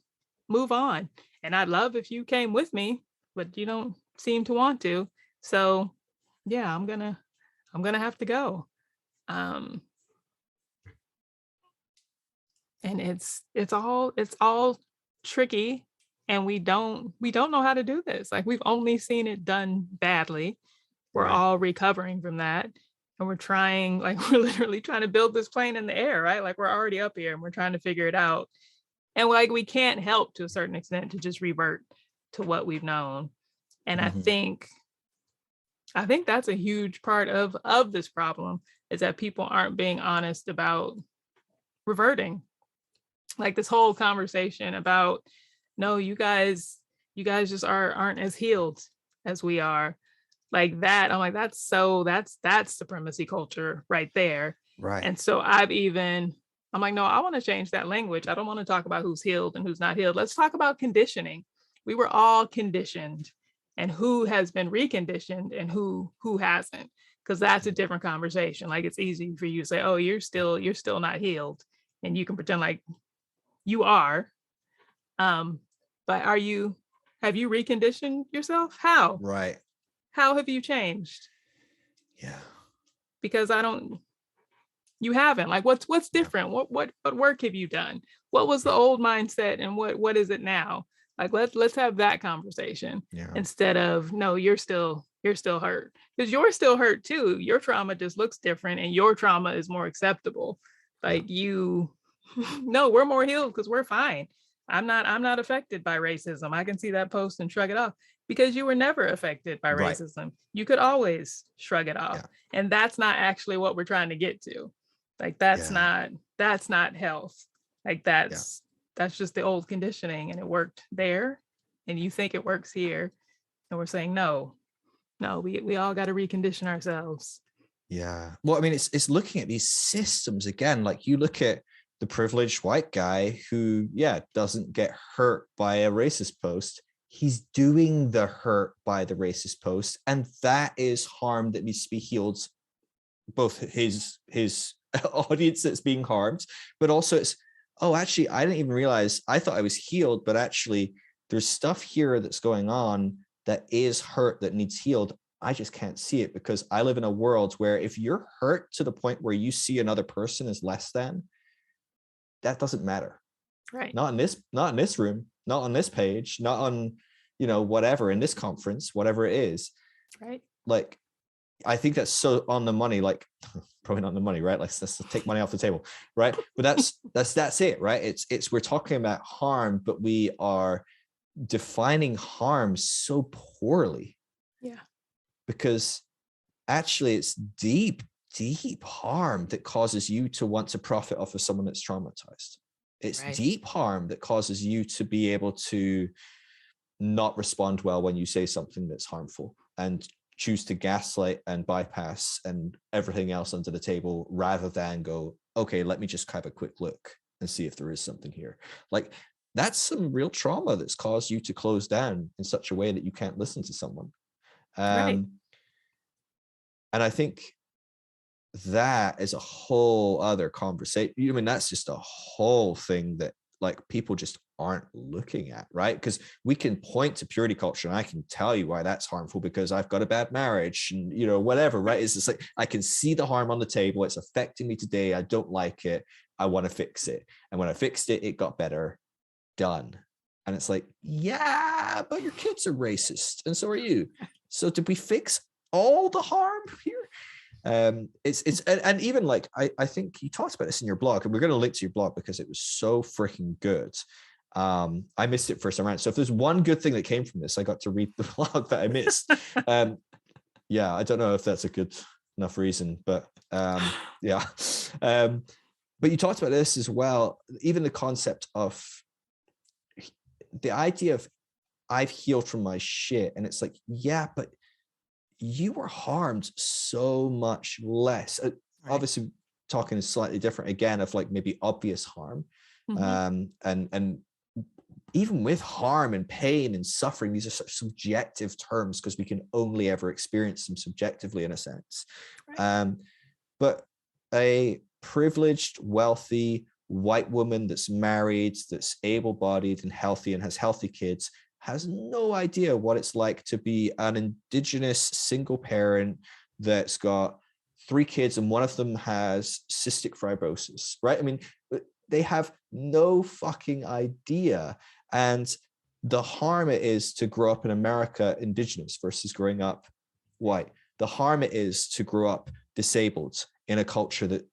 move on. And I'd love if you came with me, but you don't seem to want to. So yeah, I'm gonna have to go. And it's all tricky, and we don't know how to do this. Like, we've only seen it done badly. We're all recovering from that. And we're trying, like, we're literally trying to build this plane in the air, right? Like, we're already up here and we're trying to figure it out. And like, we can't help to a certain extent to just revert to what we've known. And I think that's a huge part of this problem, is that people aren't being honest about reverting. Like, this whole conversation about, no, you guys You guys just aren't as healed as we are. Like that. I'm like, that's supremacy culture right there. Right. And so I'm like, no, I want to change that language. I don't want to talk about who's healed and who's not healed. Let's talk about conditioning. We were all conditioned, and who has been reconditioned and who hasn't, because that's a different conversation. Like, it's easy for you to say, oh, you're still not healed, and you can pretend like you are. But have you reconditioned yourself? How Right. have you changed? Yeah. Because you haven't. Like, what's different? What work have you done? What was the old mindset, and what is it now? Like, let's have that conversation, instead of, no, you're still hurt, because you're still hurt too. Your trauma just looks different, and your trauma is more acceptable. Like, you no, we're more healed because we're fine. I'm not affected by racism. I can see that post and shrug it off, because you were never affected by Right. racism. You could always shrug it off. Yeah. And that's not actually what we're trying to get to. Like, that's not health. Like, that's just the old conditioning, and it worked there, and you think it works here. And we're saying, no, we all got to recondition ourselves. Yeah. Well, I mean, it's looking at these systems again. Like, you look at the privileged white guy who, doesn't get hurt by a racist post. He's doing the hurt by the racist post, and that is harm that needs to be healed. Both his audience that's being harmed, but also it's, oh, actually, I didn't even realize, I thought I was healed, but actually there's stuff here that's going on that is hurt, that needs healed. I just can't see it, because I live in a world where if you're hurt to the point where you see another person as less than, that doesn't matter. Right. Not in this room, not on this page, not on, whatever, in this conference, whatever it is. Right. Like, I think that's so on the money, like, probably not on the money, right? Like, let's take money off the table, right? But that's it, right? It's we're talking about harm, but we are defining harm so poorly. Yeah. Because actually it's deep harm that causes you to want to profit off of someone that's traumatized. It's deep harm that causes you to be able to not respond well when you say something that's harmful, and choose to gaslight and bypass and everything else under the table, rather than go, okay, let me just have a quick look and see if there is something here. Like, that's some real trauma that's caused you to close down in such a way that you can't listen to someone. And I think that is a whole other conversation. I mean, that's just a whole thing that, like, people just aren't looking at, right? Because we can point to purity culture, and I can tell you why that's harmful, because I've got a bad marriage and, whatever, right? It's just like, I can see the harm on the table. It's affecting me today. I don't like it. I want to fix it. And when I fixed it, it got better. Done. And it's like, yeah, but your kids are racist, and so are you. So did we fix all the harm here? It's and even, like, I think you talked about this in your blog, and we're going to link to your blog because it was so freaking good. I missed it first time around. So if there's one good thing that came from this, I got to read the blog that I missed. Yeah, I don't know if that's a good enough reason, but yeah. But you talked about this as well, even the concept of the idea of, I've healed from my shit. And it's like, yeah, but you were harmed so much less. Obviously, talking is slightly different again, of like maybe obvious harm. And even with harm and pain and suffering, these are such subjective terms, because we can only ever experience them subjectively, in a sense. But a privileged, wealthy white woman that's married, that's able-bodied and healthy and has healthy kids, has no idea what it's like to be an indigenous single parent that's got 3 kids and one of them has cystic fibrosis, right? I mean, they have no fucking idea. And the harm it is to grow up in America indigenous versus growing up white. The harm it is to grow up disabled in a culture that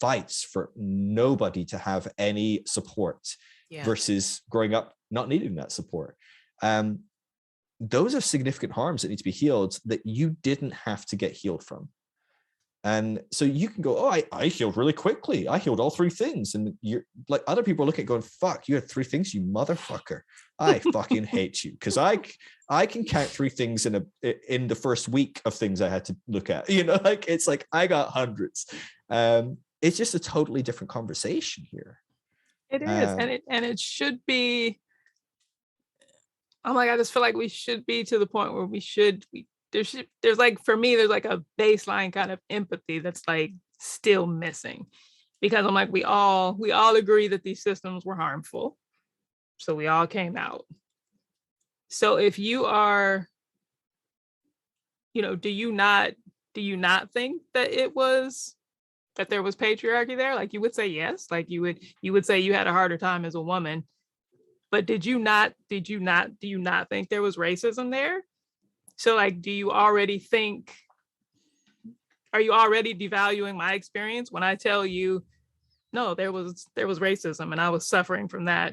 fights for nobody to have any support, versus growing up not needing that support. Those are significant harms that need to be healed, that you didn't have to get healed from. And so you can go, oh, I healed really quickly. I healed all 3 things. And you're like, other people are looking at going, fuck, you had 3 things, you motherfucker. I fucking hate you. Because I can count 3 things in the first week of things I had to look at. Like, it's like I got hundreds. It's just a totally different conversation here. It is. And it should be. I'm like, I just feel like we should be to the point where there's like, for me, there's like a baseline kind of empathy that's like still missing, because I'm like, we all agree that these systems were harmful. So we all came out. So if you are, do you not think that there was patriarchy there? Like, you would say yes. Like, you would say you had a harder time as a woman. But do you not think there was racism there? So like, are you already devaluing my experience when I tell you, no, there was racism and I was suffering from that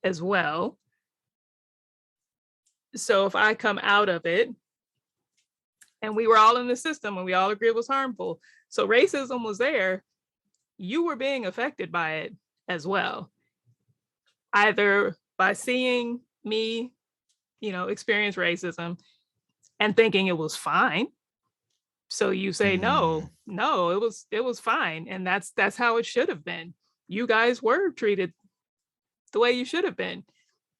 as well? So if I come out of it and we were all in the system and we all agree it was harmful, so racism was there, you were being affected by it as well. Either by seeing me, experience racism and thinking it was fine. So you say, no, it was fine. And that's how it should have been. You guys were treated the way you should have been.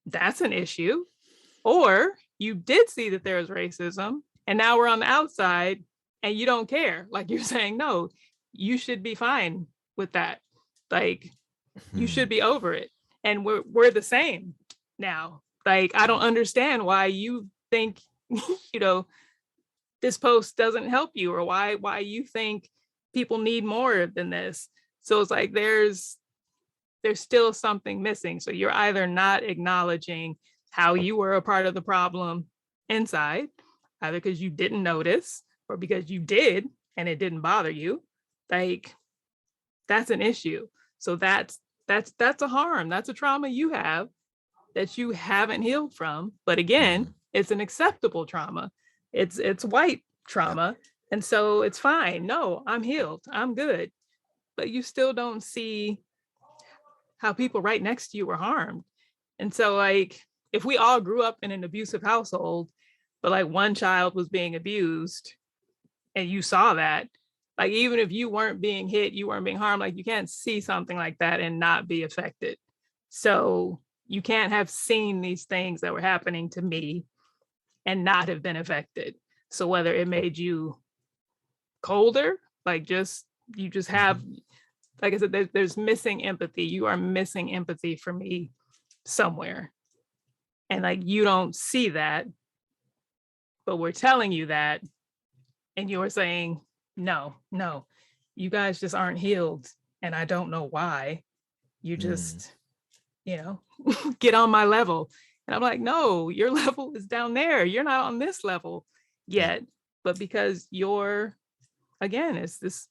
That's an issue. Or you did see that there was racism and now we're on the outside and you don't care. Like, you're saying, no, you should be fine with that. Like, you should be over it. And we're the same now. Like, I don't understand why you think, this post doesn't help you, or why you think people need more than this. So it's like, there's still something missing. So you're either not acknowledging how you were a part of the problem inside, either because you didn't notice or because you did and it didn't bother you. Like, that's an issue. So that's a harm. That's a trauma you have that you haven't healed from. But again, it's an acceptable trauma. It's white trauma. And so it's fine. No, I'm healed. I'm good. But you still don't see how people right next to you were harmed. And so, like, if we all grew up in an abusive household, but like one child was being abused and you saw that, like, even if you weren't being hit, you weren't being harmed, like, you can't see something like that and not be affected. So you can't have seen these things that were happening to me and not have been affected. So whether it made you colder, like, you just have, like I said, there's missing empathy. You are missing empathy for me somewhere. And like, you don't see that, but we're telling you that. And you're saying, no, you guys just aren't healed. And I don't know why. You just, get on my level. And I'm like, no, your level is down there. You're not on this level yet. But because it's this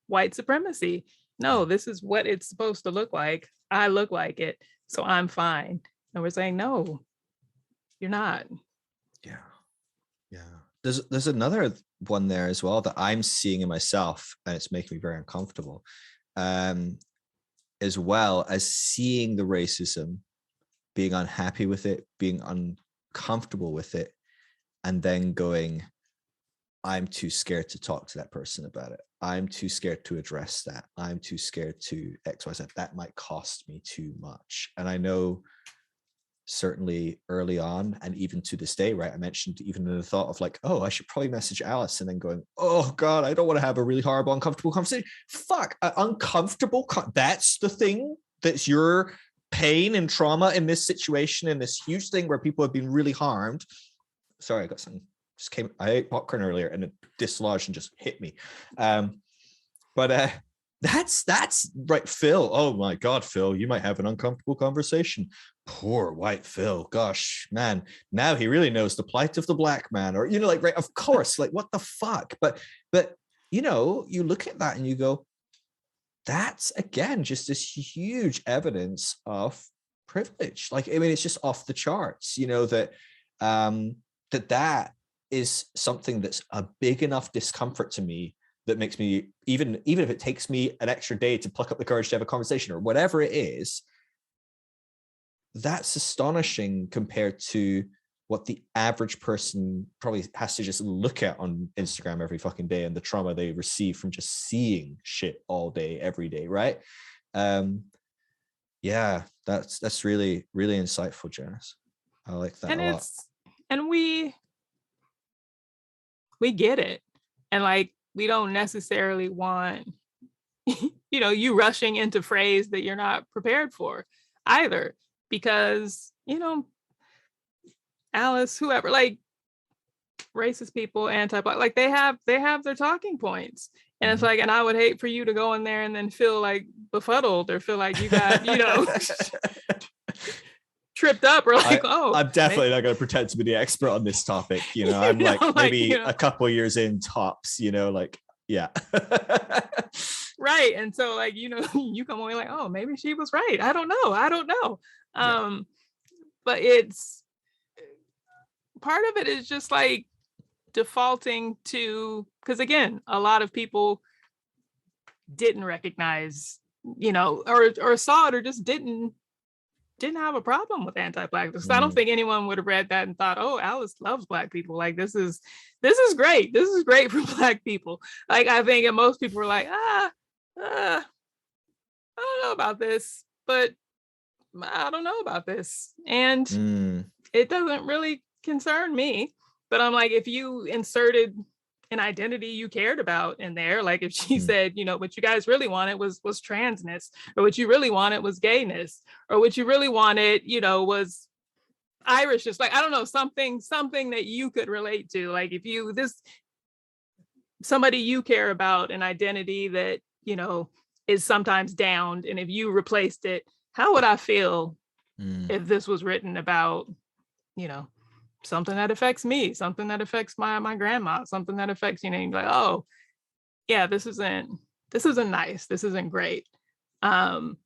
white supremacy. No, this is what it's supposed to look like. I look like it, so I'm fine. And we're saying, no, you're not. Yeah. There's another one there as well that I'm seeing in myself, and it's making me very uncomfortable. As well as seeing the racism, being unhappy with it, being uncomfortable with it, and then going, I'm too scared to talk to that person about it. I'm too scared to address that. I'm too scared to XYZ. That might cost me too much. And I know certainly early on, and even to this day, right? I mentioned even the thought of like, oh, I should probably message Alice, and then going, oh God, I don't want to have a really horrible, uncomfortable conversation. Fuck, uncomfortable. That's the thing. That's your pain and trauma in this situation, in this huge thing where people have been really harmed. Sorry, I got something. I ate popcorn earlier and it dislodged and just hit me. But that's right, Phil. Oh my God, Phil, you might have an uncomfortable conversation. Poor white Phil. Gosh, man, now he really knows the plight of the black man. Or, like, right, of course, like, what the fuck? But you look at that and you go, that's again just this huge evidence of privilege. Like, I mean, it's just off the charts, that that is something that's a big enough discomfort to me that makes me, even if it takes me an extra day to pluck up the courage to have a conversation or whatever it is, that's astonishing compared to what the average person probably has to just look at on Instagram every fucking day, and the trauma they receive from just seeing shit all day, every day, right? Yeah, that's really, really insightful, Janice. I like that And a lot. And we get it. And like, we don't necessarily want, you rushing into phrase that you're not prepared for either, because, Alice, whoever, like, racist people, anti-black, like, they have their talking points. And it's like, and I would hate for you to go in there and then feel like befuddled, or feel like you got, tripped up, or like, I'm definitely not going to pretend to be the expert on this topic. I'm like maybe a couple years in tops, like, yeah. Right. And so, like, you come away like, oh, maybe she was right. I don't know. Yeah. But it's, part of it is just like defaulting to, because again, a lot of people didn't recognize, or saw it, or just didn't have a problem with anti-blackness. I don't think anyone would have read that and thought, oh, Alice loves Black people. Like, this is great. This is great for Black people. Like, I think most people were like, I don't know about this, but I don't know about this. And it doesn't really concern me. But I'm like, if you inserted an identity you cared about in there, like if she said, what you guys really wanted was transness, or what you really wanted was gayness, or what you really wanted, was Irish, just like, I don't know, something that you could relate to. Like, if you, somebody you care about, an identity that, is sometimes downed, and if you replaced it, how would I feel if this was written about, something that affects me, something that affects my grandma, something that affects, you're like, oh yeah, this isn't nice, this isn't great. And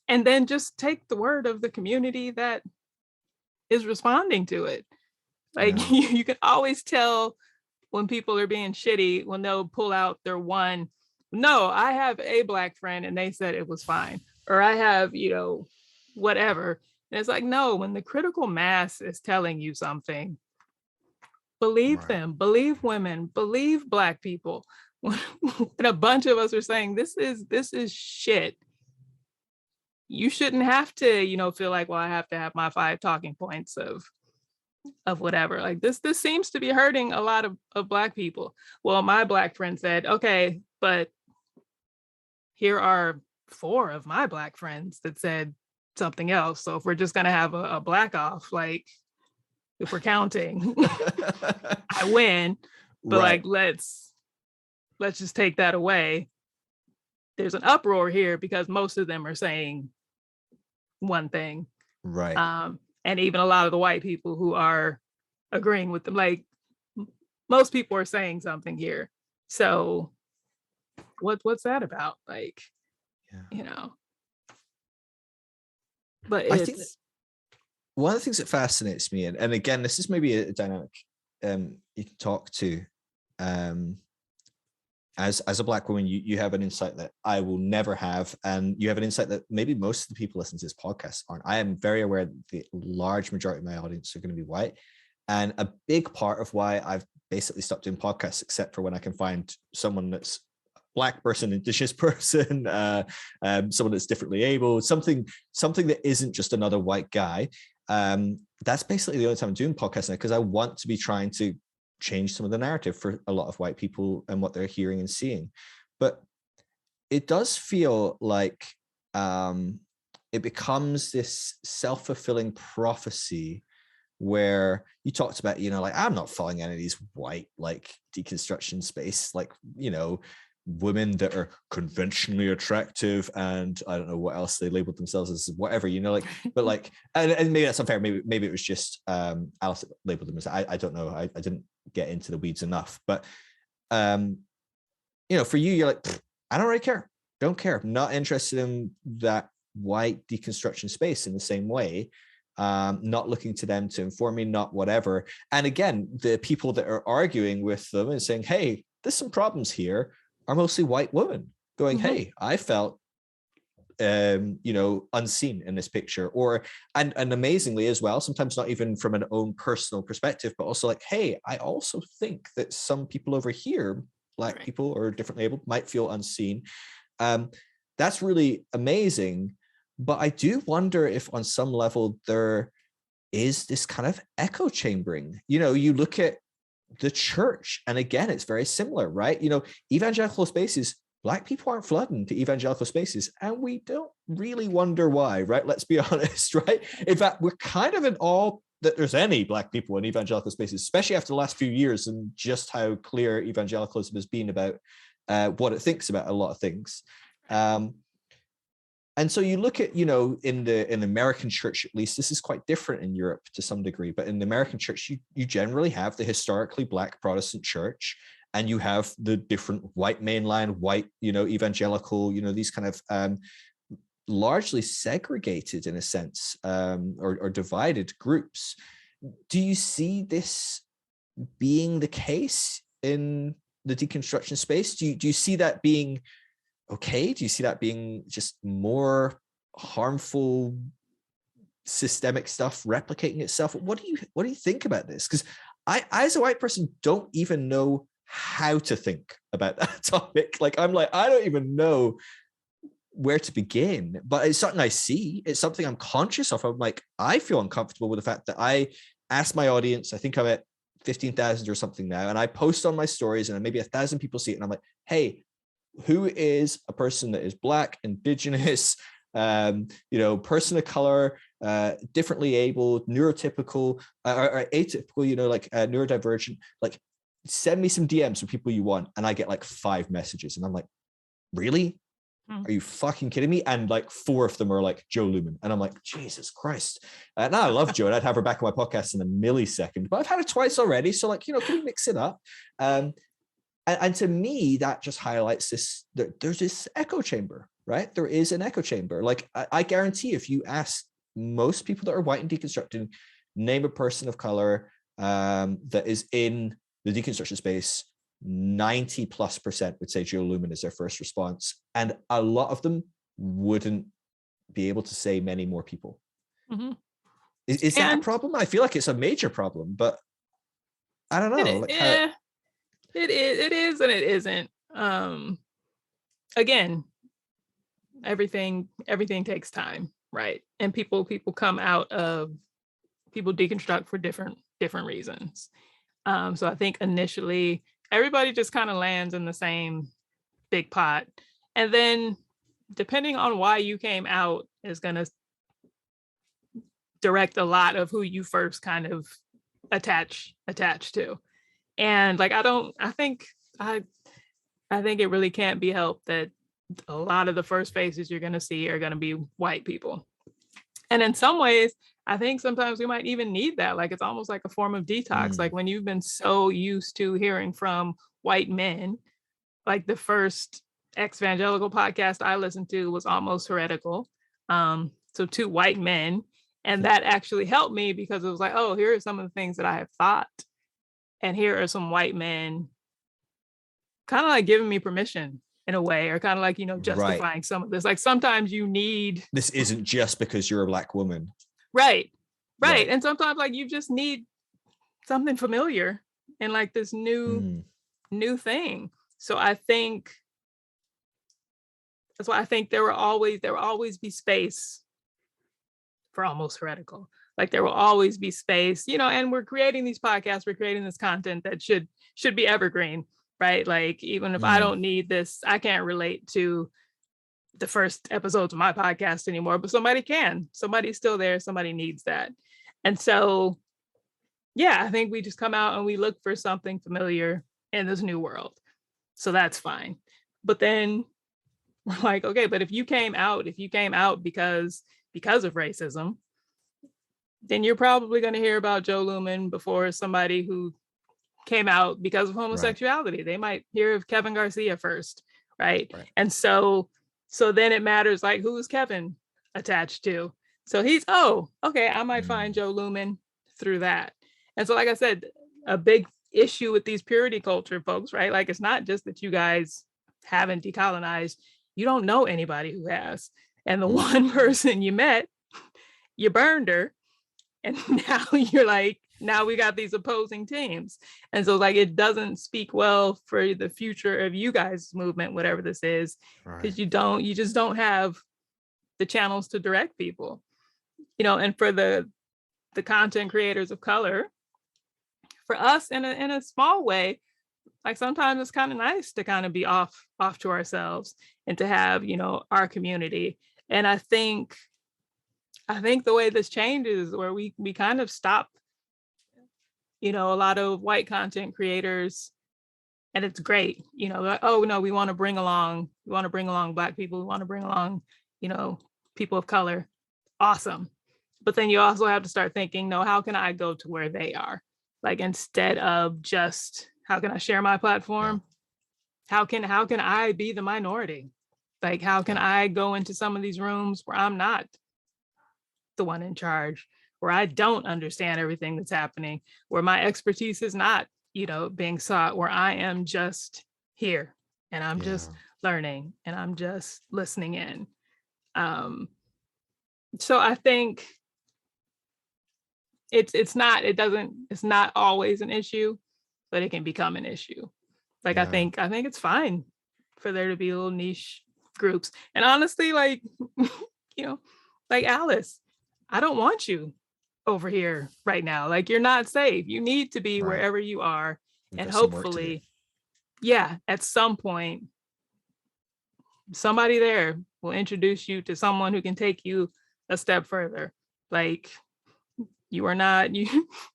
then just take the word of the community that is responding to it. Like, you can always tell when people are being shitty when they'll pull out their one, no, I have a Black friend and they said it was fine, or I have, whatever. And it's like, no, when the critical mass is telling you something, believe them, believe women, believe Black people. When a bunch of us are saying this is shit, you shouldn't have to, feel like, well, I have to have my 5 talking points of whatever. Like, this seems to be hurting a lot of Black people. Well, my Black friend said, okay, but here are 4 of my Black friends that said something else. So if we're just going to have a Black off, like, if we're counting, I win. But like, let's just take that away. There's an uproar here because most of them are saying one thing. Right. And even a lot of the white people who are agreeing with them, like, most people are saying something here. So what's that about? Like, but I think one of the things that fascinates me, and again, this is maybe a dynamic you can talk to, as a Black woman, you have an insight that I will never have, and you have an insight that maybe most of the people listening to this podcast aren't. I am very aware that the large majority of my audience are going to be white, and a big part of why I've basically stopped doing podcasts, except for when I can find someone that's Black person, Indigenous person, someone that's differently able, something that isn't just another white guy. That's basically the only time I'm doing podcasts now, because I want to be trying to change some of the narrative for a lot of white people and what they're hearing and seeing. But it does feel like it becomes this self-fulfilling prophecy where you talked about, like, I'm not following any of these white, like, deconstruction space, like, women that are conventionally attractive, and I don't know what else they labeled themselves as, whatever, like, but like, and maybe that's unfair. Maybe it was just Alice that labeled them as, I don't know. I didn't get into the weeds enough, but for you, you're like, I don't really care. Don't care. I'm not interested in that white deconstruction space in the same way. Not looking to them to inform me, not whatever. And again, the people that are arguing with them and saying, hey, there's some problems here, are mostly white women going, hey, I felt unseen in this picture, or and amazingly as well, sometimes not even from an own personal perspective, but also like, hey, I also think that some people over here, Black people or differently abled, might feel unseen. That's really amazing. But I do wonder if on some level there is this kind of echo chambering. You look at the church, and again, it's very similar, right? Evangelical spaces, Black people aren't flooding to evangelical spaces, and we don't really wonder why, right? Let's be honest, right? In fact, we're kind of in awe that there's any Black people in evangelical spaces, especially after the last few years and just how clear evangelicalism has been about what it thinks about a lot of things. And so you look at, in the American church, at least, this is quite different in Europe to some degree, but in the American church, you generally have the historically Black Protestant church, and you have the different white mainline, white, evangelical, these kind of largely segregated, in a sense, or divided groups. Do you see this being the case in the deconstruction space? Do you see that being okay? Do you see that being just more harmful, systemic stuff replicating itself? What do you think about this? Because I, as a white person, don't even know how to think about that topic. Like, I'm like, I don't even know where to begin, but it's something I see. It's something I'm conscious of. I'm like, I feel uncomfortable with the fact that I asked my audience, I think I'm at 15,000 or something now, and I post on my stories and maybe 1,000 people see it, and I'm like, hey, who is a person that is Black, Indigenous, person of color, differently abled, neurotypical, or atypical, like neurodivergent, like send me some DMs from people you want. And I get like 5 messages, and I'm like, really? Are you fucking kidding me? And like 4 of them are like Joe Lumen. And I'm like, Jesus Christ. Now I love Joe, and I'd have her back on my podcast in a millisecond, but I've had it twice already. So like, can we mix it up? And to me, that just highlights this, there's this echo chamber, right? There is an echo chamber. Like, I guarantee if you ask most people that are white and deconstructing, name a person of color that is in the deconstruction space, 90+% would say Joe Lumen is their first response. And a lot of them wouldn't be able to say many more people. Mm-hmm. Is that a problem? I feel like it's a major problem, but I don't know. It is and it isn't. Again, everything takes time, right? And people deconstruct for different reasons. So I think initially everybody just kind of lands in the same big pot, and then depending on why you came out is going to direct a lot of who you first kind of attach to. And like, I think it really can't be helped that a lot of the first faces you're going to see are going to be white people. And in some ways, I think sometimes we might even need that. Like, it's almost like a form of detox. Like, when you've been so used to hearing from white men, like the first ex-evangelical podcast I listened to was Almost Heretical. So 2 white men. And that actually helped me, because it was like, oh, here are some of the things that I have thought. And here are some white men kind of like giving me permission in a way, or kind of like, justifying some of this. Like, sometimes you need... This isn't just because you're a Black woman. Right. And sometimes like you just need something familiar and like this new thing. So I think that's why I think there will always be space for Almost Heretical. Like, there will always be space, and we're creating these podcasts, we're creating this content that should be evergreen, right? Like, even if I don't need this, I can't relate to the first episodes of my podcast anymore, but somebody can. Somebody's still there. Somebody needs that. And so, yeah, I think we just come out and we look for something familiar in this new world. So that's fine. But then we're like, okay, but if you came out because of racism, then you're probably going to hear about Joe Lumen before somebody who came out because of homosexuality. Right. They might hear of Kevin Garcia first, right? And so then it matters, like, who's Kevin attached to? So he's, oh, okay, I might find Joe Lumen through that. And so, like I said, a big issue with these purity culture folks, right? Like, it's not just that you guys haven't decolonized, you don't know anybody who has. And the one person you met, you burned her. And now you're like, now we got these opposing teams. And so like, it doesn't speak well for the future of you guys' movement, whatever this is, because you just don't have the channels to direct people, and for the content creators of color, for us in a small way, like sometimes it's kind of nice to kind of be off to ourselves and to have, our community. And I think the way this changes is where we kind of stop, a lot of white content creators, and it's great, like, oh no, we want to bring along Black people, we want to bring along, people of color. Awesome. But then you also have to start thinking, no, how can I go to where they are? Like, instead of just, how can I share my platform? How can I be the minority? Like, how can I go into some of these rooms where I'm not the one in charge, where I don't understand everything that's happening, where my expertise is not, being sought, where I am just here and I'm just learning and I'm just listening in. So I think it's not always an issue, but it can become an issue. Like, I think it's fine for there to be little niche groups. And honestly, like, like Alice, I don't want you over here right now. Like, you're not safe. You need to be wherever you are. And hopefully, at some point, somebody there will introduce you to someone who can take you a step further. Like, you are not, you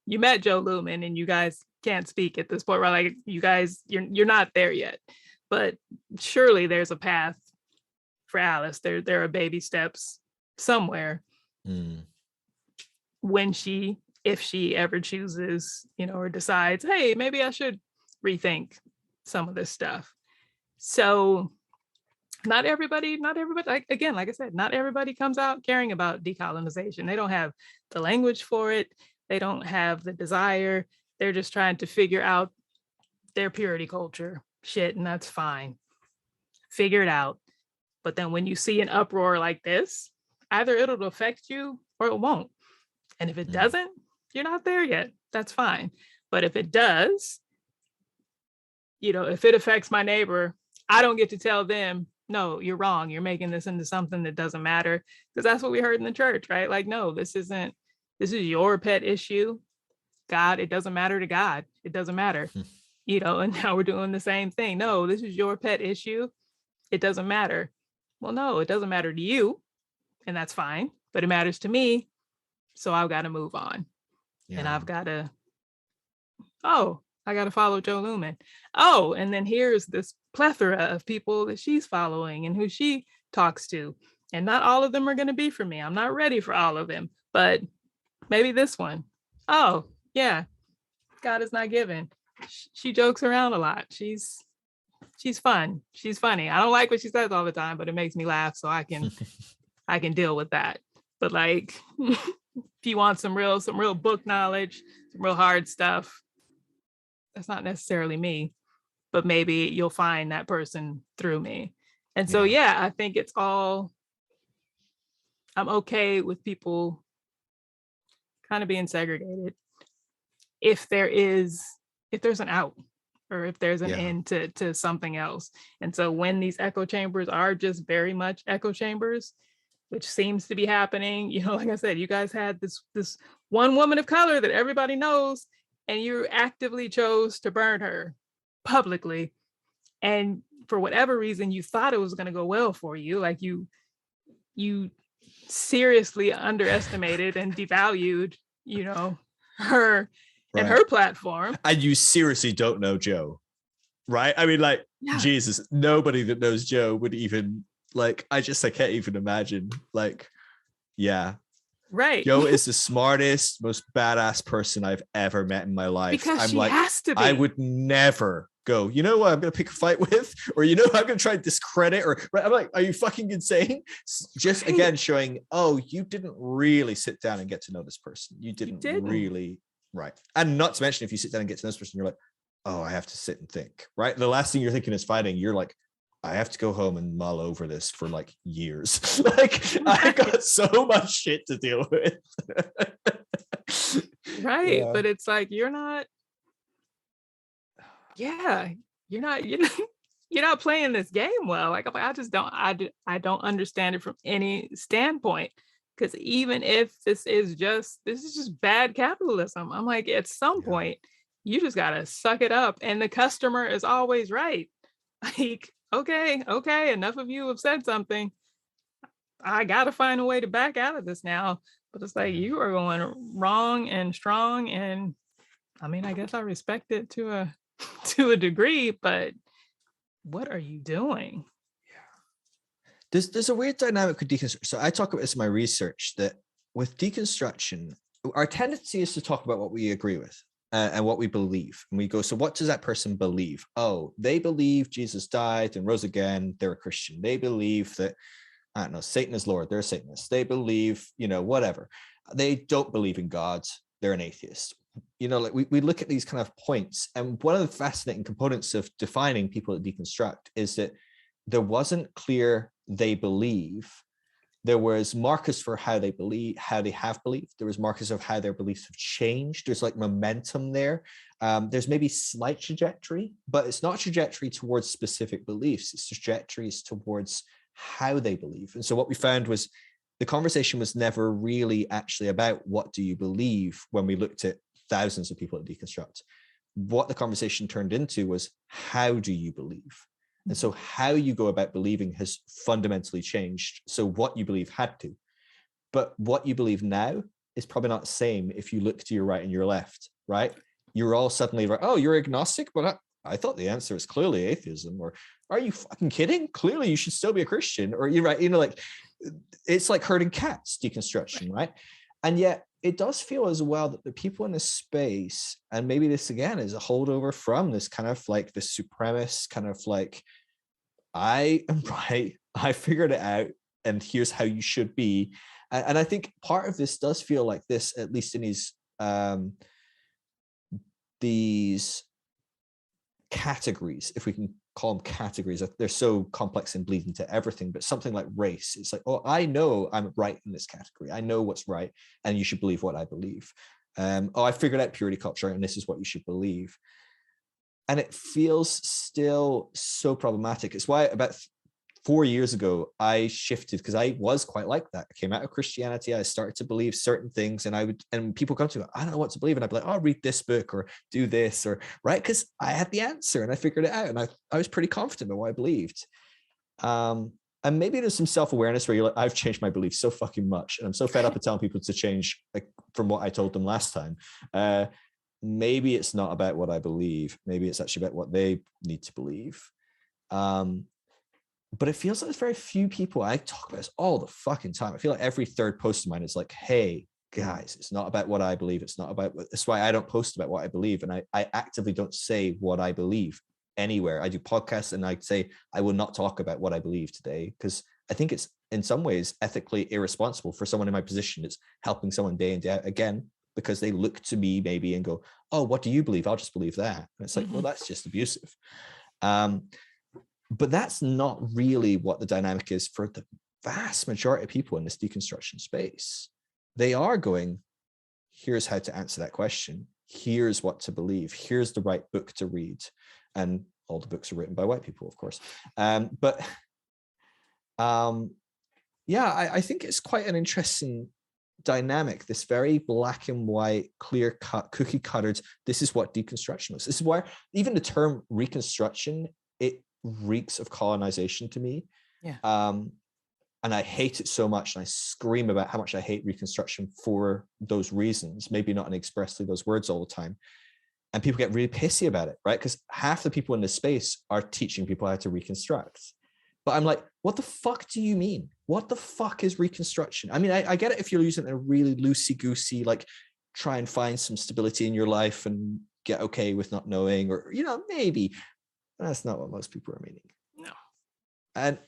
met Joe Lumen and you guys can't speak at this point, right? Like, you guys, you're not there yet, but surely there's a path for Alice. There are baby steps somewhere when if she ever chooses, or decides, hey, maybe I should rethink some of this stuff. So not everybody, like, again, like I said, not everybody comes out caring about decolonization. They don't have the language for it. They don't have the desire. They're just trying to figure out their purity culture shit, and that's fine. Figure it out. But then when you see an uproar like this, either it'll affect you or it won't. And if it doesn't, you're not there yet. That's fine. But if it does, if it affects my neighbor, I don't get to tell them, no, you're wrong. You're making this into something that doesn't matter. Because that's what we heard in the church, right? Like, no, this is your pet issue. God, it doesn't matter to God. It doesn't matter. And now we're doing the same thing. No, this is your pet issue. It doesn't matter. Well, no, it doesn't matter to you. And that's fine. But it matters to me. So I've got to move on. And I've got to, I got to follow Joe Lumen. Oh, and then here's this plethora of people that she's following and who she talks to. And not all of them are going to be for me. I'm not ready for all of them, but maybe this one. Oh, yeah. God is not given. She jokes around a lot. She's fun. She's funny. I don't like what she says all the time, but it makes me laugh. So I can deal with that. But like, if you want some real book knowledge, some real hard stuff, that's not necessarily me, but maybe you'll find that person through me. And so, I think I'm okay with people kind of being segregated if there's an out, or if there's an end to something else. And so when these echo chambers are just very much echo chambers, which seems to be happening, like I said, you guys had this one woman of color that everybody knows, and you actively chose to burn her publicly. And for whatever reason, you thought it was going to go well for you. Like, you seriously underestimated and devalued, her and her platform. And you seriously don't know Joe, right? I mean, like, Jesus, nobody that knows Joe would even, like, I can't even imagine. Like, right. Joe is the smartest, most badass person I've ever met in my life. Because she has to be. I would never go, what I'm going to pick a fight with, or, I'm going to try to discredit, or I'm like, are you fucking insane? Just again, showing, you didn't really sit down and get to know this person. You didn't really, right. And not to mention, if you sit down and get to know this person, you're like, oh, I have to sit and think, right? The last thing you're thinking is fighting. You're like, I have to go home and mull over this for like years. Like, I got so much shit to deal with. Right. Yeah. But it's like, you're not, yeah, you're not, you're not playing this game well. Like, I just don't, I don't understand it from any standpoint. Because even if this is just bad capitalism, I'm like, at some Yeah. point, you just gotta suck it up, and the customer is always right. Like, okay, enough of you have said something. I gotta find a way to back out of this now. But it's like, Yeah. you are going wrong and strong, and I mean, I guess I respect it to a to a degree, but what are you doing? There's a weird dynamic with deconstruction. So I talk about this in my research, that with deconstruction, our tendency is to talk about what we agree with and what we believe. And we go, so what does that person believe? Oh, they believe Jesus died and rose again. They're a Christian. They believe that, I don't know, Satan is Lord. They're a Satanist. They believe, whatever. They don't believe in God. They're an atheist. Like we look at these kind of points. And one of the fascinating components of defining people that deconstruct is that there wasn't clear they believe. There was markers for how they believe, how they have believed. There was markers of how their beliefs have changed. There's like momentum there. There's maybe slight trajectory, but it's not trajectory towards specific beliefs. It's trajectories towards how they believe. And so what we found was the conversation was never really actually about what do you believe when we looked at thousands of people at Deconstruct. What the conversation turned into was, how do you believe? And so how you go about believing has fundamentally changed. So what you believe had to, but what you believe now is probably not the same if you look to your right and your left, right? You're all suddenly like, oh, you're agnostic, but I thought the answer is clearly atheism. Or are you fucking kidding? Clearly you should still be a Christian. Or you're right, like it's like herding cats, deconstruction, right? And yet it does feel as well that the people in this space, and maybe this again is a holdover from this kind of like the supremacist kind of like, I am right, I figured it out, and here's how you should be. And I think part of this does feel like this, at least in these categories, if we can call them categories. They're so complex and bleed into everything, but something like race, it's like, oh, I know I'm right in this category. I know what's right, and you should believe what I believe. Oh, I figured out purity culture, and this is what you should believe. And it feels still so problematic. It's why about 4 years ago, I shifted, because I was quite like that. I came out of Christianity. I started to believe certain things, and people come to me, I don't know what to believe. And I'd be like, oh, read this book or do this, or right. Cause I had the answer and I figured it out. And I was pretty confident about what I believed. And maybe there's some self-awareness where you're like, I've changed my beliefs so fucking much. And I'm so fed up of telling people to change, like, from what I told them last time. Maybe it's not about what I believe. Maybe it's actually about what they need to believe. But it feels like there's very few people. I talk about this all the fucking time. I feel like every third post of mine is like, hey, guys, it's not about what I believe. It's not about, that's why I don't post about what I believe. And I actively don't say what I believe anywhere. I do podcasts and I say, I will not talk about what I believe today, because I think it's in some ways ethically irresponsible for someone in my position that's helping someone day in, day out, again, because they look to me maybe and go, oh, what do you believe? I'll just believe that. And it's like, well, that's just abusive. But that's not really what the dynamic is for the vast majority of people in this deconstruction space. They are going, here's how to answer that question. Here's what to believe. Here's the right book to read. And all the books are written by white people, of course. I think it's quite an interesting dynamic, this very black and white, clear cut, cookie cuttered, this is what deconstruction is. This is why even the term reconstruction, it reeks of colonization to me. Yeah. And I hate it so much, and I scream about how much I hate reconstruction for those reasons, maybe not in expressly those words all the time. And people get really pissy about it, right? Because half the people in this space are teaching people how to reconstruct. But I'm like, what the fuck do you mean? What the fuck is reconstruction? I mean, I get it if you're using a really loosey-goosey, like, try and find some stability in your life and get okay with not knowing, or, maybe. That's not what most people are meaning. No. And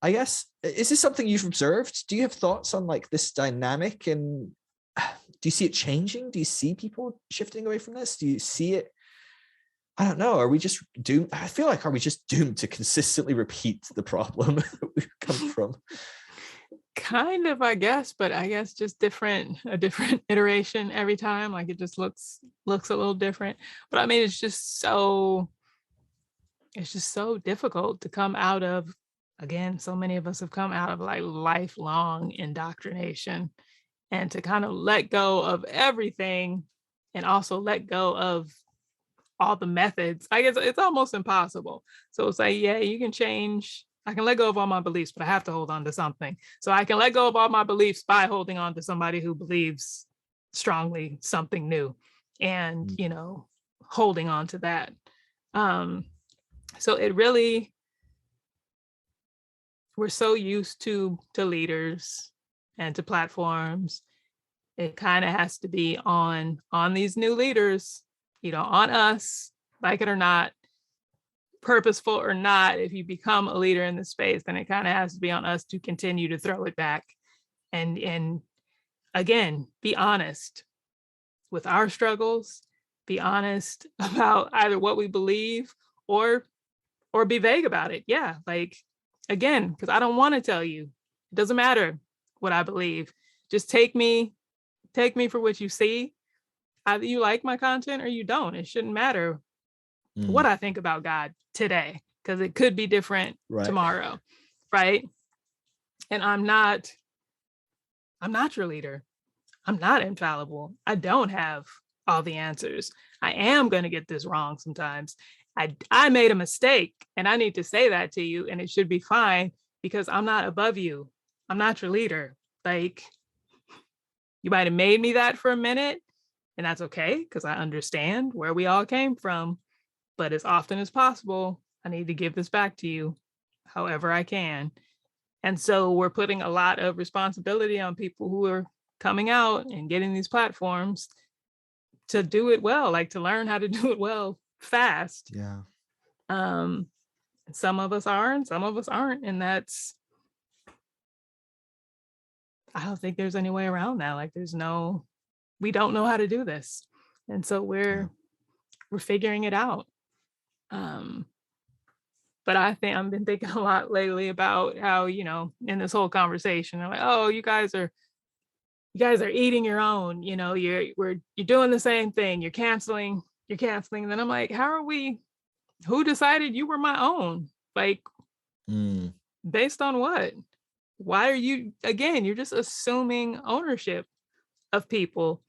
I guess, is this something you've observed? Do you have thoughts on like this dynamic, and do you see it changing? Do you see people shifting away from this? Do you see it I don't know. Are we just doomed? I feel like, are we just doomed to consistently repeat the problem that we've come from? Kind of, I guess, but I guess just a different iteration every time. Like it just looks a little different. But I mean, it's just so difficult to come out of, again, so many of us have come out of like lifelong indoctrination, and to kind of let go of everything and also let go of all the methods. I guess it's almost impossible. So it's like, yeah, you can change. I can let go of all my beliefs, but I have to hold on to something. So I can let go of all my beliefs by holding on to somebody who believes strongly something new, and, Mm. you know, holding on to that. Um, so it really, we're so used to leaders and to platforms. It kind of has to be on these new leaders, you know, on us, like it or not, purposeful or not. If you become a leader in the space, then it kind of has to be on us to continue to throw it back, and again, be honest with our struggles, be honest about either what we believe, or be vague about it. Yeah, like, again, because I don't want to tell you. It doesn't matter what I believe. Just take me for what you see. Either you like my content or you don't. It shouldn't matter Mm. what I think about God today, because it could be different Right. tomorrow, right? And I'm not your leader. I'm not infallible. I don't have all the answers. I am going to get this wrong sometimes. I made a mistake, and I need to say that to you, and it should be fine, because I'm not above you. I'm not your leader. Like, you might have made me that for a minute, and that's okay, because I understand where we all came from. But as often as possible, I need to give this back to you however I can. And so we're putting a lot of responsibility on people who are coming out and getting these platforms to do it well, like to learn how to do it well fast. Yeah. Um, some of us are and some of us aren't. And that's, I don't think there's any way around that. Like we don't know how to do this. And so Yeah. we're figuring it out. Um, but I think I've been thinking a lot lately about how, you know, in this whole conversation, they're like, oh, you guys are eating your own, you know, you're doing the same thing, you're canceling. And then I'm like, who decided you were my own? Like, Mm. based on what? Why are you, again, you're just assuming ownership of people.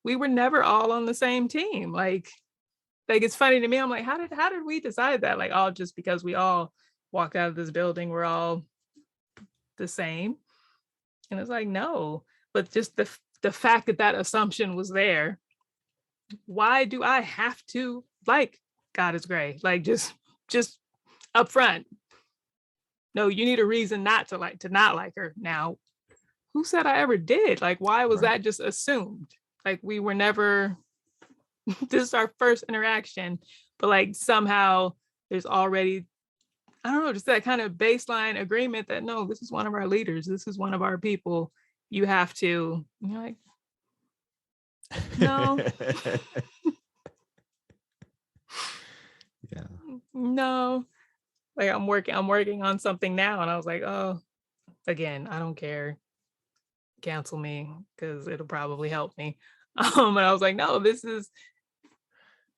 We were never all on the same team. Like it's funny to me. I'm like, how did we decide that? Like, all just because we all walked out of this building, we're all the same. And it's like, no, but just the fact that that assumption was there. Why do I have to like God is gray? Like, just up front. No, you need a reason to not like her. Now, who said I ever did? Like, why was Right. that just assumed? Like, we were never, this is our first interaction, but like somehow there's already, I don't know, just that kind of baseline agreement that no, this is one of our leaders, this is one of our people. You have to, you're like, no, Yeah. no. Like I'm working on something now, and I was like, oh, again, I don't care. Cancel me because it'll probably help me. And I was like, no, this is,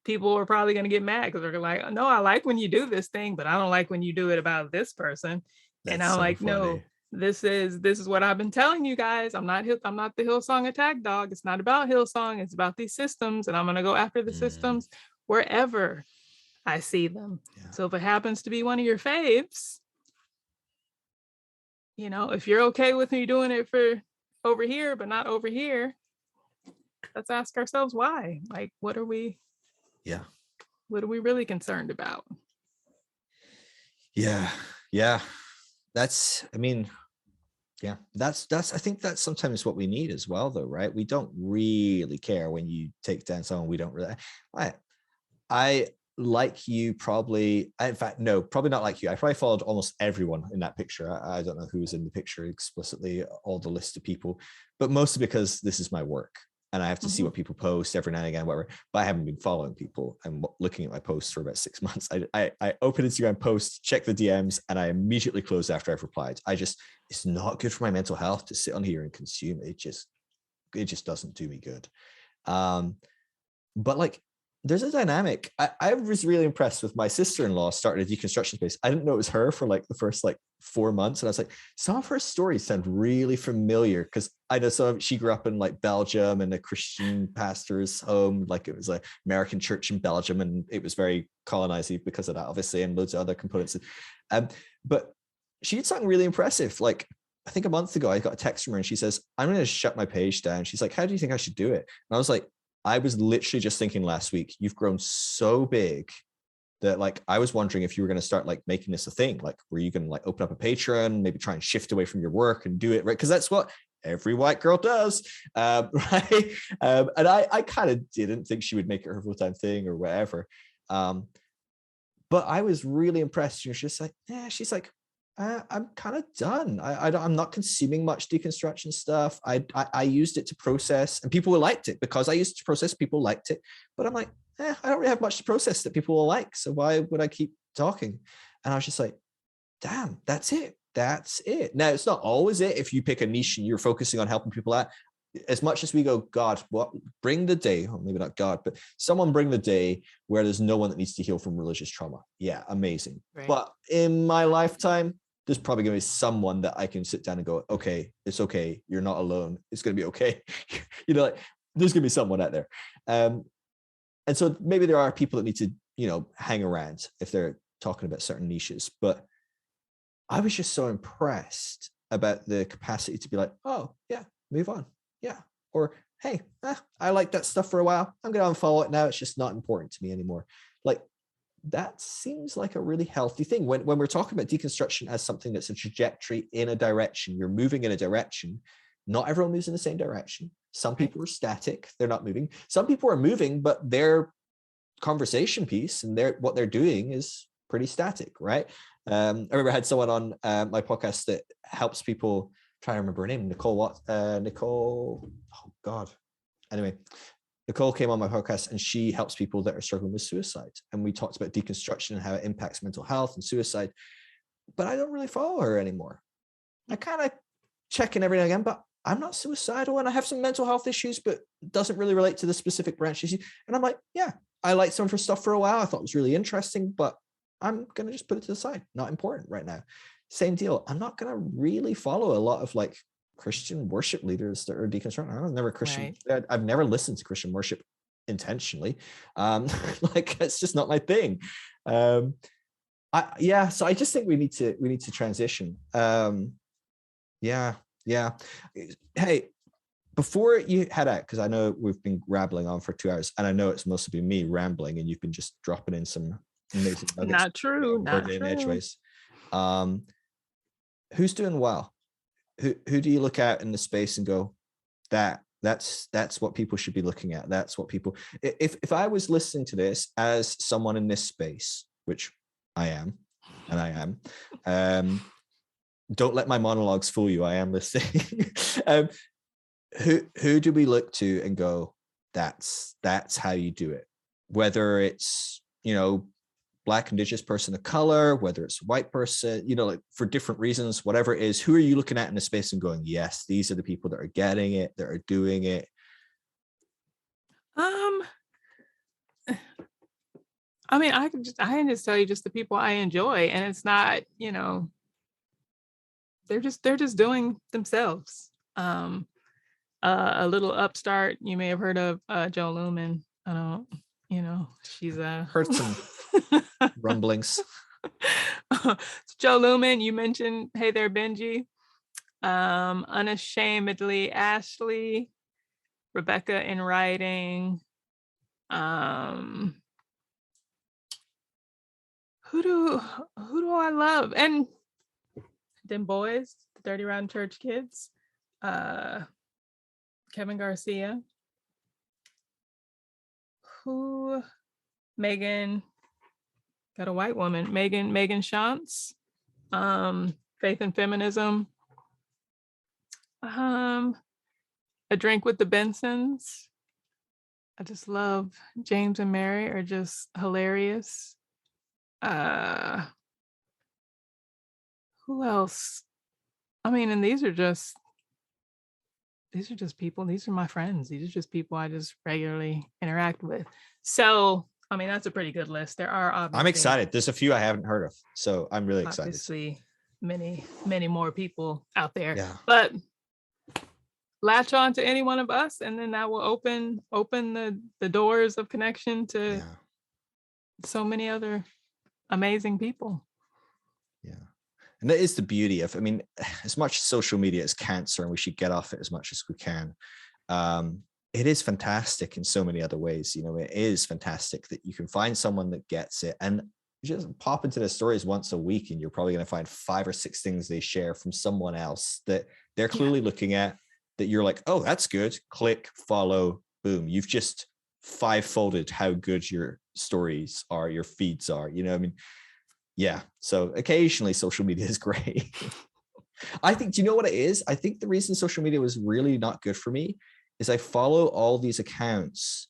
people are probably going to get mad because they're like, no, I like when you do this thing, but I don't like when you do it about this person. And That's I'm so like, no, funny. this is what I've been telling you guys. I'm not the Hillsong attack dog. It's not about Hillsong. It's about these systems, and I'm going to go after the Mm. systems wherever I see them. Yeah. So if it happens to be one of your faves, you know, if you're okay with me doing it for over here, but not over here, let's ask ourselves why. Like, Yeah. what are we really concerned about? Yeah. Yeah. That's, I mean, yeah, I think that's sometimes what we need as well, though, right? We don't really care when you take down someone. We don't really, I, I like you probably, in fact, no, probably not like you. I probably followed almost everyone in that picture. I don't know who was in the picture explicitly, all the list of people, but mostly because this is my work. and I have to see what people post every now and again, whatever. But I haven't been following people and looking at my posts for about 6 months. I open Instagram posts, check the DMs, and I immediately close after I've replied. It's not good for my mental health to sit on here and consume. It just doesn't do me good. But like, there's a dynamic. I was really impressed with my sister-in-law started a deconstruction space. I didn't know it was her for like the first like 4 months. And I was like, some of her stories sound really familiar, because I know she grew up in like Belgium in a Christian pastor's home. Like it was an American church in Belgium, and it was very colonizing because of that, obviously, and loads of other components. But she did something really impressive. Like, I think a month ago, I got a text from her and she says, I'm going to shut my page down. She's like, how do you think I should do it? And I was like, I was literally just thinking last week, you've grown so big that like, I was wondering if you were going to start like making this a thing. Like, were you going to like open up a Patreon, maybe try and shift away from your work and do it, right? Because that's what every white girl does, right? And I kind of didn't think she would make it her full-time thing or whatever. But I was really impressed. She's just like, yeah, she's like, I'm kind of done. I'm not consuming much deconstruction stuff. I used it to process, and people liked it because I used it to process. People liked it, but I'm like, I don't really have much to process that people will like. So why would I keep talking? And I was just like, damn, that's it. That's it. Now, it's not always it. If you pick a niche and you're focusing on helping people out, as much as we go, God, what bring the day, or maybe not God, but someone bring the day where there's no one that needs to heal from religious trauma. Yeah, amazing. Right. But in my lifetime, there's probably going to be someone that I can sit down and go, okay, it's okay. You're not alone. It's going to be okay. Like there's going to be someone out there. And so maybe there are people that need to, hang around if they're talking about certain niches. But I was just so impressed about the capacity to be like, oh yeah, move on. Yeah. Or, hey, I liked that stuff for a while. I'm going to unfollow it now. It's just not important to me anymore. Like, that seems like a really healthy thing. When we're talking about deconstruction as something that's a trajectory in a direction, you're moving in a direction. Not everyone moves in the same direction. Some people are static. They're not moving. Some people are moving, but their conversation piece and what they're doing is pretty static, right? I remember I had someone on my podcast that helps people. Trying to remember her name, Nicole. Oh God. Anyway, Nicole came on my podcast and she helps people that are struggling with suicide. And we talked about deconstruction and how it impacts mental health and suicide. But I don't really follow her anymore. I kind of check in every now and again, but I'm not suicidal and I have some mental health issues, but doesn't really relate to the specific branch issue. And I'm like, yeah, I liked some of her stuff for a while. I thought it was really interesting, but I'm going to just put it to the side. Not important right now. Same deal. I'm not going to really follow a lot of like Christian worship leaders that are deconstructing. I was never Christian. Right. I've never listened to Christian worship intentionally. Like it's just not my thing. So I just think we need to transition. Yeah. Hey, before you head out, because I know we've been rambling on for 2 hours, and I know it's mostly been me rambling, and you've been just dropping in some amazing nuggets. Not true. Not true. Edgeways. Who's doing well? Who do you look out in the space and go, that's what people should be looking at. That's what people. If I was listening to this as someone in this space, which I am, and I am, don't let my monologues fool you. I am listening. Who do we look to and go, that's how you do it? Whether it's Black, Indigenous person of color, whether it's a white person, like for different reasons, whatever it is, who are you looking at in the space and going, yes, these are the people that are getting it, that are doing it? I mean, I can just tell you just the people I enjoy, and it's not, they're just doing themselves. A little upstart, you may have heard of Joe Lumen. I don't, she's heard some rumblings. Joe Lumen, you mentioned Hey There Benji, Unashamedly Ashley, Rebecca in Writing, who do I love? And them boys, the Dirty Rotten Church Kids, Kevin Garcia, Megan, got a white woman, Megan Shantz, Faith and Feminism, A Drink with the Bensons. I just love James and Mary are just hilarious. Uh who else? I mean, and these are just people, these are my friends. These are just people I just regularly interact with. So, I mean, that's a pretty good list. There are I'm obviously excited. There's a few I haven't heard of, so I'm really excited. obviously many more people out there. Yeah. But latch on to any one of us, and then that will open the doors of connection to Yeah. so many other amazing people. Yeah. And that is the beauty of, I mean, as much social media is cancer and we should get off it as much as we can. It is fantastic in so many other ways. You know, it is fantastic that you can find someone that gets it and just pop into their stories once a week and you're probably going to find 5 or 6 things they share from someone else that they're clearly looking at, that you're like, oh, that's good. Click, follow, boom. You've just 5-folded how good your stories are, your feeds are. You know, I mean, yeah. So occasionally social media is great. I think, do you know what it is? I think the reason social media was really not good for me is I follow all these accounts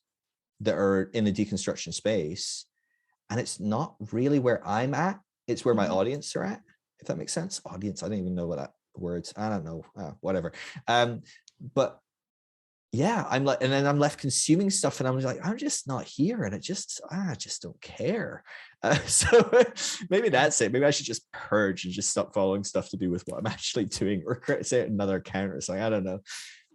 that are in the deconstruction space, and it's not really where I'm at. It's where my audience are at, if that makes sense. Audience, I don't even know what that words, I don't know, whatever. But yeah, I'm like, and then I'm left consuming stuff and I'm like, I'm just not here. And I just don't care. So maybe that's it. Maybe I should just purge and just stop following stuff to do with what I'm actually doing, or say another account or something. I don't know.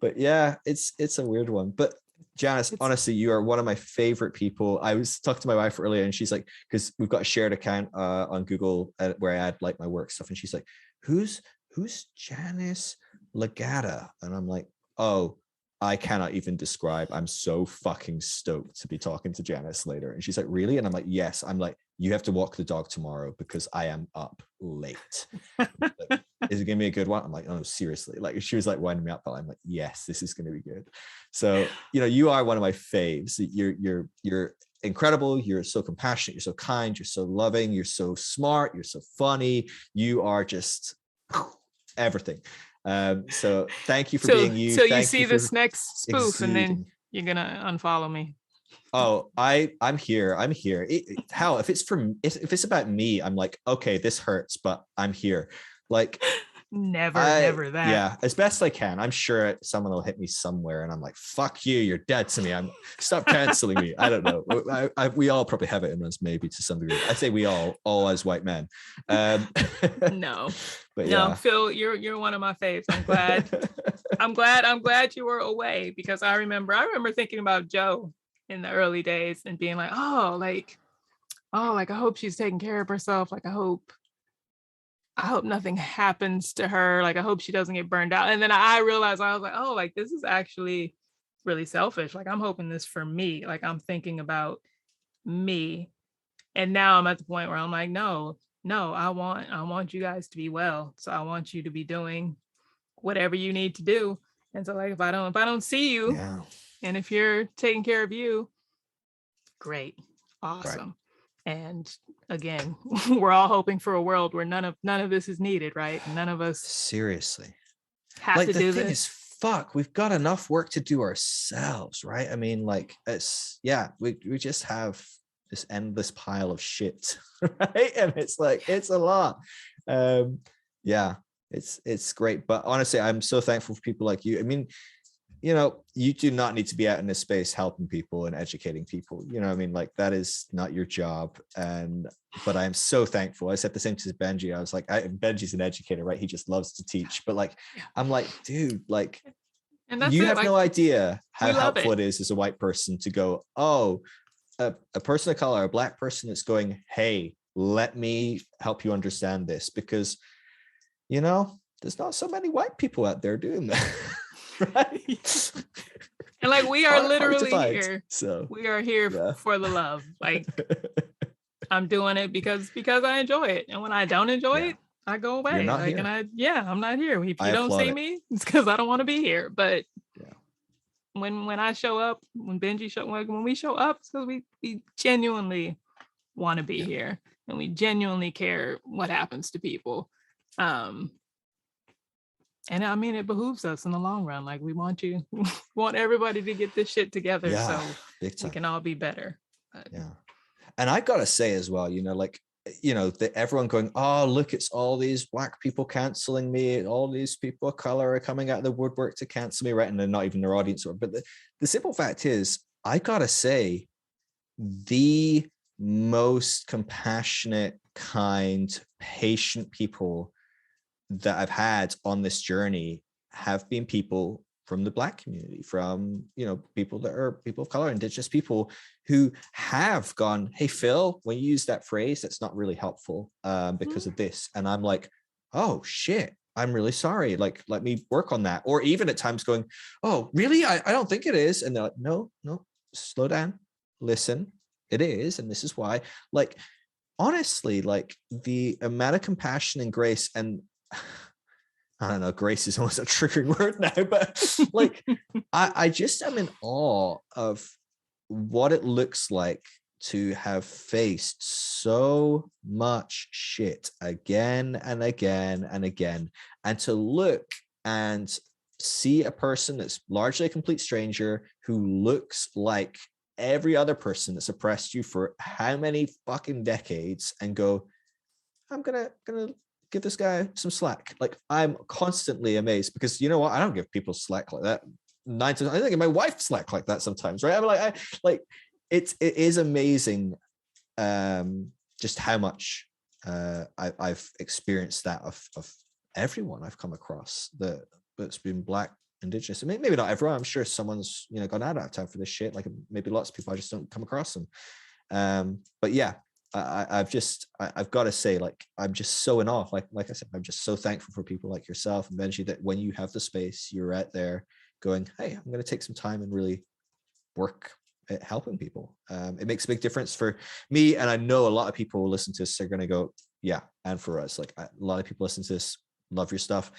But yeah, it's a weird one. But Janice, honestly, you are one of my favorite people. I was talking to my wife earlier and she's like, because we've got a shared account on Google where I add like my work stuff. And she's like, who's Janice Lagata? And I'm like, oh, I cannot even describe. I'm so fucking stoked to be talking to Janice later. And she's like, really? And I'm like, yes. I'm like, you have to walk the dog tomorrow because I am up late. Like, is it gonna be a good one? I'm like, oh, seriously. Like, she was like winding me up, but I'm like, yes, this is gonna be good. So, you know, you are one of my faves. You're incredible. You're so compassionate. You're so kind. You're so loving. You're so smart. You're so funny. You are just everything. So thank you for being you. So thank you see this next spoof and then you're gonna unfollow me. Oh, I'm here. Hell, if it's about me, I'm like, okay, this hurts, but I'm here. Like, never that. Yeah, as best I can. I'm sure someone will hit me somewhere, and I'm like, "Fuck you, you're dead to me." Stop canceling me. I don't know. We all probably have it in us, maybe to some degree. I say we all as white men. No, but yeah, Phil, you're one of my faves. I'm glad you were away, because I remember thinking about Joe in the early days and being like, I hope she's taking care of herself. Like, I hope nothing happens to her. Like, I hope she doesn't get burned out. And then I realized, I was like, oh, like, this is actually really selfish. Like, I'm hoping this for me. Like, I'm thinking about me. And now I'm at the point where I'm like, no, I want you guys to be well. So I want you to be doing whatever you need to do. And so, like, if I don't see you, and if you're taking care of you, great, awesome. Right. And again, we're all hoping for a world where none of this is needed, right? None of us seriously have to do this. The thing is, fuck, we've got enough work to do ourselves, right? I mean, like, we just have this endless pile of shit, right? And it's like, it's a lot. It's great. But honestly, I'm so thankful for people like you. I mean, you know, you do not need to be out in this space helping people and educating people. You know what I mean? Like, that is not your job. But I'm so thankful. I said the same to Benji. I was like, Benji's an educator, right? He just loves to teach. But like, I'm like, dude, like, and you have no idea how helpful it is as a white person to go, oh, a person of color, a black person that's going, hey, let me help you understand this, because, you know, there's not so many white people out there doing that. Right. And like, we are literally here. So we are here for the love. Like, I'm doing it because I enjoy it. And when I don't enjoy it, I go away. You're not like, here. and I'm not here. If you don't see me, it's because I don't want to be here. But when I show up, when we show up, it's because we genuinely want to be here, and we genuinely care what happens to people. And I mean, it behooves us in the long run. Like we want you, want everybody to get this shit together, Yeah, so big we time. can all be better. But Yeah. And I gotta say as well, like, everyone going, oh, look, it's all these black people canceling me, all these people of color are coming out of the woodwork to cancel me, right? And they're not even their audience. But the simple fact is, I gotta say, the most compassionate, kind, patient people that I've had on this journey have been people from the Black community, from people that are people of color, Indigenous people, who have gone, hey Phil, when you use that phrase, that's not really helpful because of this. And I'm like, oh shit, I'm really sorry, like let me work on that. Or even at times going, oh really, I don't think it is. And they're like, no, slow down, listen, it is, and this is why. Like, honestly, like the amount of compassion and grace, and I don't know, grace is almost a triggering word now, but like I just am in awe of what it looks like to have faced so much shit again and again and again, and to look and see a person that's largely a complete stranger who looks like every other person that's oppressed you for how many fucking decades, and go, I'm gonna give this guy some slack. Like, I'm constantly amazed, because you know what? I don't give people slack like that. I think my wife slack like that sometimes, right? I'm like, it is amazing, just how much I've experienced that of everyone I've come across that's been Black, Indigenous. I mean, maybe not everyone. I'm sure someone's gone out of time for this shit. Like maybe lots of people, I just don't come across them. But yeah, I've got to say, like, I'm just so in awe. Like I said, I'm just so thankful for people like yourself and Benji, that when you have the space, you're out there going, hey, I'm going to take some time and really work at helping people. It makes a big difference for me, and I know a lot of people who listen to this are going to go, yeah. And for us, like a lot of people listen to this, love your stuff.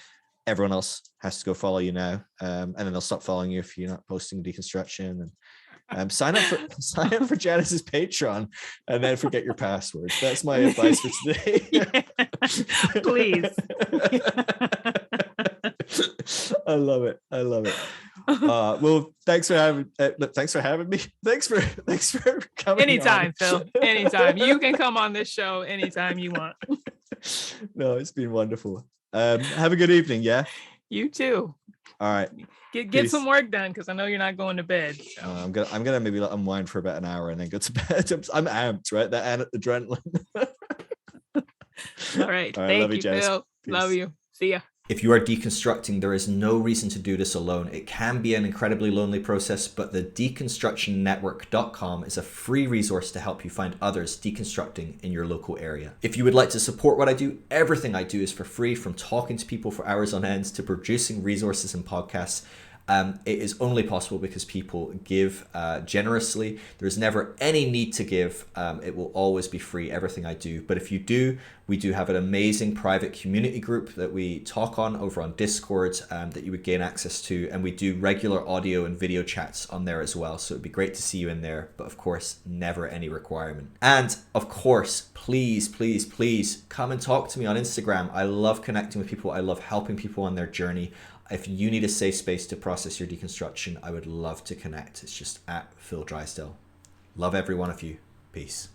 Everyone else has to go follow you now, and then they'll stop following you if you're not posting Deconstruction. And sign up for Janice's Patreon, and then forget your passwords. That's my advice for today. Please. I love it. Well, thanks for having me. Thanks for coming. Anytime, on. Phil. Anytime. You can come on this show anytime you want. No, it's been wonderful. Have a good evening. Yeah. You too. All right. Get some work done, because I know you're not going to bed. So. I'm gonna maybe unwind for about an hour and then go to bed. I'm amped, right? That adrenaline. All right. Thank you, Phil. Peace. Love you. See ya. If you are deconstructing, there is no reason to do this alone. It can be an incredibly lonely process, but the deconstructionnetwork.com is a free resource to help you find others deconstructing in your local area. If you would like to support what I do, everything I do is for free, from talking to people for hours on end to producing resources and podcasts. It is only possible because people give generously. There's never any need to give. It will always be free, everything I do. But if you do, we do have an amazing private community group that we talk on over on Discord that you would gain access to. And we do regular audio and video chats on there as well. So it'd be great to see you in there. But of course, never any requirement. And of course, please come and talk to me on Instagram. I love connecting with people. I love helping people on their journey. If you need a safe space to process your deconstruction, I would love to connect. It's just at Phil Drysdale. Love every one of you. Peace.